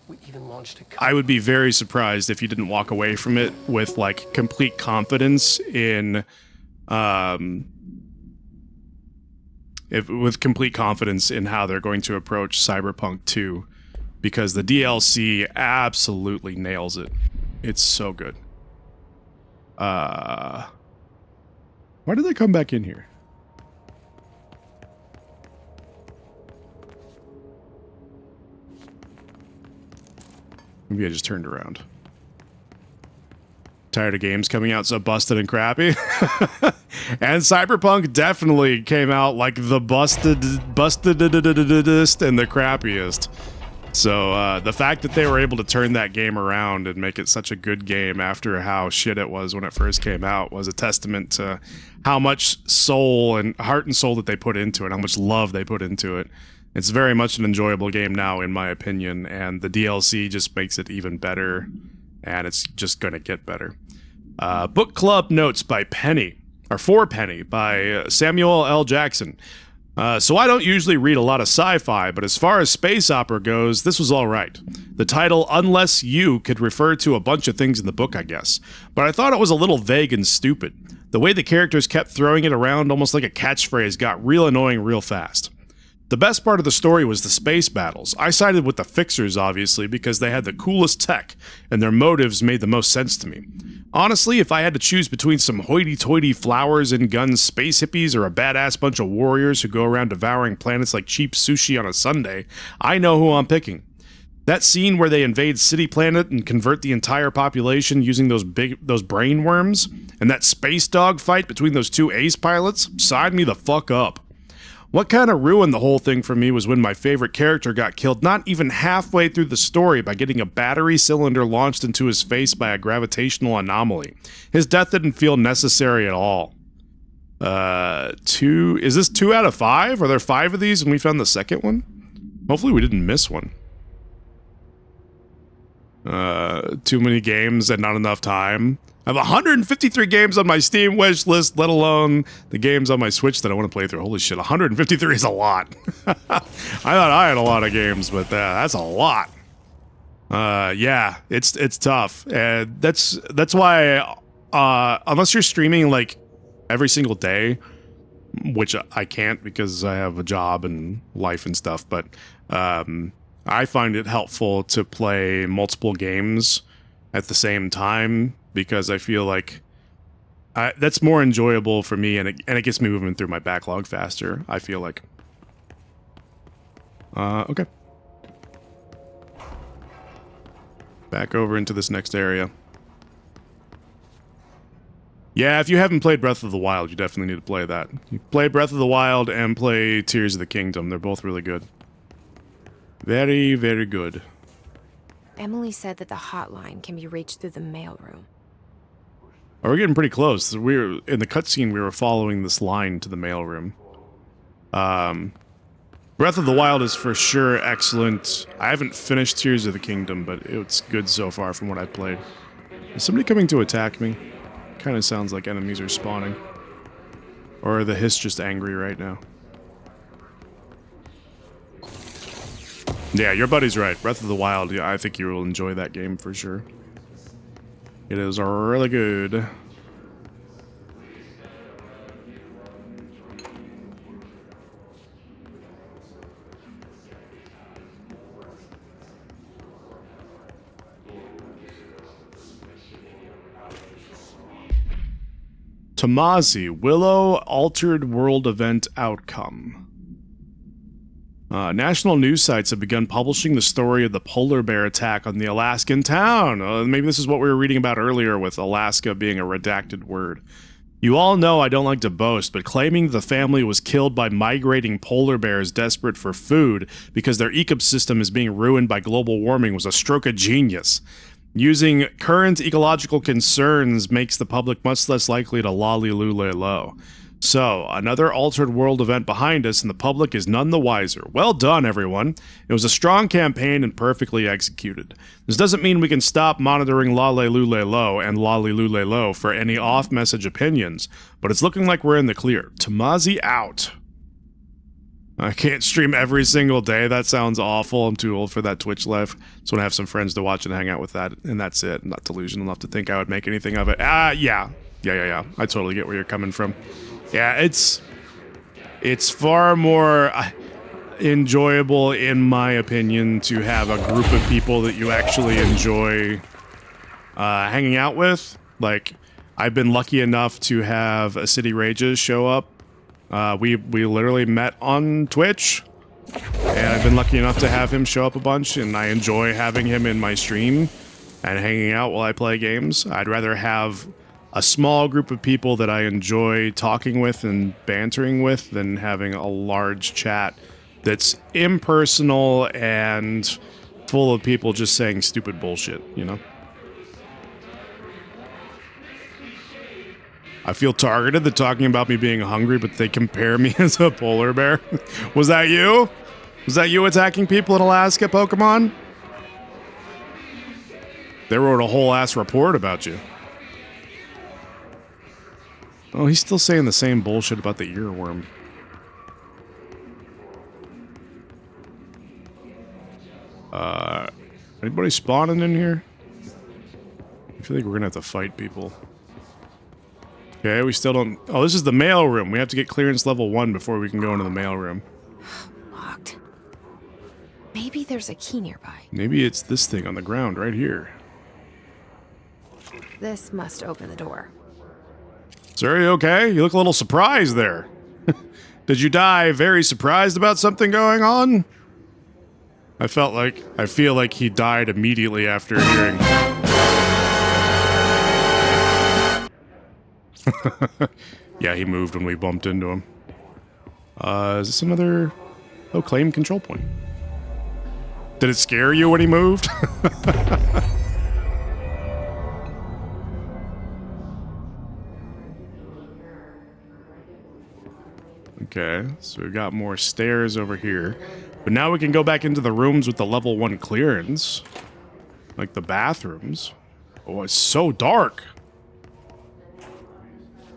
we even launched a I would be very surprised if you didn't walk away from it with like complete confidence in with complete confidence in how they're going to approach Cyberpunk 2, because the DLC absolutely nails it. It's so good. Why did they come back in here? Maybe I just turned around. Tired of games coming out so busted and crappy. And Cyberpunk definitely came out like the bustedest and the crappiest. So the fact that they were able to turn that game around and make it such a good game after how shit it was when it first came out was a testament to how much soul and heart and soul that they put into it, how much love they put into it. It's very much an enjoyable game now, in my opinion, and the DLC just makes it even better, and it's just going to get better. Book Club Notes by Penny, or For Penny, by Samuel L. Jackson. So I don't usually read a lot of sci-fi, but as far as space opera goes, this was all right. The title, Unless You, could refer to a bunch of things in the book, I guess, but I thought it was a little vague and stupid. The way the characters kept throwing it around almost like a catchphrase got real annoying real fast. The best part of the story was the space battles. I sided with the Fixers, obviously, because they had the coolest tech, and their motives made the most sense to me. Honestly, if I had to choose between some hoity-toity flowers and guns space hippies or a badass bunch of warriors who go around devouring planets like cheap sushi on a Sunday, I know who I'm picking. That scene where they invade City Planet and convert the entire population using those brain worms, and that space dog fight between those two ace pilots, sign me the fuck up. What kind of ruined the whole thing for me was when my favorite character got killed not even halfway through the story by getting a battery cylinder launched into his face by a gravitational anomaly. His death didn't feel necessary at all. Is this 2 out of 5? Are there 5 of these and we found the second one? Hopefully we didn't miss one. Too many games and not enough time. I have 153 games on my Steam wish list, let alone the games on my Switch that I want to play through. Holy shit, 153 is a lot. I thought I had a lot of games, but that's a lot. Yeah, it's tough. And that's why, unless you're streaming like every single day, which I can't because I have a job and life and stuff, but I find it helpful to play multiple games at the same time, because I feel like that's more enjoyable for me, and it gets me moving through my backlog faster, I feel like. Okay. Back over into this next area. Yeah, if you haven't played Breath of the Wild, you definitely need to play that. You play Breath of the Wild and play Tears of the Kingdom. They're both really good. Very, very good. Emily said that the hotline can be reached through the mailroom. Oh, we're getting pretty close. In the cutscene, we were following this line to the mailroom. Breath of the Wild is for sure excellent. I haven't finished Tears of the Kingdom, but it's good so far from what I've played. Is somebody coming to attack me? Kind of sounds like enemies are spawning. Or are the Hiss just angry right now? Yeah, your buddy's right. Breath of the Wild, yeah, I think you will enjoy that game for sure. It is really good. Tamazi, Willow Altered World Event Outcome. National news sites have begun publishing the story of the polar bear attack on the Alaskan town. Maybe this is what we were reading about earlier with Alaska being a redacted word. You all know I don't like to boast, but claiming the family was killed by migrating polar bears desperate for food because their ecosystem is being ruined by global warming was a stroke of genius. Using current ecological concerns makes the public much less likely to lolly-loo-lay-low. So, another Altered World event behind us, and the public is none the wiser. Well done, everyone. It was a strong campaign and perfectly executed. This doesn't mean we can stop monitoring Lalelulelo and Lalilulelo for any off-message opinions, but it's looking like we're in the clear. Tamazi out. I can't stream every single day. That sounds awful. I'm too old for that Twitch life. Just want to have some friends to watch and hang out with that, and that's it. I'm not delusional enough to think I would make anything of it. Yeah. I totally get where you're coming from. Yeah, it's far more enjoyable, in my opinion, to have a group of people that you actually enjoy hanging out with. Like, I've been lucky enough to have a City Rages show up. We literally met on Twitch, and I've been lucky enough to have him show up a bunch, and I enjoy having him in my stream and hanging out while I play games. I'd rather have a small group of people that I enjoy talking with and bantering with than having a large chat that's impersonal and full of people just saying stupid bullshit, you know? I feel targeted. They're talking about me being hungry, but they compare me as a polar bear. Was that you? Was that you attacking people in Alaska, Pokemon? They wrote a whole ass report about you. Oh, he's still saying the same bullshit about the earworm. Anybody spawning in here? I feel like we're gonna have to fight people. Okay, we still don't... Oh, this is the mail room. We have to get clearance level 1 before we can go into the mail room. Locked. Maybe there's a key nearby. Maybe it's this thing on the ground right here. This must open the door. Sir, are you okay? You look a little surprised there. Did you die very surprised about something going on? I feel like he died immediately after hearing... Yeah, he moved when we bumped into him. Is this another... Oh, claim control point. Did it scare you when he moved? Okay, so we've got more stairs over here. But now we can go back into the rooms with the level 1 clearance. Like the bathrooms. Oh, it's so dark.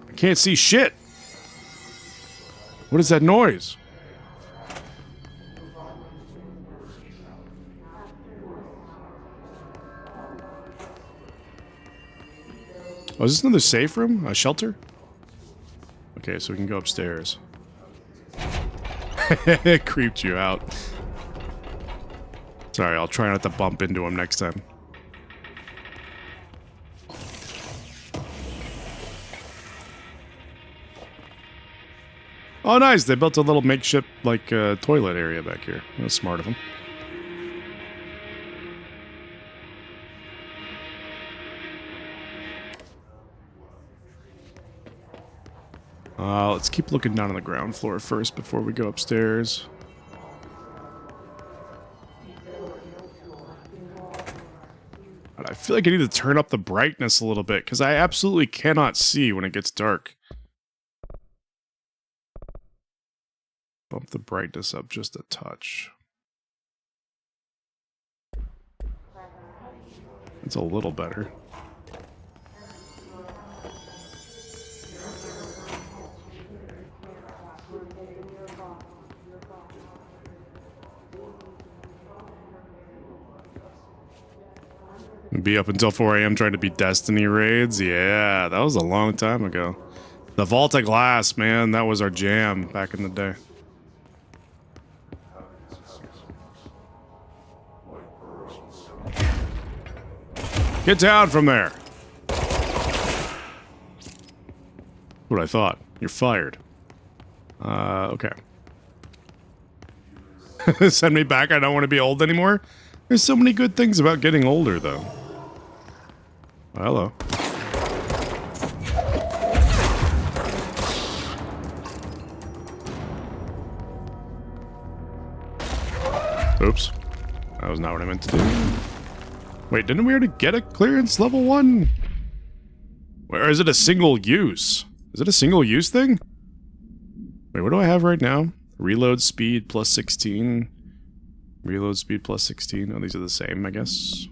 I can't see shit. What is that noise? Oh, is this another safe room? A shelter? Okay, so we can go upstairs. It creeped you out. Sorry, I'll try not to bump into him next time. Oh, nice. They built a little makeshift, like, toilet area back here. That was smart of them. Let's keep looking down on the ground floor first before we go upstairs. I feel like I need to turn up the brightness a little bit, because I absolutely cannot see when it gets dark. Bump the brightness up just a touch. It's a little better. Be up until 4 a.m. trying to beat Destiny raids? Yeah, that was a long time ago. The Vault of Glass, man, that was our jam back in the day. Get down from there! What I thought. You're fired. Okay. Send me back, I don't want to be old anymore? There's so many good things about getting older, though. Hello. Oops. That was not what I meant to do. Wait, didn't we already get a clearance level 1? Or is it a single use? Is it a single use thing? What do I have right now? Reload speed plus 16. Reload speed plus 16. Oh, these are the same, I guess.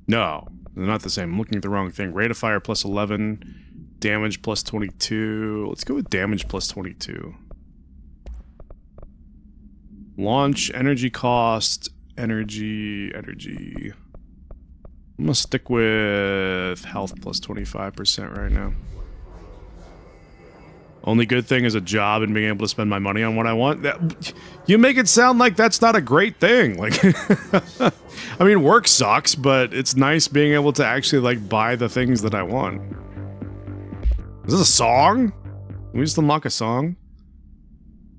No, they're not the same. I'm looking at the wrong thing. Rate of fire plus 11. Damage plus 22. Let's go with damage plus 22. Launch, energy cost, energy. I'm gonna stick with health plus 25% right now. Only good thing is a job and being able to spend my money on what I want. You make it sound like that's not a great thing. Like, I mean, work sucks, but it's nice being able to actually, like, buy the things that I want. Is this a song? Can we just unlock a song?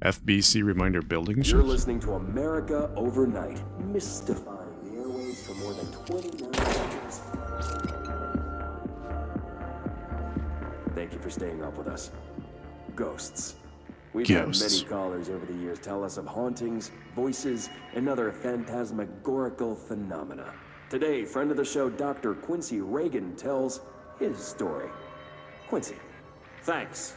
FBC reminder building You're ships? listening to America Overnight, mystifying the airwaves for more than 29 years. Thank you for staying up with us. Ghosts. We've had many callers over the years tell us of hauntings, voices, and other phantasmagorical phenomena. Today, friend of the show, Dr. Quincy Reagan, tells his story. Quincy. Thanks.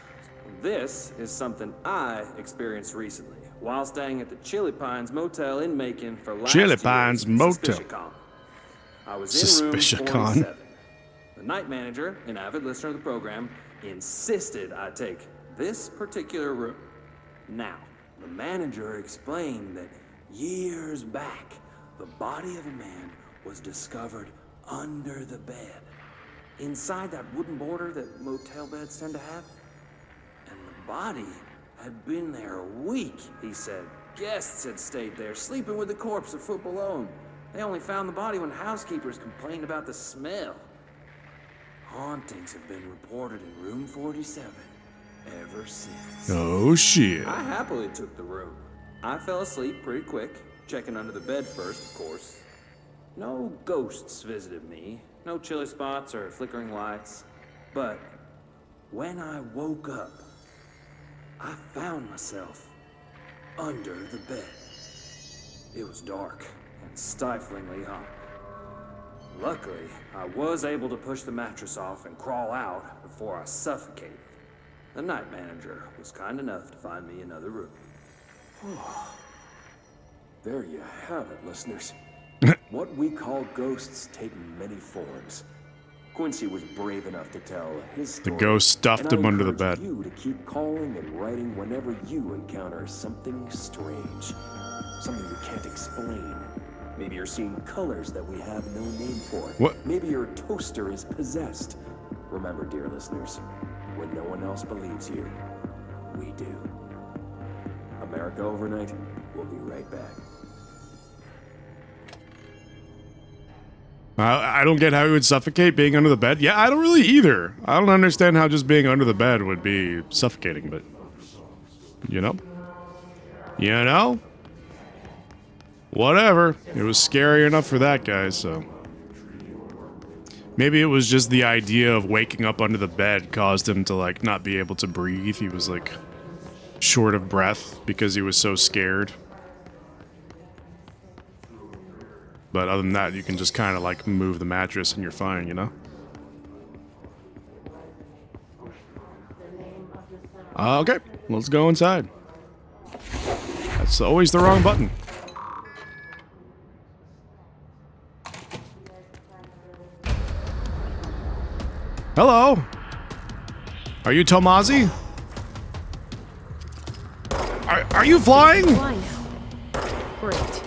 This is something I experienced recently while staying at the Chili Pines Motel in Macon for last Chili year's Pines Motel. SuspiciaCon. I was in room SuspiciaCon. 47. The night manager, an avid listener of the program, insisted I take this particular room. Now, the manager explained that years back, the body of a man was discovered under the bed, inside that wooden border that motel beds tend to have. And the body had been there a week, he said. Guests had stayed there, sleeping with the corpse a foot below them. They only found the body when housekeepers complained about the smell. Hauntings have been reported in room 47 ever since. Oh, shit. I happily took the room. I fell asleep pretty quick, checking under the bed first, of course. No ghosts visited me, no chilly spots or flickering lights. But when I woke up, I found myself under the bed. It was dark and stiflingly hot. Luckily, I was able to push the mattress off and crawl out before I suffocated. The night manager was kind enough to find me another room. There you have it, listeners. What we call ghosts take many forms. Quincy was brave enough to tell his story. The ghost stuffed and I him under the encourage bed. You to keep calling and writing whenever you encounter something strange, something you can't explain. Maybe you're seeing colors that we have no name for. What? Maybe your toaster is possessed. Remember, dear listeners, when no one else believes you, we do. America Overnight, we'll be right back. I don't get how he would suffocate being under the bed. Yeah, I don't really either. I don't understand how just being under the bed would be suffocating, but... You know? You know? Whatever. It was scary enough for that guy, so... Maybe it was just the idea of waking up under the bed caused him to, like, not be able to breathe. He was, like, short of breath because he was so scared. But other than that, you can just kind of, like, move the mattress and you're fine, you know? Okay, let's go inside. That's always the wrong button. Hello? Are you Tomazi? Are you flying? Fly now. Great.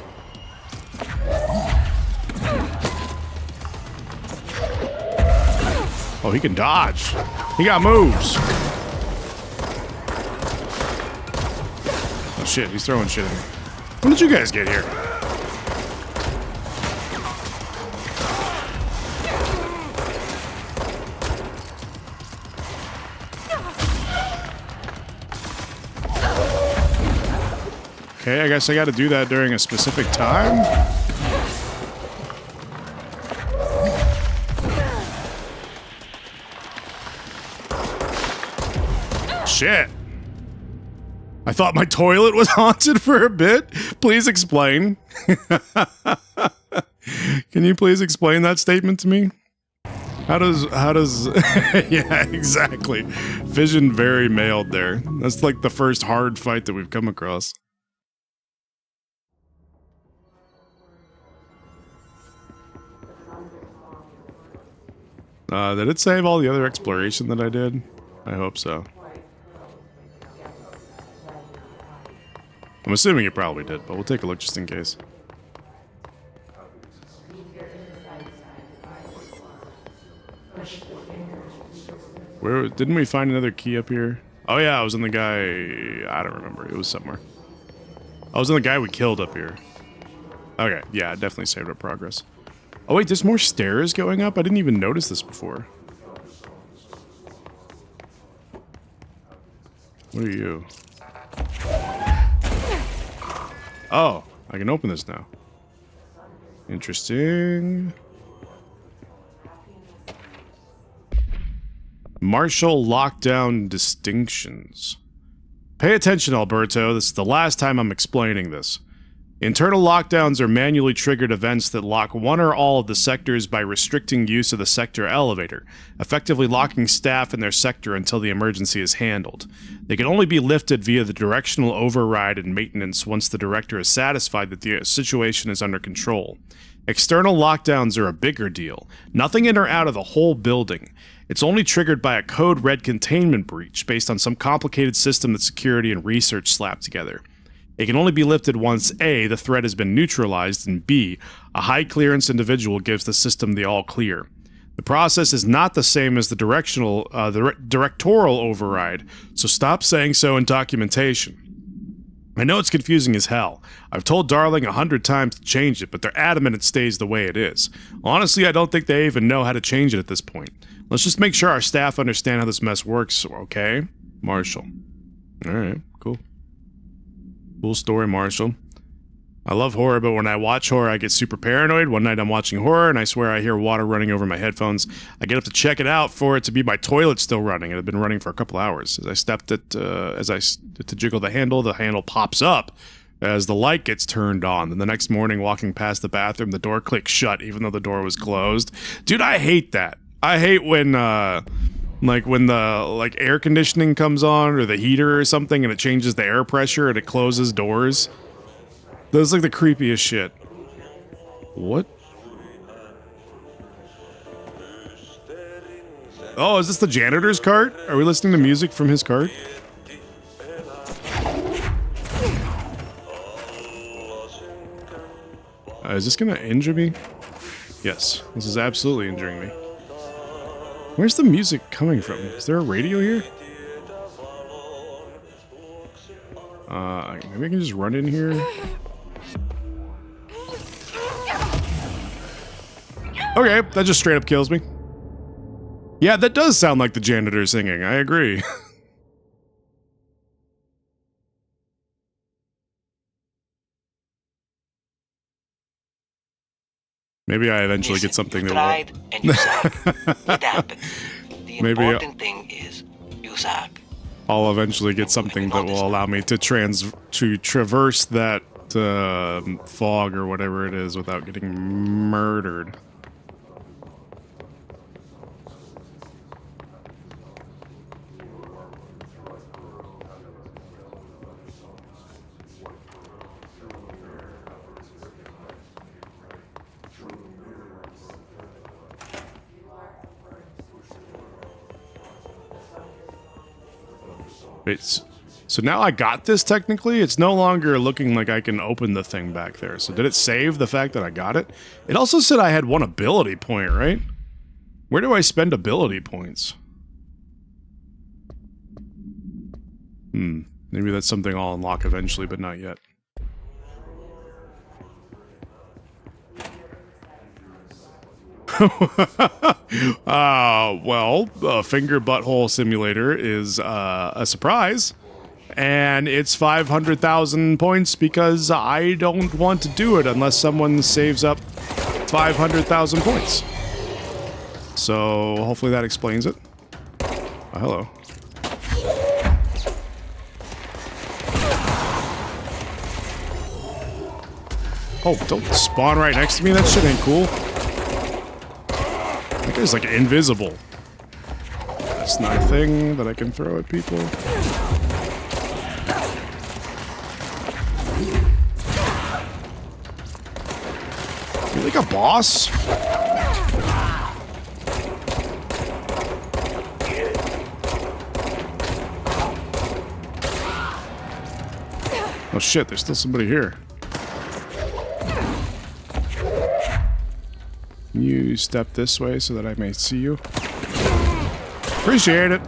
Oh, he can dodge. He got moves. Oh shit, he's throwing shit at me. When did you guys get here? Okay, I guess I gotta do that during a specific time. Shit. I thought my toilet was haunted for a bit. Please explain. Can you please explain that statement to me? How does yeah, exactly. Vision very mailed there. That's like the first hard fight that we've come across. Did it save all the other exploration that I did? I hope so. I'm assuming it probably did, but we'll take a look just in case. Where didn't we find another key up here? Oh yeah, I was in the guy. I don't remember. It was somewhere. I was in the guy we killed up here. Okay, yeah, I definitely saved our progress. Oh wait, there's more stairs going up? I didn't even notice this before. What are you? Oh, I can open this now. Interesting. Marshall lockdown distinctions. Pay attention, Alberto. This is the last time I'm explaining this. Internal lockdowns are manually triggered events that lock one or all of the sectors by restricting use of the sector elevator, effectively locking staff in their sector until the emergency is handled. They can only be lifted via the directional override and maintenance once the director is satisfied that the situation is under control. External lockdowns are a bigger deal. Nothing in or out of the whole building. It's only triggered by a code red containment breach based on some complicated system that security and research slapped together. It can only be lifted once A, the threat has been neutralized, and B, a high clearance individual gives the system the all clear. The process is not the same as the directorial override, so stop saying so in documentation. I know it's confusing as hell. I've told Darling 100 times to change it, but they're adamant it stays the way it is. Honestly, I don't think they even know how to change it at this point. Let's just make sure our staff understand how this mess works, okay? Marshall. Alright, cool. Cool story, Marshall. I love horror, but when I watch horror, I get super paranoid. One night I'm watching horror, and I swear I hear water running over my headphones. I get up to check it out for it to be my toilet still running. It had been running for a couple hours. As I stepped it, to jiggle the handle pops up as the light gets turned on. Then the next morning, walking past the bathroom, the door clicks shut, even though the door was closed. Dude, I hate that. I hate when, when the, air conditioning comes on, or the heater or something, and it changes the air pressure, and it closes doors. That's like the creepiest shit. What? Oh, is this the janitor's cart? Are we listening to music from his cart? Is this gonna injure me? Yes, this is absolutely injuring me. Where's the music coming from? Is there a radio here? Maybe I can just run in here. Okay, that just straight up kills me. Yeah, that does sound like the janitor singing. I agree. Maybe I eventually get something you that tried will... and you suck. It happened. The Maybe important thing is you suck. I'll eventually get something that will allow me to traverse that fog or whatever it is without getting murdered. So now I got this technically. It's no longer looking like I can open the thing back there. So did it save the fact that I got it? It also said I had 1 ability point, right? Where do I spend ability points? Maybe that's something I'll unlock eventually, but not yet. Well, Finger Butthole Simulator is a surprise, and it's 500,000 points because I don't want to do it unless someone saves up 500,000 points. So hopefully that explains it. Oh, hello. Oh, don't spawn right next to me. That shit ain't cool. That guy's like invisible. That's not a thing that I can throw at people. You're like a boss? Oh shit, there's still somebody here. Can you step this way so that I may see you? Appreciate it.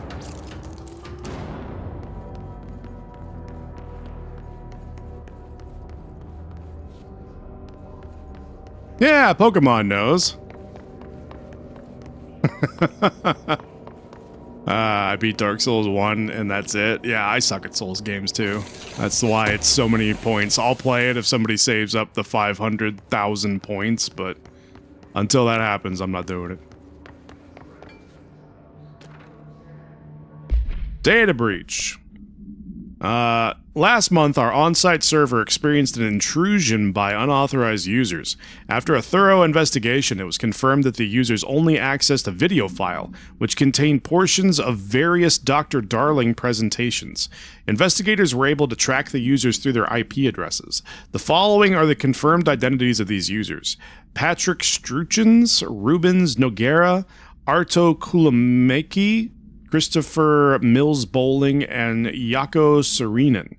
Yeah, Pokemon knows. I beat Dark Souls 1 and that's it. Yeah, I suck at Souls games too. That's why it's so many points. I'll play it if somebody saves up the 500,000 points, but until that happens, I'm not doing it. Data breach. Last month, our on-site server experienced an intrusion by unauthorized users. After a thorough investigation, it was confirmed that the users only accessed a video file, which contained portions of various Dr. Darling presentations. Investigators were able to track the users through their IP addresses. The following are the confirmed identities of these users: Patrick Struchens, Rubens Noguera, Arto Kulameki, Christopher Mills Bowling, and Yako Serenen.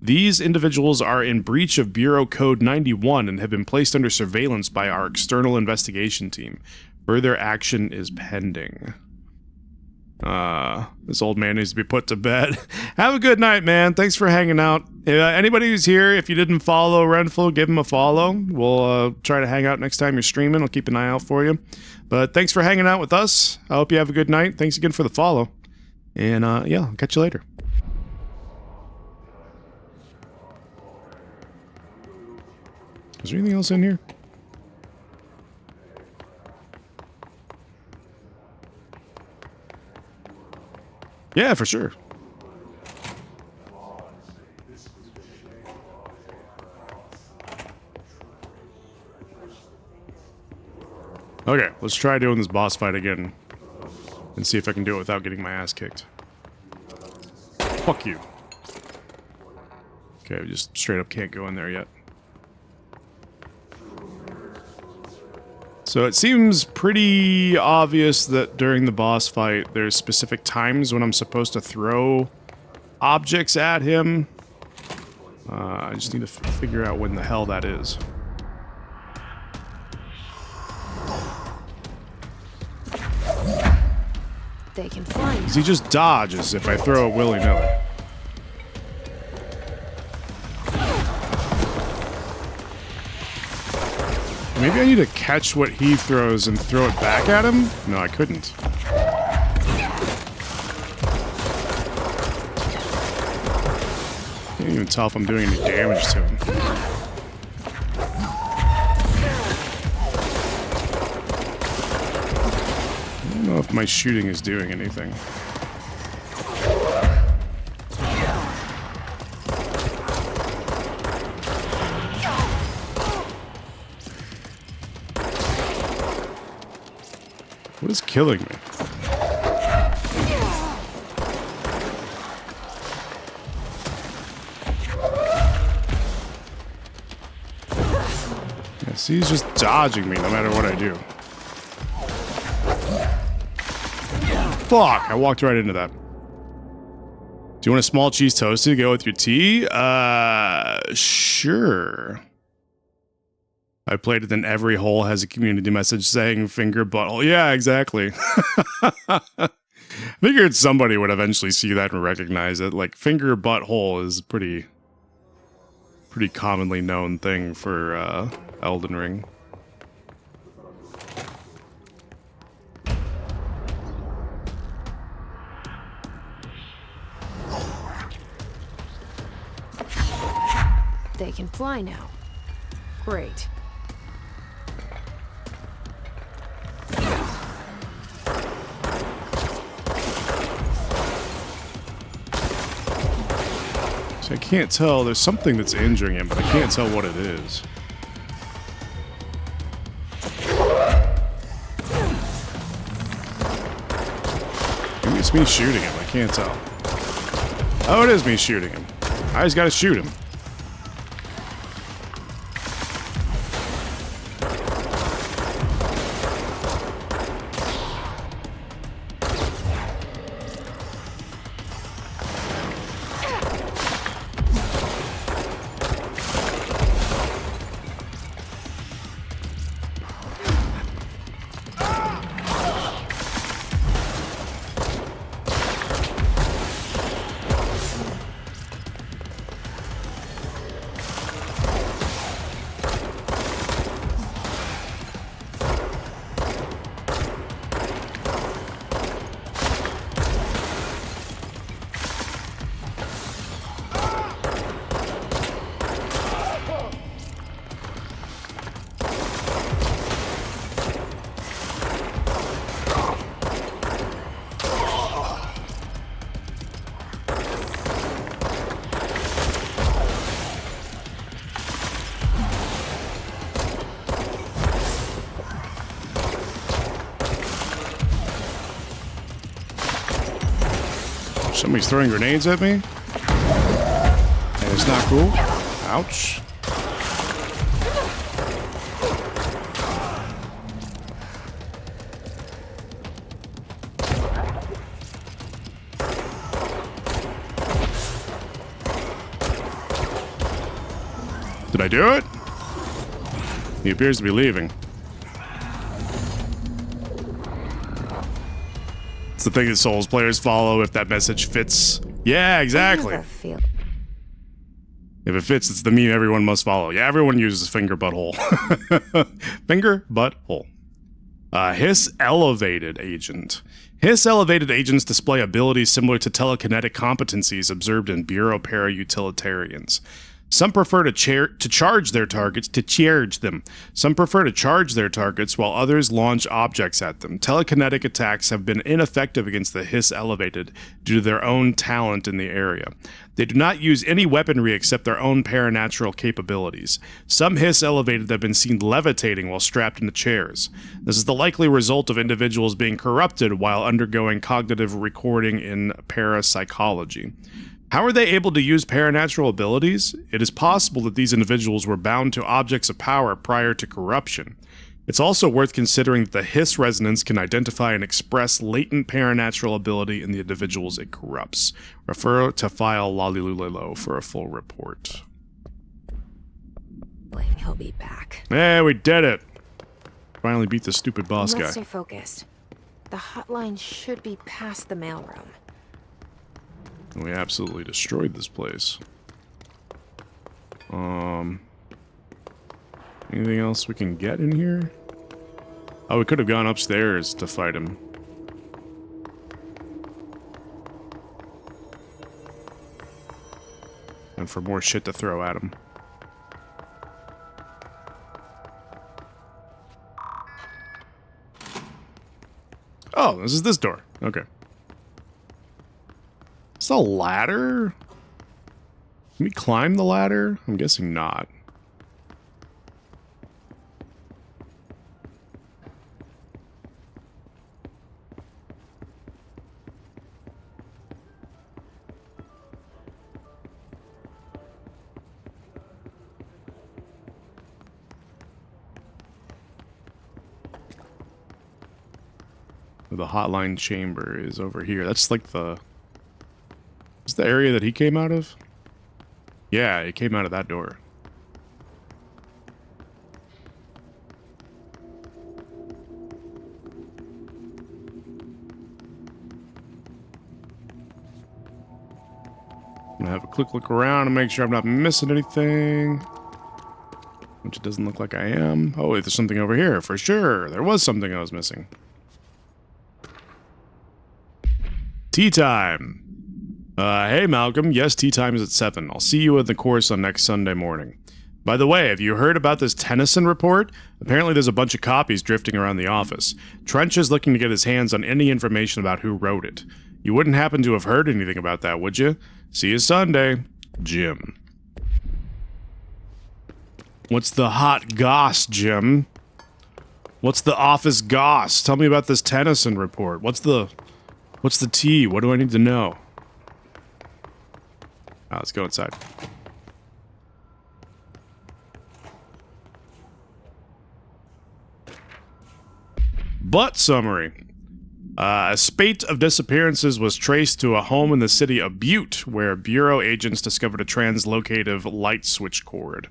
These individuals are in breach of Bureau Code 91 and have been placed under surveillance by our external investigation team. Further action is pending. This old man needs to be put to bed. Have a good night, man. Thanks for hanging out. Anybody who's here, if you didn't follow Renflo, give him a follow. We'll try to hang out next time you're streaming. I'll keep an eye out for you. But thanks for hanging out with us. I hope you have a good night. Thanks again for the follow. And yeah, I'll catch you later. Is there anything else in here? Yeah, for sure. Okay, let's try doing this boss fight again and see if I can do it without getting my ass kicked. Fuck you. Okay, we just straight up can't go in there yet. So it seems pretty obvious that during the boss fight, there's specific times when I'm supposed to throw objects at him. I just need to figure out when the hell that is. They can fly. He just dodges if I throw it willy-nilly. Maybe I need to catch what he throws and throw it back at him? No, I couldn't. Can't even tell if I'm doing any damage to him. I don't know if my shooting is doing anything. What is killing me? Yeah, see, he's just dodging me no matter what I do. Fuck! I walked right into that. Do you want a small cheese toasty to go with your tea? Sure. I played it, and every hole has a community message saying finger butthole. Yeah, exactly. I figured somebody would eventually see that and recognize it. Like, finger butthole is a pretty commonly known thing for Elden Ring. They can fly now. Great. So I can't tell. There's something that's injuring him, but I can't tell what it is. it's me shooting him. I can't tell. Oh, it is me shooting him. I just gotta shoot him. Somebody's throwing grenades at me. And it's not cool. Ouch. Did I do it? He appears to be leaving. It's the thing that Souls players follow if that message fits. Yeah, exactly. If it fits, it's the meme everyone must follow. Yeah, everyone uses finger butthole. Finger butthole. Hiss elevated agent. Hiss elevated agents display abilities similar to telekinetic competencies observed in Bureau Para-Utilitarians. Some prefer to charge their targets, Some prefer to charge their targets while others launch objects at them. Telekinetic attacks have been ineffective against the Hiss elevated due to their own talent in the area. They do not use any weaponry except their own paranatural capabilities. Some Hiss elevated have been seen levitating while strapped into chairs. This is the likely result of individuals being corrupted while undergoing cognitive recording in parapsychology. How are they able to use paranatural abilities? It is possible that these individuals were bound to objects of power prior to corruption. It's also worth considering that the Hiss resonance can identify and express latent paranatural ability in the individuals it corrupts. Refer to file Lalilulelo for a full report. He'll be back. Hey, we did it! Finally beat the stupid boss guy. Let's stay focused. The hotline should be past the mailroom. We absolutely destroyed this place. Anything else we can get in here? Oh, we could have gone upstairs to fight him. And for more shit to throw at him. Oh, this is this door. Okay. Is the ladder? Can we climb the ladder? I'm guessing not. The hotline chamber is over here. That's like the... Is the area that he came out of? Yeah, he came out of that door. I'm gonna have a quick look around and make sure I'm not missing anything. Which it doesn't look like I am. Oh, wait, there's something over here, for sure. There was something I was missing. Tea time. Hey Malcolm, yes, tea time is at 7. I'll see you at the course on next Sunday morning. By the way, have you heard about this Tennyson report? Apparently there's a bunch of copies drifting around the office. Trench is looking to get his hands on any information about who wrote it. You wouldn't happen to have heard anything about that, would you? See you Sunday. Jim. What's the hot goss, Jim? What's the office goss? Tell me about this Tennyson report. What's the What's the T? What do I need to know? Let's go inside. But summary. A spate of disappearances was traced to a home in the city of Butte, where Bureau agents discovered a translocative light switch cord.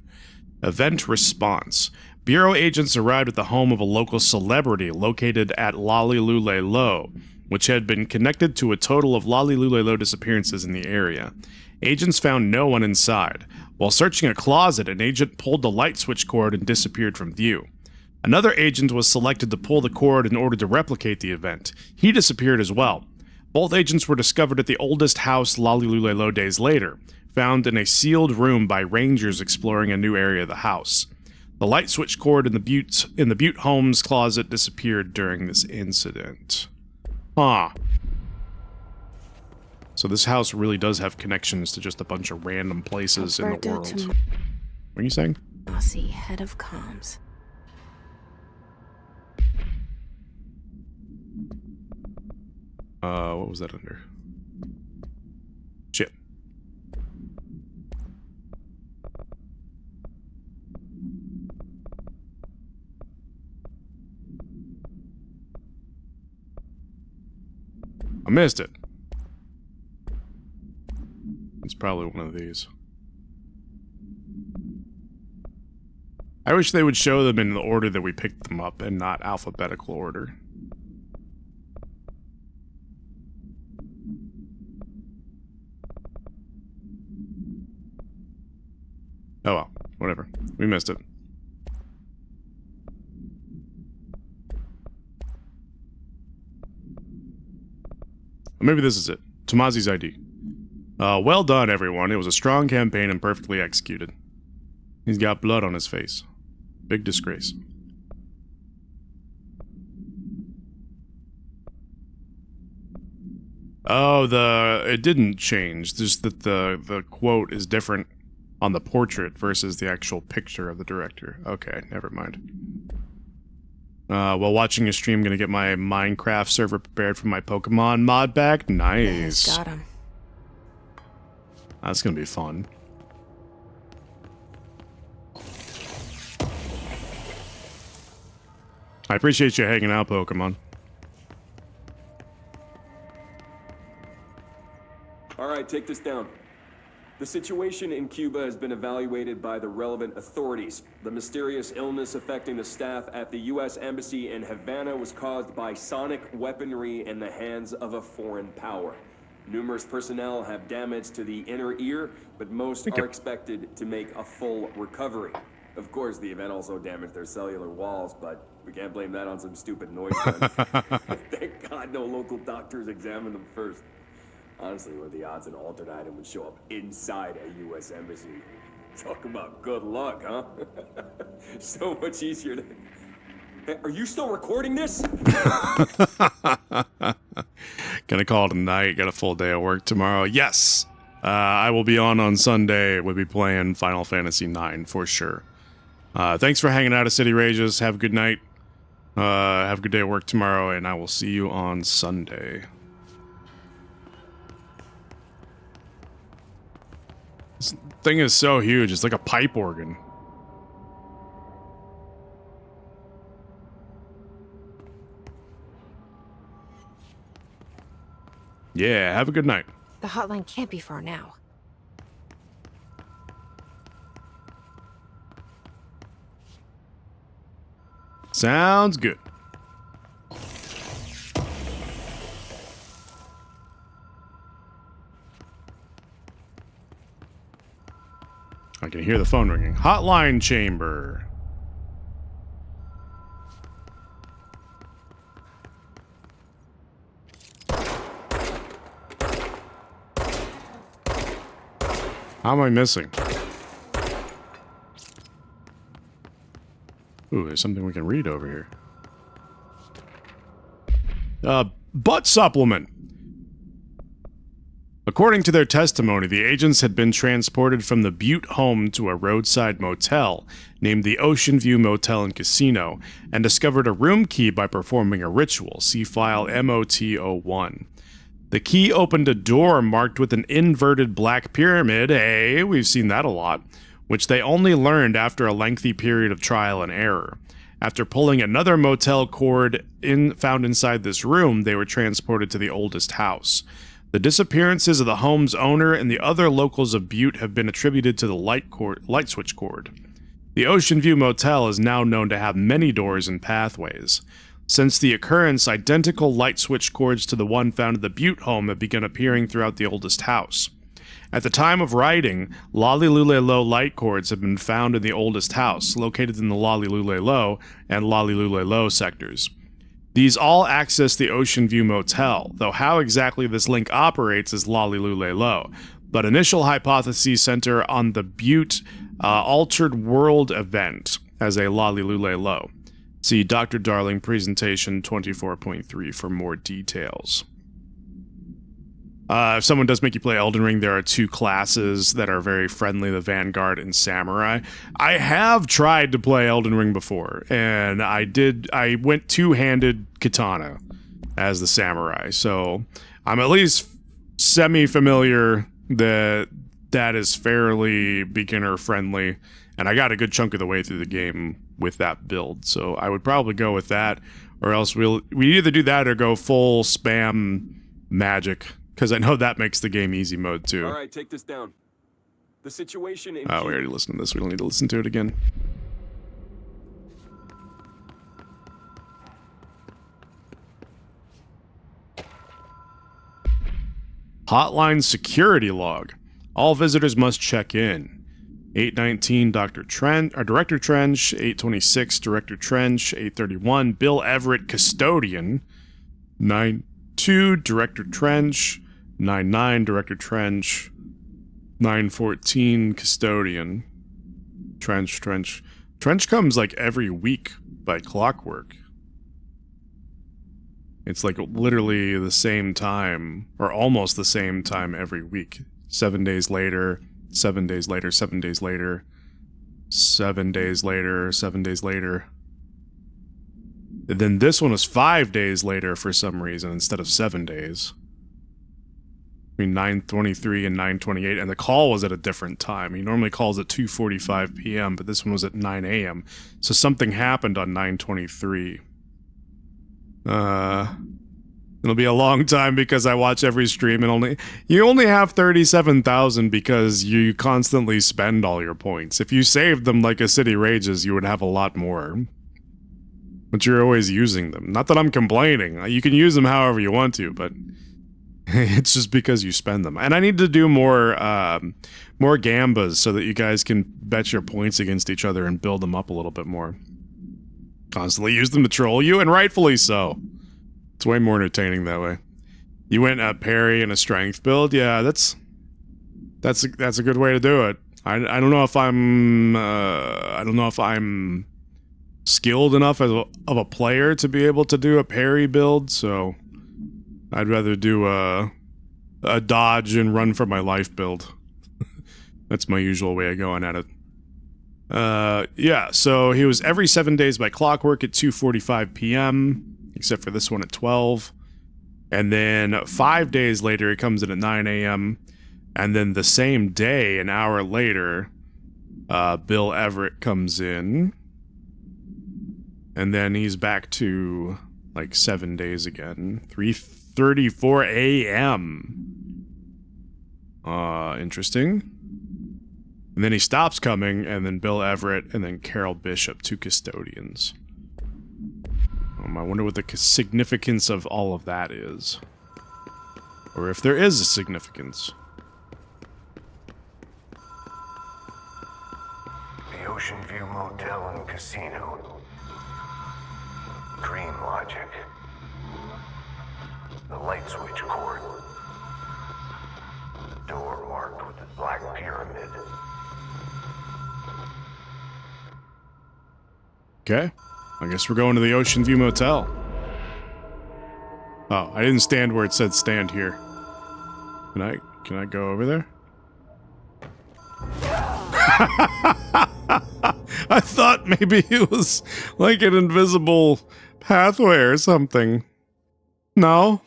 Event response. Bureau agents arrived at the home of a local celebrity located at Lalilule Low, which had been connected to a total of Lalilule Low disappearances in the area. Agents found no one inside. While searching a closet, an agent pulled the light switch cord and disappeared from view. Another agent was selected to pull the cord in order to replicate the event. He disappeared as well. Both agents were discovered at the oldest house Lalilule Low days later, found in a sealed room by rangers exploring a new area of the house. The light switch cord in the Butte home's closet disappeared during this incident. Huh. So this house really does have connections to just a bunch of random places in the world. What are you saying? Aussie, head of comms. What was that under? Shit. I missed it. It's probably one of these. I wish they would show them in the order that we picked them up and not alphabetical order. Oh well, whatever. We missed it. Maybe this is it. Tomazi's ID. Well done, everyone. It was a strong campaign and perfectly executed. He's got blood on his face. Big disgrace. Oh, it didn't change. Just that the quote is different on the portrait versus the actual picture of the director. Okay, never mind. While watching your stream, gonna get my Minecraft server prepared for my Pokemon mod pack. Nice. Got him. That's gonna be fun. I appreciate you hanging out, Pokemon. Alright, take this down. The situation in Cuba has been evaluated by the relevant authorities. The mysterious illness affecting the staff at the U.S. Embassy in Havana was caused by sonic weaponry in the hands of a foreign power. Numerous personnel have damage to the inner ear, but most are expected to make a full recovery. Of course, the event also damaged their cellular walls, but we can't blame that on some stupid noise. Thank God no local doctors examined them first. Honestly, what are the odds an altered item would show up inside a U.S. embassy? Talk about good luck, huh? So much easier to... Hey, are you still recording this? Gonna call it a night. Got a full day of work tomorrow. Yes! I will be on Sunday. We'll be playing Final Fantasy IX for sure. Thanks for hanging out at City Rages. Have a good night. Have a good day of work tomorrow, and I will see you on Sunday. This thing is so huge. It's like a pipe organ. Yeah, have a good night. The hotline can't be far now. Sounds good. I can hear the phone ringing. Hotline chamber. How am I missing? Ooh, there's something we can read over here. Butt supplement. According to their testimony, the agents had been transported from the Butte home to a roadside motel named the Ocean View Motel and Casino and discovered a room key by performing a ritual. See file MOT-01. The key opened a door marked with an inverted black pyramid. Hey, we've seen that a lot. Which they only learned after a lengthy period of trial and error. After pulling another motel cord found inside this room, they were transported to the oldest house. The disappearances of the home's owner and the other locals of Butte have been attributed to the light switch cord. The Ocean View Motel is now known to have many doors and pathways. Since the occurrence, identical light switch cords to the one found at the Butte home have begun appearing throughout the oldest house. At the time of writing, Lalilulelo light cords have been found in the oldest house, located in the Lalilulelo and Lalilulelo sectors. These all access the Ocean View Motel, though how exactly this link operates is Lalilulelo, but initial hypotheses center on the Butte Altered World event as a Lalilulelo. See Dr. Darling Presentation 24.3 for more details. If someone does make you play Elden Ring, there are two classes that are very friendly, the Vanguard and Samurai. I have tried to play Elden Ring before, and I went two-handed katana as the Samurai, so I'm at least semi-familiar that is fairly beginner-friendly, and I got a good chunk of the way through the game with that build, so I would probably go with that, or else we either do that or go full spam magic. Because I know that makes the game easy mode, too. All right, take this down. The situation in... Oh, we already listened to this. We don't need to listen to it again. Hotline security log. All visitors must check in. 819, Director Trench. 826, Director Trench. 831, Bill Everett, Custodian. 92, Director Trench. 99, Director Trench. 914, Custodian. Trench. Trench comes like every week by clockwork. It's like literally the same time, or almost the same time every week. 7 days later, 7 days later, 7 days later, 7 days later, 7 days later. And then this one was 5 days later for some reason instead of 7 days. Between 9:23 and 9:28, and the call was at a different time. He normally calls at 2:45 p.m., but this one was at 9 a.m. So something happened on 9:23. It'll be a long time because I watch every stream and you only have 37,000 because you constantly spend all your points. If you saved them like a City Rages, you would have a lot more. But you're always using them. Not that I'm complaining. You can use them however you want to, but it's just because you spend them. And I need to do more gambas so that you guys can bet your points against each other and build them up a little bit more. Constantly use them to troll you, and rightfully so. It's way more entertaining that way. You went a parry and a strength build? Yeah, that's a good way to do it. I don't know if I'm skilled enough of a player to be able to do a parry build, so I'd rather do a dodge and run for my life build. That's my usual way of going at it. Yeah, so he was every 7 days by clockwork at 2:45 p.m., except for this one at 12. And then 5 days later, he comes in at 9 a.m., and then the same day, an hour later, Bill Everett comes in, and then he's back to, like, 7 days again. 3:34 a.m. Interesting. And then he stops coming, and then Bill Everett, and then Carol Bishop, two custodians. I wonder what the significance of all of that is. Or if there is a significance. The Ocean View Motel and Casino. Dream logic. The light switch cord. Door marked with the black pyramid. Okay. I guess we're going to the Ocean View Motel. Oh, I didn't stand where it said stand here. Can I go over there? I thought maybe it was like an invisible pathway or something. No?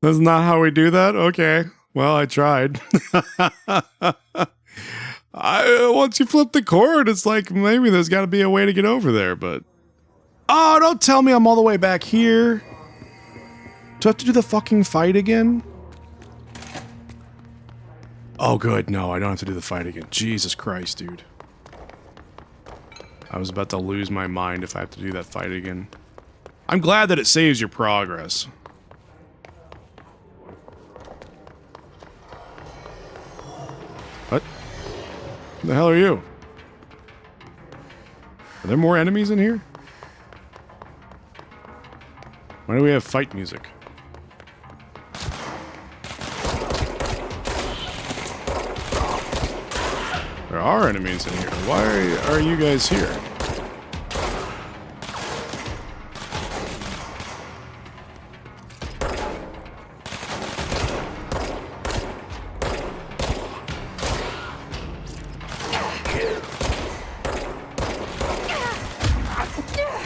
That's not how we do that? Okay. Well, I tried. Once you flip the cord, it's like maybe there's got to be a way to get over there, but... Oh, don't tell me I'm all the way back here. Do I have to do the fucking fight again? Oh, good. No, I don't have to do the fight again. Jesus Christ, dude. I was about to lose my mind if I have to do that fight again. I'm glad that it saves your progress. What? Who the hell are you? Are there more enemies in here? Why do we have fight music? There are enemies in here. Why are you guys here?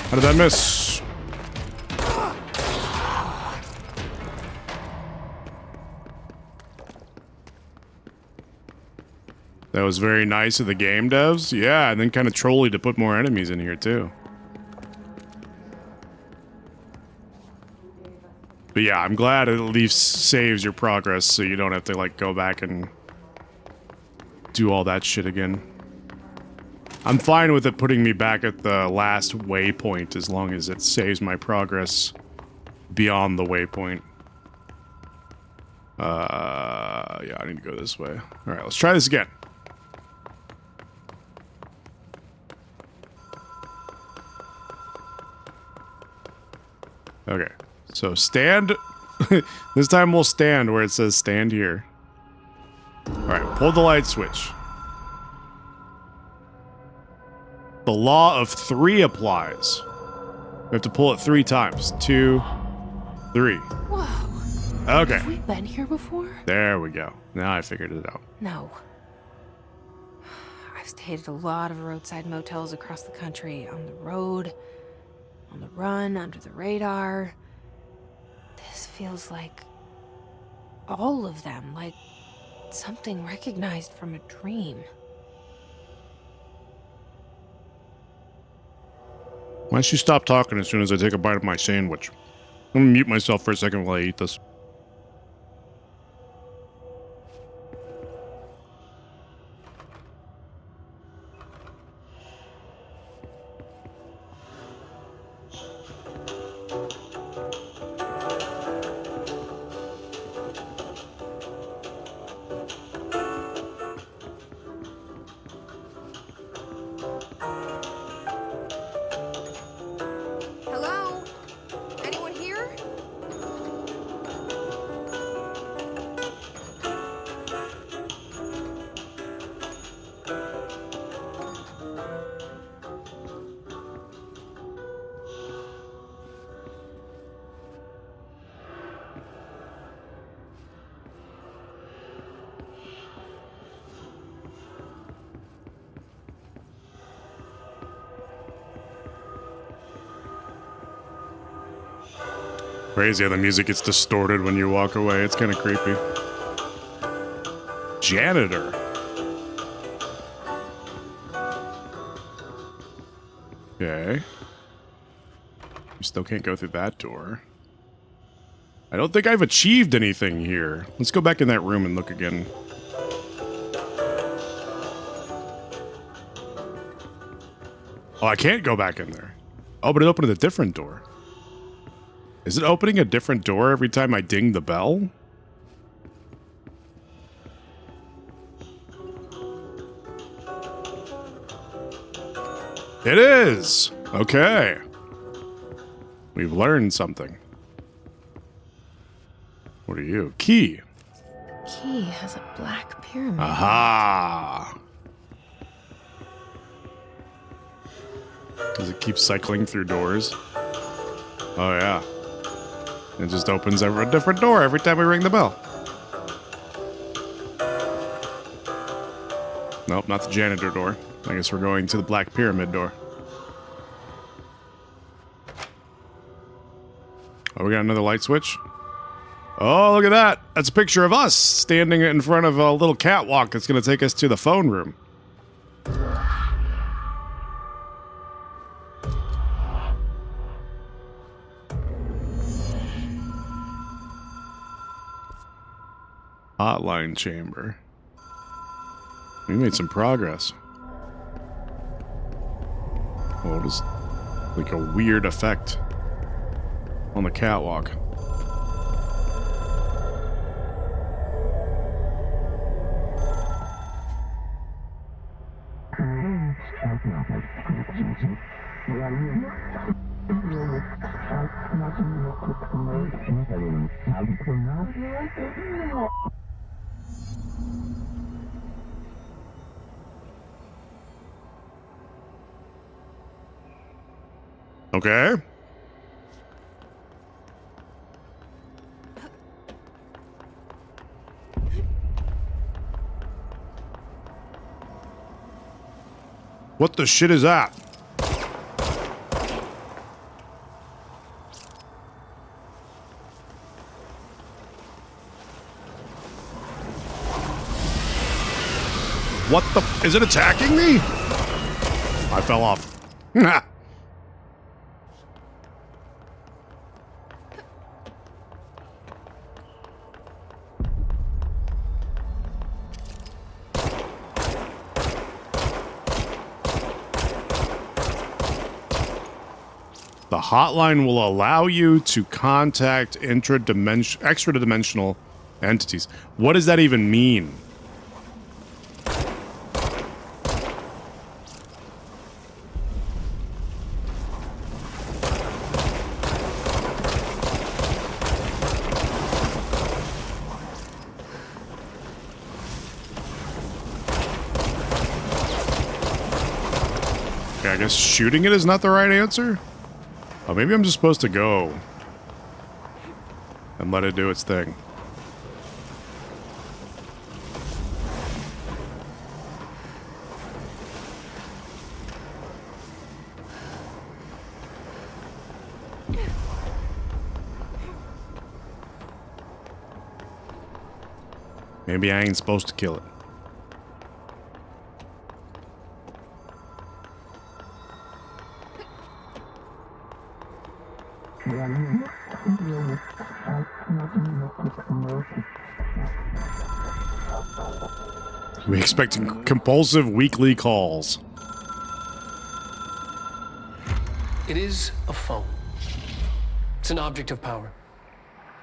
How did that miss? That was very nice of the game devs. Yeah, and then kind of trolly to put more enemies in here too. But yeah, I'm glad it at least saves your progress so you don't have to like go back and do all that shit again. I'm fine with it putting me back at the last waypoint as long as it saves my progress beyond the waypoint. Yeah, I need to go this way. Alright, let's try this again. Okay, so stand. This time we'll stand where it says stand here. Alright, pull the light switch. The law of 3 applies. We have to pull it 3 times. 2, 3. Whoa. Okay. Have we been here before? There we go. Now I figured it out. No. I've stayed at a lot of roadside motels across the country. On the road, on the run, under the radar. This feels like all of them. Like something recognized from a dream. Why don't you stop talking as soon as I take a bite of my sandwich? I'm gonna mute myself for a second while I eat this. Hello? Anyone here? Crazy how the music gets distorted when you walk away. It's kind of creepy. Janitor. Okay. We still can't go through that door. I don't think I've achieved anything here. Let's go back in that room and look again. Oh, I can't go back in there. Oh, but it opened a different door. Is it opening a different door every time I ding the bell? It is! Okay. We've learned something. What are you? Key. Key has a black pyramid. Aha! Does it keep cycling through doors? Oh, yeah. It just opens a different door every time we ring the bell. Nope, not the janitor door. I guess we're going to the Black Pyramid door. Oh, we got another light switch? Oh, look at that. That's a picture of us standing in front of a little catwalk that's going to take us to the phone room. Hotline chamber. We made some progress. Oh, it is like a weird effect on the catwalk. Okay. What the shit is that? What the? Is it attacking me? I fell off. The hotline will allow you to contact extra-dimensional entities. What does that even mean? Okay, I guess shooting it is not the right answer? Oh, maybe I'm just supposed to go and let it do its thing. Maybe I ain't supposed to kill it. We expect compulsive weekly calls. It is a phone. It's an object of power.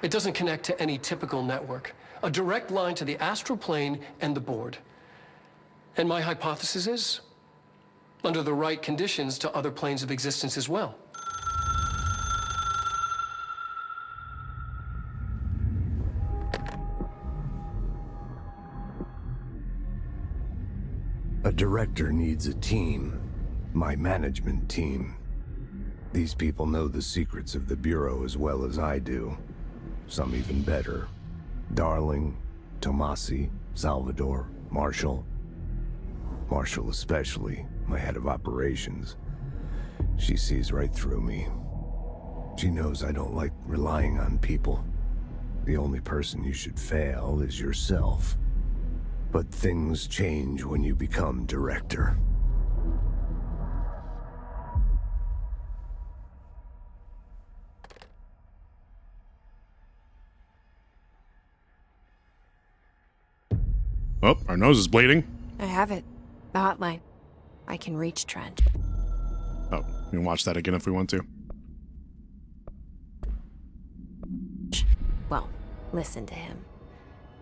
It doesn't connect to any typical network. A direct line to the astral plane and the board. And my hypothesis is, under the right conditions, to other planes of existence as well. A director needs a team. My management team. These people know the secrets of the Bureau as well as I do. Some even better. Darling, Tomasi, Salvador, Marshall. Marshall especially, my head of operations. She sees right through me. She knows I don't like relying on people. The only person you should fail is yourself. But things change when you become director. Oh, our nose is bleeding. I have it. The hotline. I can reach Trent. Oh, we can watch that again if we want to. Well, listen to him.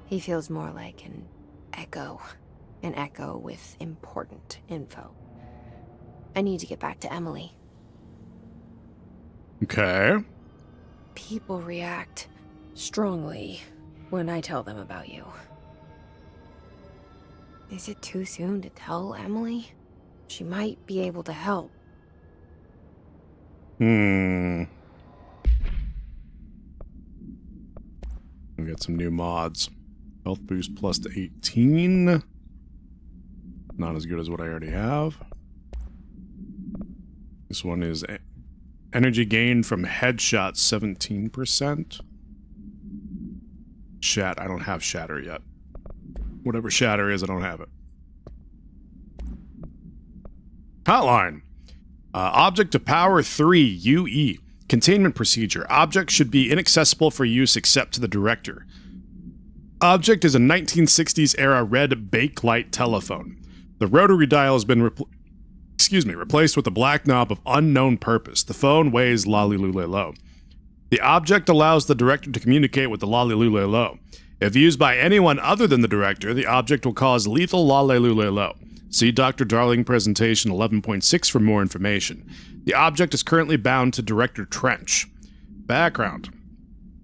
He feels more like an echo. An echo with important info. I need to get back to Emily. Okay. People react strongly when I tell them about you. Is it too soon to tell Emily? She might be able to help. We got some new mods. Health boost plus to 18. Not as good as what I already have. This one is energy gained from headshots, 17%. I don't have shatter yet. Whatever shatter is, I don't have it. Hotline. Object to power 3, UE. Containment procedure. Object should be inaccessible for use except to the director. Object is a 1960s era red Bakelite telephone. The rotary dial has been replaced with a black knob of unknown purpose. The phone weighs Lalilulelo. The object allows the director to communicate with the Lalilulelo. If used by anyone other than the director, the object will cause lethal Lalilulelo. See Dr. Darling presentation 11.6 for more information. The object is currently bound to Director Trench. Background.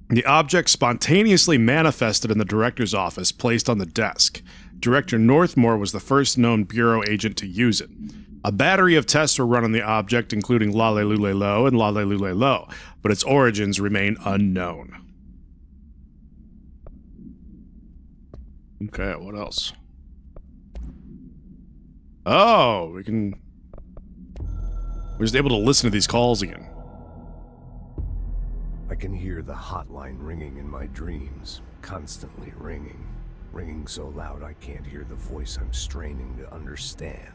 The object spontaneously manifested in the director's office, placed on the desk. Director Northmore was the first known Bureau agent to use it. A battery of tests were run on the object, including Lalilulelo and Lalilulelo, but its origins remain unknown. Okay, what else? Oh, we're just able to listen to these calls again. I can hear the hotline ringing in my dreams, constantly ringing. Ringing so loud I can't hear the voice I'm straining to understand.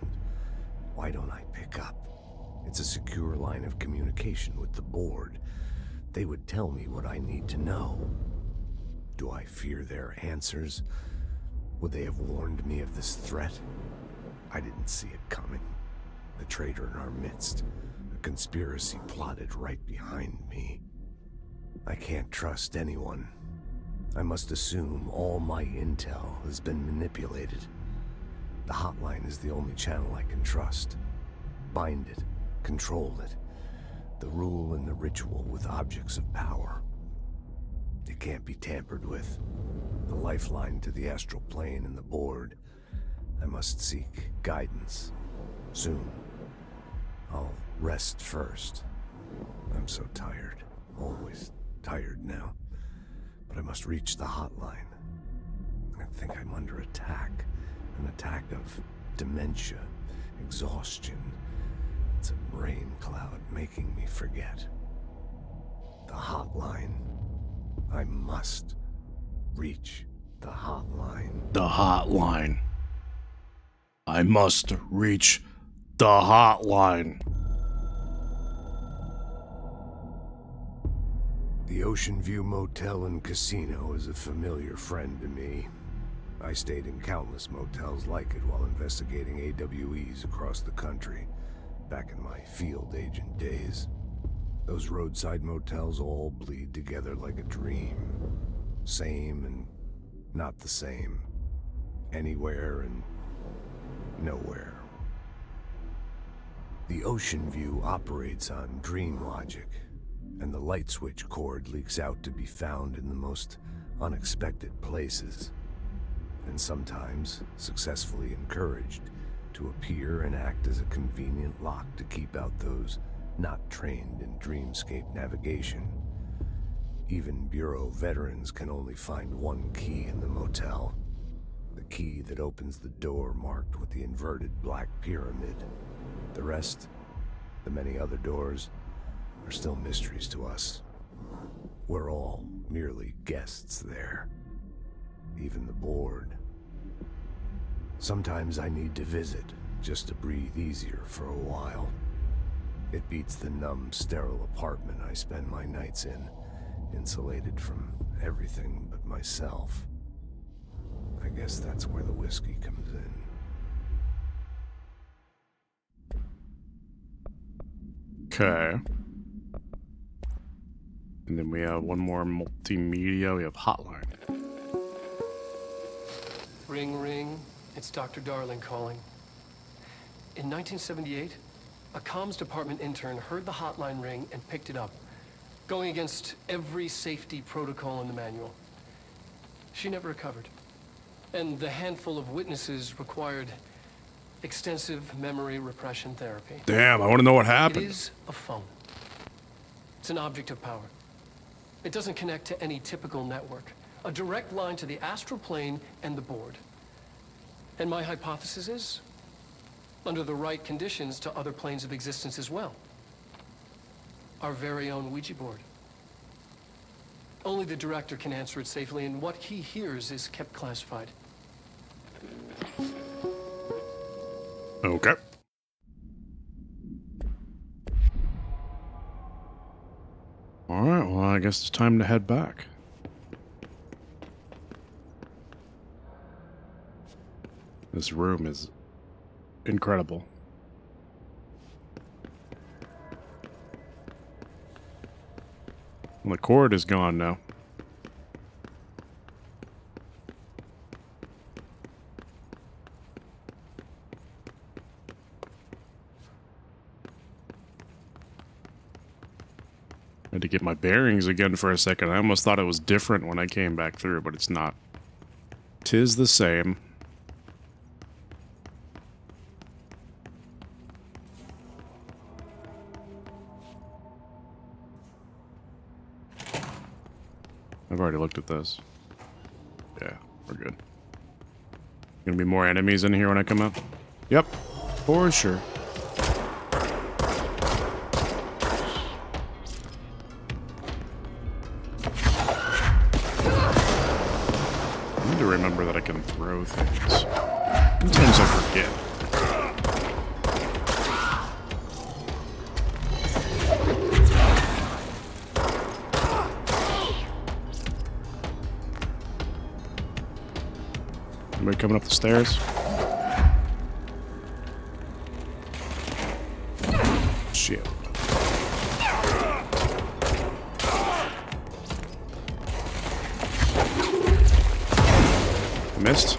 Why don't I pick up? It's a secure line of communication with the board. They would tell me what I need to know. Do I fear their answers? Would they have warned me of this threat? I didn't see it coming. The traitor in our midst. A conspiracy plotted right behind me. I can't trust anyone. I must assume all my intel has been manipulated. The hotline is the only channel I can trust. Bind it, control it. The rule and the ritual with objects of power. It can't be tampered with. The lifeline to the astral plane and the board. I must seek guidance. Soon. I'll rest first. I'm so tired. Always tired now. But I must reach the hotline. I think I'm under attack. An attack of dementia, exhaustion. It's a rain cloud making me forget. The hotline. I must reach the hotline. The hotline. I must reach the hotline. The Ocean View Motel and Casino is a familiar friend to me. I stayed in countless motels like it while investigating AWEs across the country, back in my field agent days. Those roadside motels all bleed together like a dream. Same and not the same. Anywhere and nowhere. The Ocean View operates on dream logic, and the light switch cord leaks out to be found in the most unexpected places, and sometimes successfully encouraged to appear and act as a convenient lock to keep out those not trained in dreamscape navigation. Even Bureau veterans can only find one key in the motel. The key that opens the door marked with the inverted black pyramid. The rest, the many other doors, are still mysteries to us. We're all merely guests there. Even the board. Sometimes I need to visit, just to breathe easier for a while. It beats the numb, sterile apartment I spend my nights in, insulated from everything but myself. I guess that's where the whiskey comes in. Okay. And then we have one more multimedia. We have hotline. Ring, ring. It's Dr. Darling calling. In 1978, a comms department intern heard the hotline ring and picked it up, going against every safety protocol in the manual. She never recovered. And the handful of witnesses required extensive memory repression therapy. Damn, I want to know what happened. It is a phone. It's an object of power. It doesn't connect to any typical network. A direct line to the astral plane and the board. And my hypothesis is, under the right conditions, to other planes of existence as well. Our very own Ouija board. Only the director can answer it safely, and what he hears is kept classified. Okay. Alright, well, I guess it's time to head back. This room is incredible. Well, the cord is gone now. I had to get my bearings again for a second. I almost thought it was different when I came back through, but it's not. 'Tis the same. I've already looked at this. Yeah, we're good. Gonna be more enemies in here when I come out? Yep, for sure. I need to remember that I can throw things. Sometimes I forget. Anybody coming up the stairs? Shit. Missed.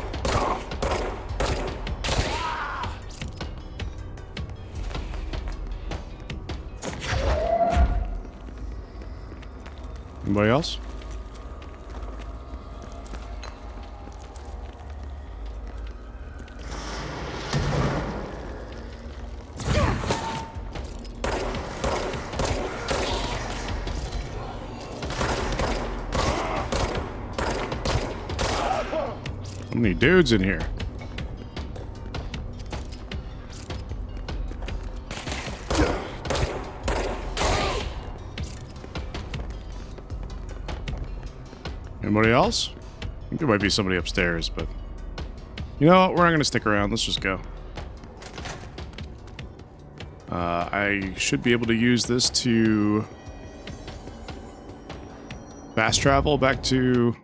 Anybody else? How many dudes in here? Anybody else? I think there might be somebody upstairs, but... You know what? We're not going to stick around. Let's just go. I should be able to use this to... fast travel back to...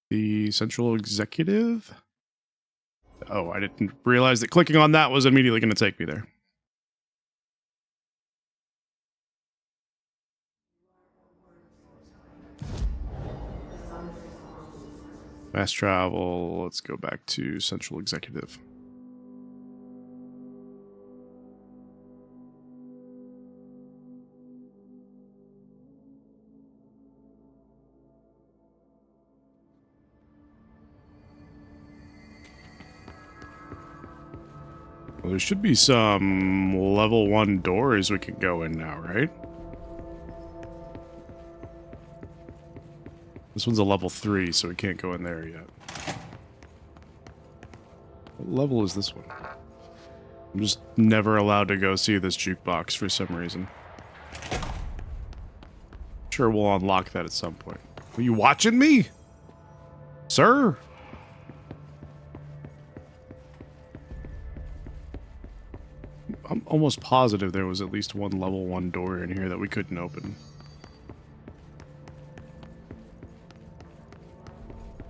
the central executive? Oh, I didn't realize that clicking on that was immediately going to take me there. Fast travel, let's go back to central executive. Well, there should be some level 1 doors we can go in now, right? This one's a level 3, so we can't go in there yet. What level is this one? I'm just never allowed to go see this jukebox for some reason. Sure, we'll unlock that at some point. Are you watching me? Sir? I'm almost positive there was at least one level 1 door in here that we couldn't open.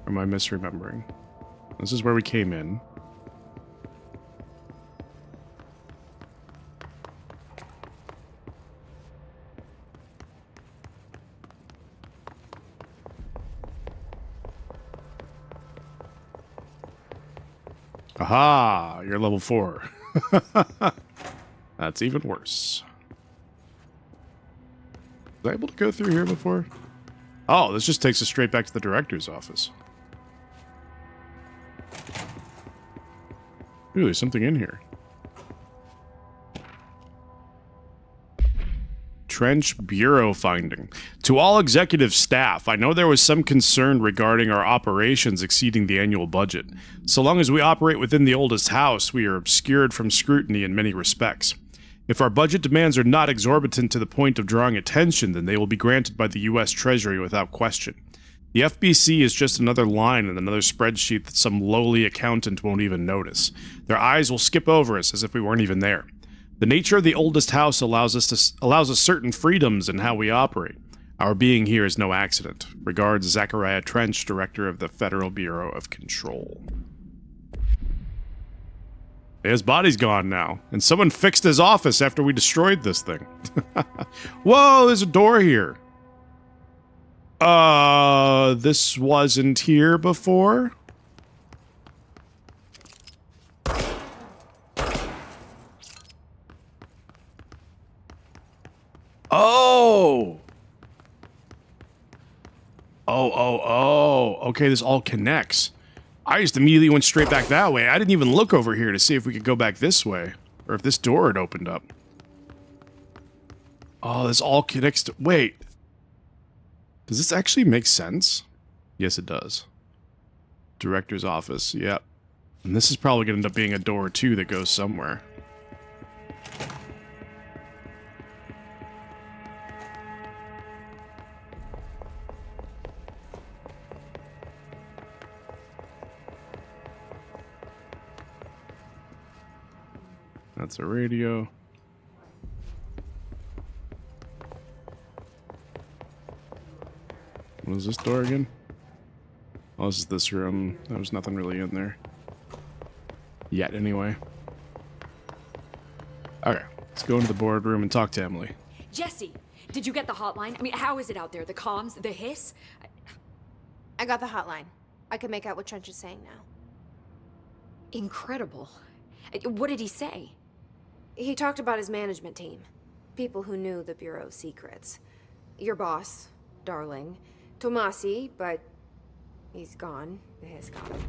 Or am I misremembering? This is where we came in. Aha! You're level 4. That's even worse. Was I able to go through here before? Oh, this just takes us straight back to the director's office. Ooh, there's something in here. Trench Bureau finding. To all executive staff, I know there was some concern regarding our operations exceeding the annual budget. So long as we operate within the oldest house, we are obscured from scrutiny in many respects. If our budget demands are not exorbitant to the point of drawing attention, then they will be granted by the U.S. Treasury without question. The FBC is just another line in another spreadsheet that some lowly accountant won't even notice. Their eyes will skip over us as if we weren't even there. The nature of the oldest house allows us certain freedoms in how we operate. Our being here is no accident. Regards, Zachariah Trench, Director of the Federal Bureau of Control. His body's gone now, and someone fixed his office after we destroyed this thing. Whoa, there's a door here. This wasn't here before? Oh! Oh. Okay, this all connects. I just immediately went straight back that way. I didn't even look over here to see if we could go back this way. Or if this door had opened up. Oh, this all connects to... Wait. Does this actually make sense? Yes, it does. Director's office, yep. And this is probably going to end up being a door, too, that goes somewhere. That's a radio. What is this door again? Oh, this is this room. There was nothing really in there. Yet, anyway. Okay, let's go into the boardroom and talk to Emily. Jesse, did you get the hotline? I mean, how is it out there? The comms? The hiss? I got the hotline. I can make out what Trench is saying now. Incredible. What did he say? He talked about his management team. People who knew the Bureau's secrets. Your boss, Darling. Tomasi, but he's gone. The hiss gone.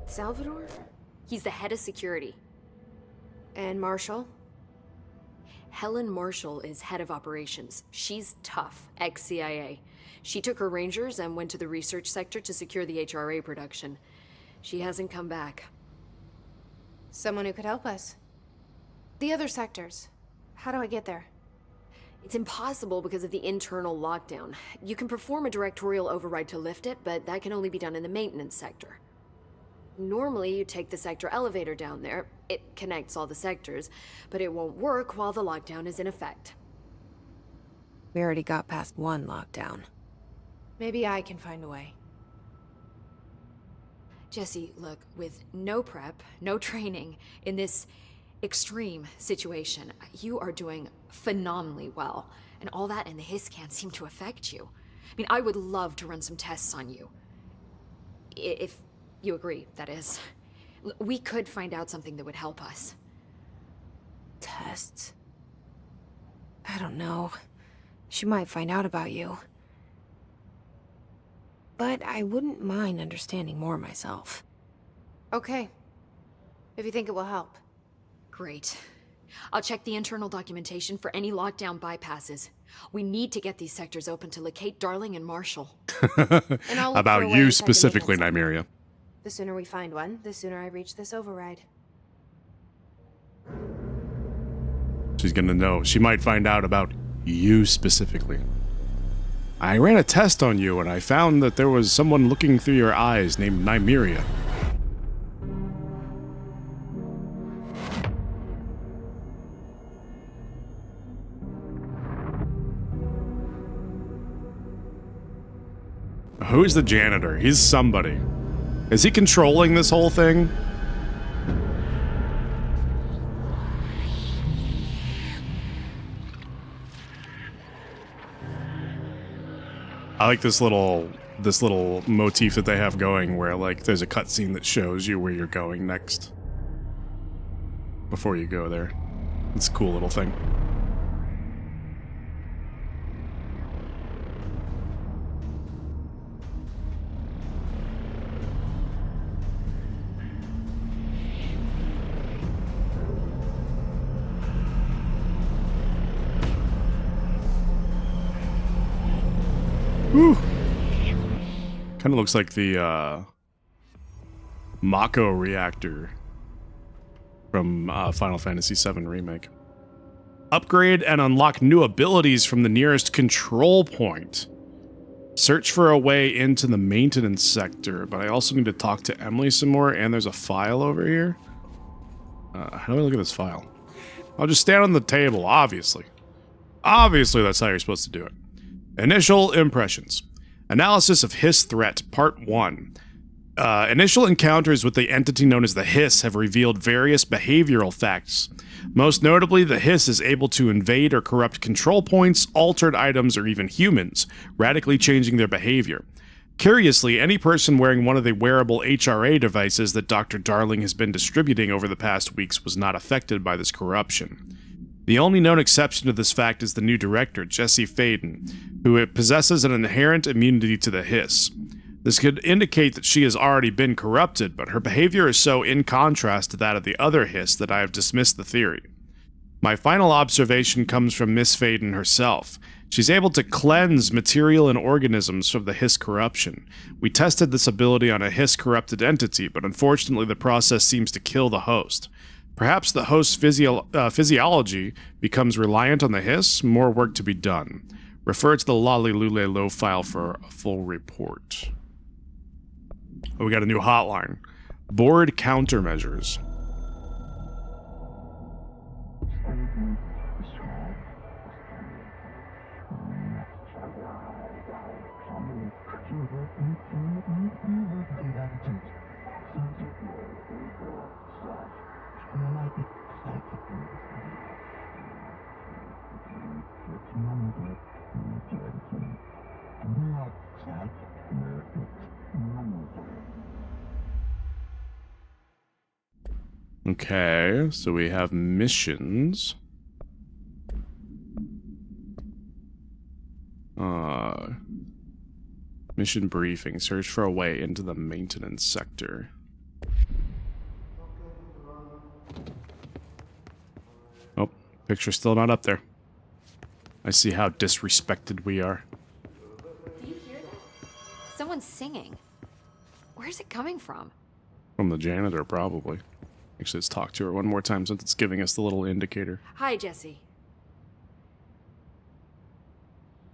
Salvador? He's the head of security. And Marshall? Helen Marshall is head of operations. She's tough, ex-CIA. She took her Rangers and went to the research sector to secure the HRA production. She hasn't come back. Someone who could help us. The other sectors. How do I get there? It's impossible because of the internal lockdown. You can perform a directorial override to lift it, but that can only be done in the maintenance sector. Normally, you take the sector elevator down there. It connects all the sectors, but it won't work while the lockdown is in effect. We already got past one lockdown. Maybe I can find a way. Jesse, look, with no prep, no training, in this extreme situation, you are doing phenomenally well. And all that and the hiss can't seem to affect you. I mean, I would love to run some tests on you. If you agree, that is. We could find out something that would help us. Tests? I don't know. She might find out about you. But I wouldn't mind understanding more myself. Okay. If you think it will help. Great. I'll check the internal documentation for any lockdown bypasses. We need to get these sectors open to locate Darling and Marshall. And I'll look About for a way you inside the specifically, maintenance center. Nymeria. The sooner we find one, the sooner I reach this override. She's gonna know. She might find out about you specifically. I ran a test on you and I found that there was someone looking through your eyes named Nymeria. Who's the janitor? He's somebody. Is he controlling this whole thing? I like this little motif that they have going where like there's a cutscene that shows you where you're going next before you go there. It's a cool little thing. Kind of looks like the Mako reactor from Final Fantasy VII Remake. Upgrade and unlock new abilities from the nearest control point. Search for a way into the maintenance sector, but I also need to talk to Emily some more, and there's a file over here. How do I look at this file? I'll just stand on the table, obviously. Obviously, that's how you're supposed to do it. Initial impressions. Analysis of Hiss Threat, Part 1. Initial encounters with the entity known as the Hiss have revealed various behavioral facts. Most notably, the Hiss is able to invade or corrupt control points, altered items, or even humans, radically changing their behavior. Curiously, any person wearing one of the wearable HRA devices that Dr. Darling has been distributing over the past weeks was not affected by this corruption. The only known exception to this fact is the new director, Jesse Faden, who possesses an inherent immunity to the Hiss. This could indicate that she has already been corrupted, but her behavior is so in contrast to that of the other Hiss that I have dismissed the theory. My final observation comes from Miss Faden herself. She's able to cleanse material and organisms from the Hiss corruption. We tested this ability on a Hiss-corrupted entity, but unfortunately the process seems to kill the host. Perhaps the host's physiology becomes reliant on the Hiss? More work to be done. Refer to the Lalilulelo file for a full report. Oh, we got a new hotline. Board countermeasures. Okay, so we have missions. Mission briefing. Search for a way into the maintenance sector. Oh, picture's still not up there. I see how disrespected we are. Do you hear that? Someone's singing. Where's it coming from? From the janitor, probably. Actually, let's talk to her one more time since it's giving us the little indicator. Hi, Jesse.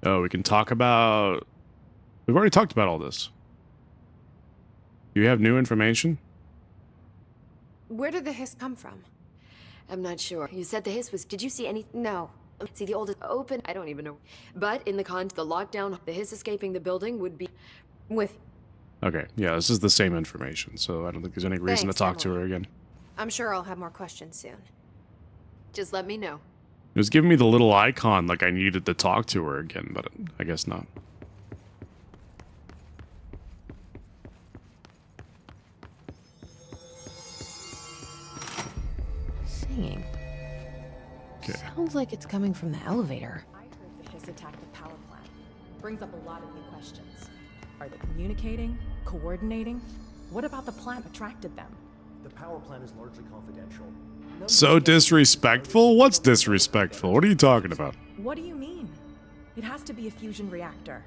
Oh, we can talk about... We've already talked about all this. Do you have new information? Where did the Hiss come from? I'm not sure. You said the Hiss was... Did you see any... No. See, the old open... I don't even know. But in the lockdown, the Hiss escaping the building would be... With... Okay, yeah, this is the same information, so I don't think there's any reason to talk to her again. I'm sure I'll have more questions soon. Just let me know. It was giving me the little icon like I needed to talk to her again, but I guess not. Singing. Okay. Sounds like it's coming from the elevator. I heard the Hiss attacked the power plant. Brings up a lot of new questions. Are they communicating? Coordinating? What about the plant attracted them? The power plant is largely confidential. So disrespectful? What's disrespectful? What are you talking about? What do you mean? It has to be a fusion reactor.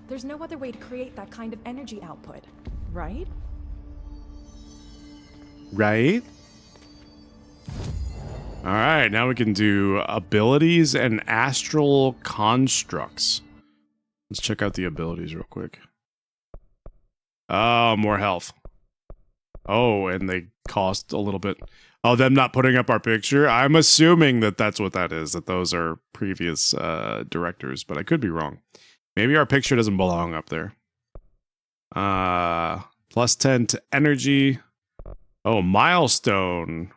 There's no other way to create that kind of energy output, right? Right? Alright, now we can do abilities and astral constructs. Let's check out the abilities real quick. Oh, more health. Oh, and they cost a little bit. Oh, them not putting up our picture? I'm assuming that that's what that is, that those are previous directors, but I could be wrong. Maybe our picture doesn't belong up there. Plus 10 to energy. Oh, milestone.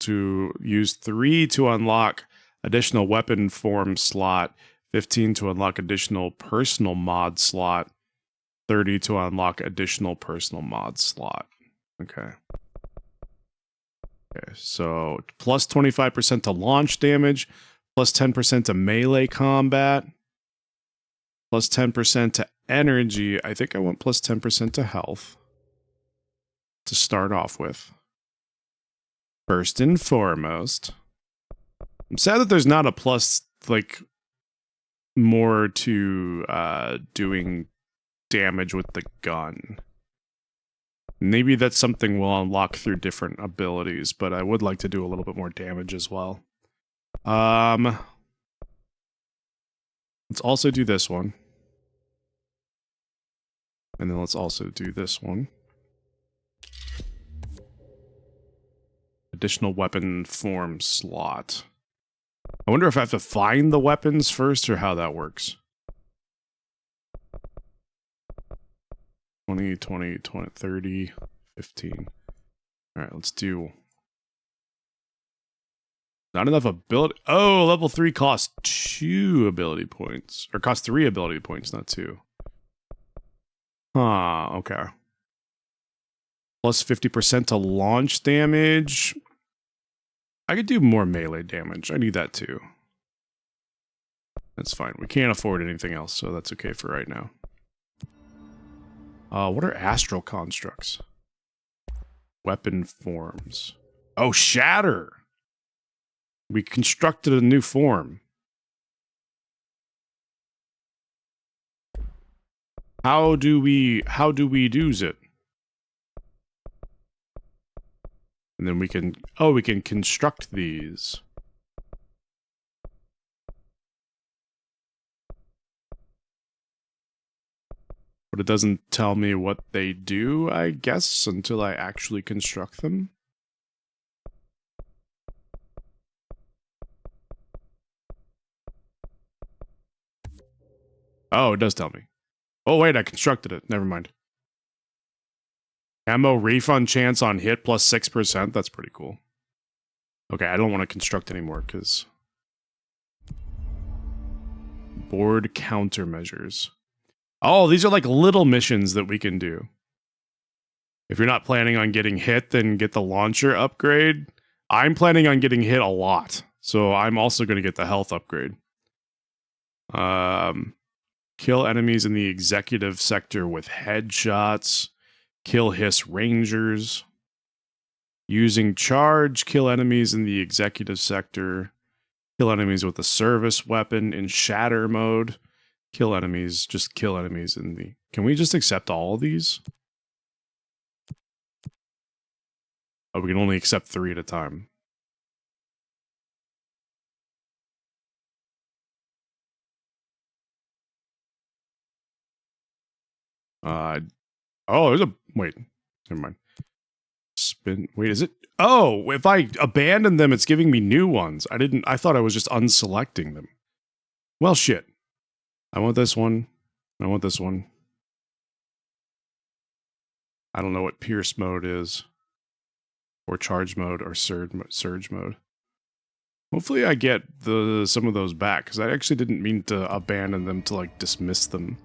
To use 3 to unlock additional weapon form slot. 15 to unlock additional personal mod slot. 30 to unlock additional personal mod slot. Okay. Okay, so plus 25% to launch damage, plus 10% to melee combat, plus 10% to energy. I think I want plus 10% to health to start off with. First and foremost, I'm sad that there's not a plus, like, more to doing damage with the gun. Maybe that's something we'll unlock through different abilities, but I would like to do a little bit more damage as well. Let's also do this one. And then let's also do this one. Additional weapon form slot. I wonder if I have to find the weapons first or how that works. 20, 20, 20, 30, 15. Alright, let's do... Not enough ability... Oh, level 3 costs 2 ability points. Or costs 3 ability points, not 2. Huh, okay. Plus 50% to launch damage. I could do more melee damage. I need that too. That's fine. We can't afford anything else, so that's okay for right now. What are astral constructs? Weapon forms. Oh, shatter! We constructed a new form. How do we use it? And then we can, oh, we can construct these. But it doesn't tell me what they do, I guess, until I actually construct them. Oh, it does tell me. Oh, wait, I constructed it. Never mind. Ammo refund chance on hit plus 6%. That's pretty cool. Okay, I don't want to construct anymore, because... Board countermeasures. Oh, these are like little missions that we can do. If you're not planning on getting hit, then get the launcher upgrade. I'm planning on getting hit a lot, so I'm also going to get the health upgrade. Kill enemies in the executive sector with headshots. Kill Hiss Rangers. Using charge, kill enemies in the executive sector. Kill enemies with a service weapon in shatter mode. Kill enemies, just kill enemies in the... Can we just accept all of these? Oh, we can only accept 3 at a time. Oh, there's a... Wait. Never mind. Spin... Wait, is it... Oh, if I abandon them, it's giving me new ones. I thought I was just unselecting them. Well, shit. I want this one. I want this one. I don't know what Pierce mode is. Or charge mode, or surge mode. Hopefully I get some of those back, because I actually didn't mean to abandon them to, like, dismiss them.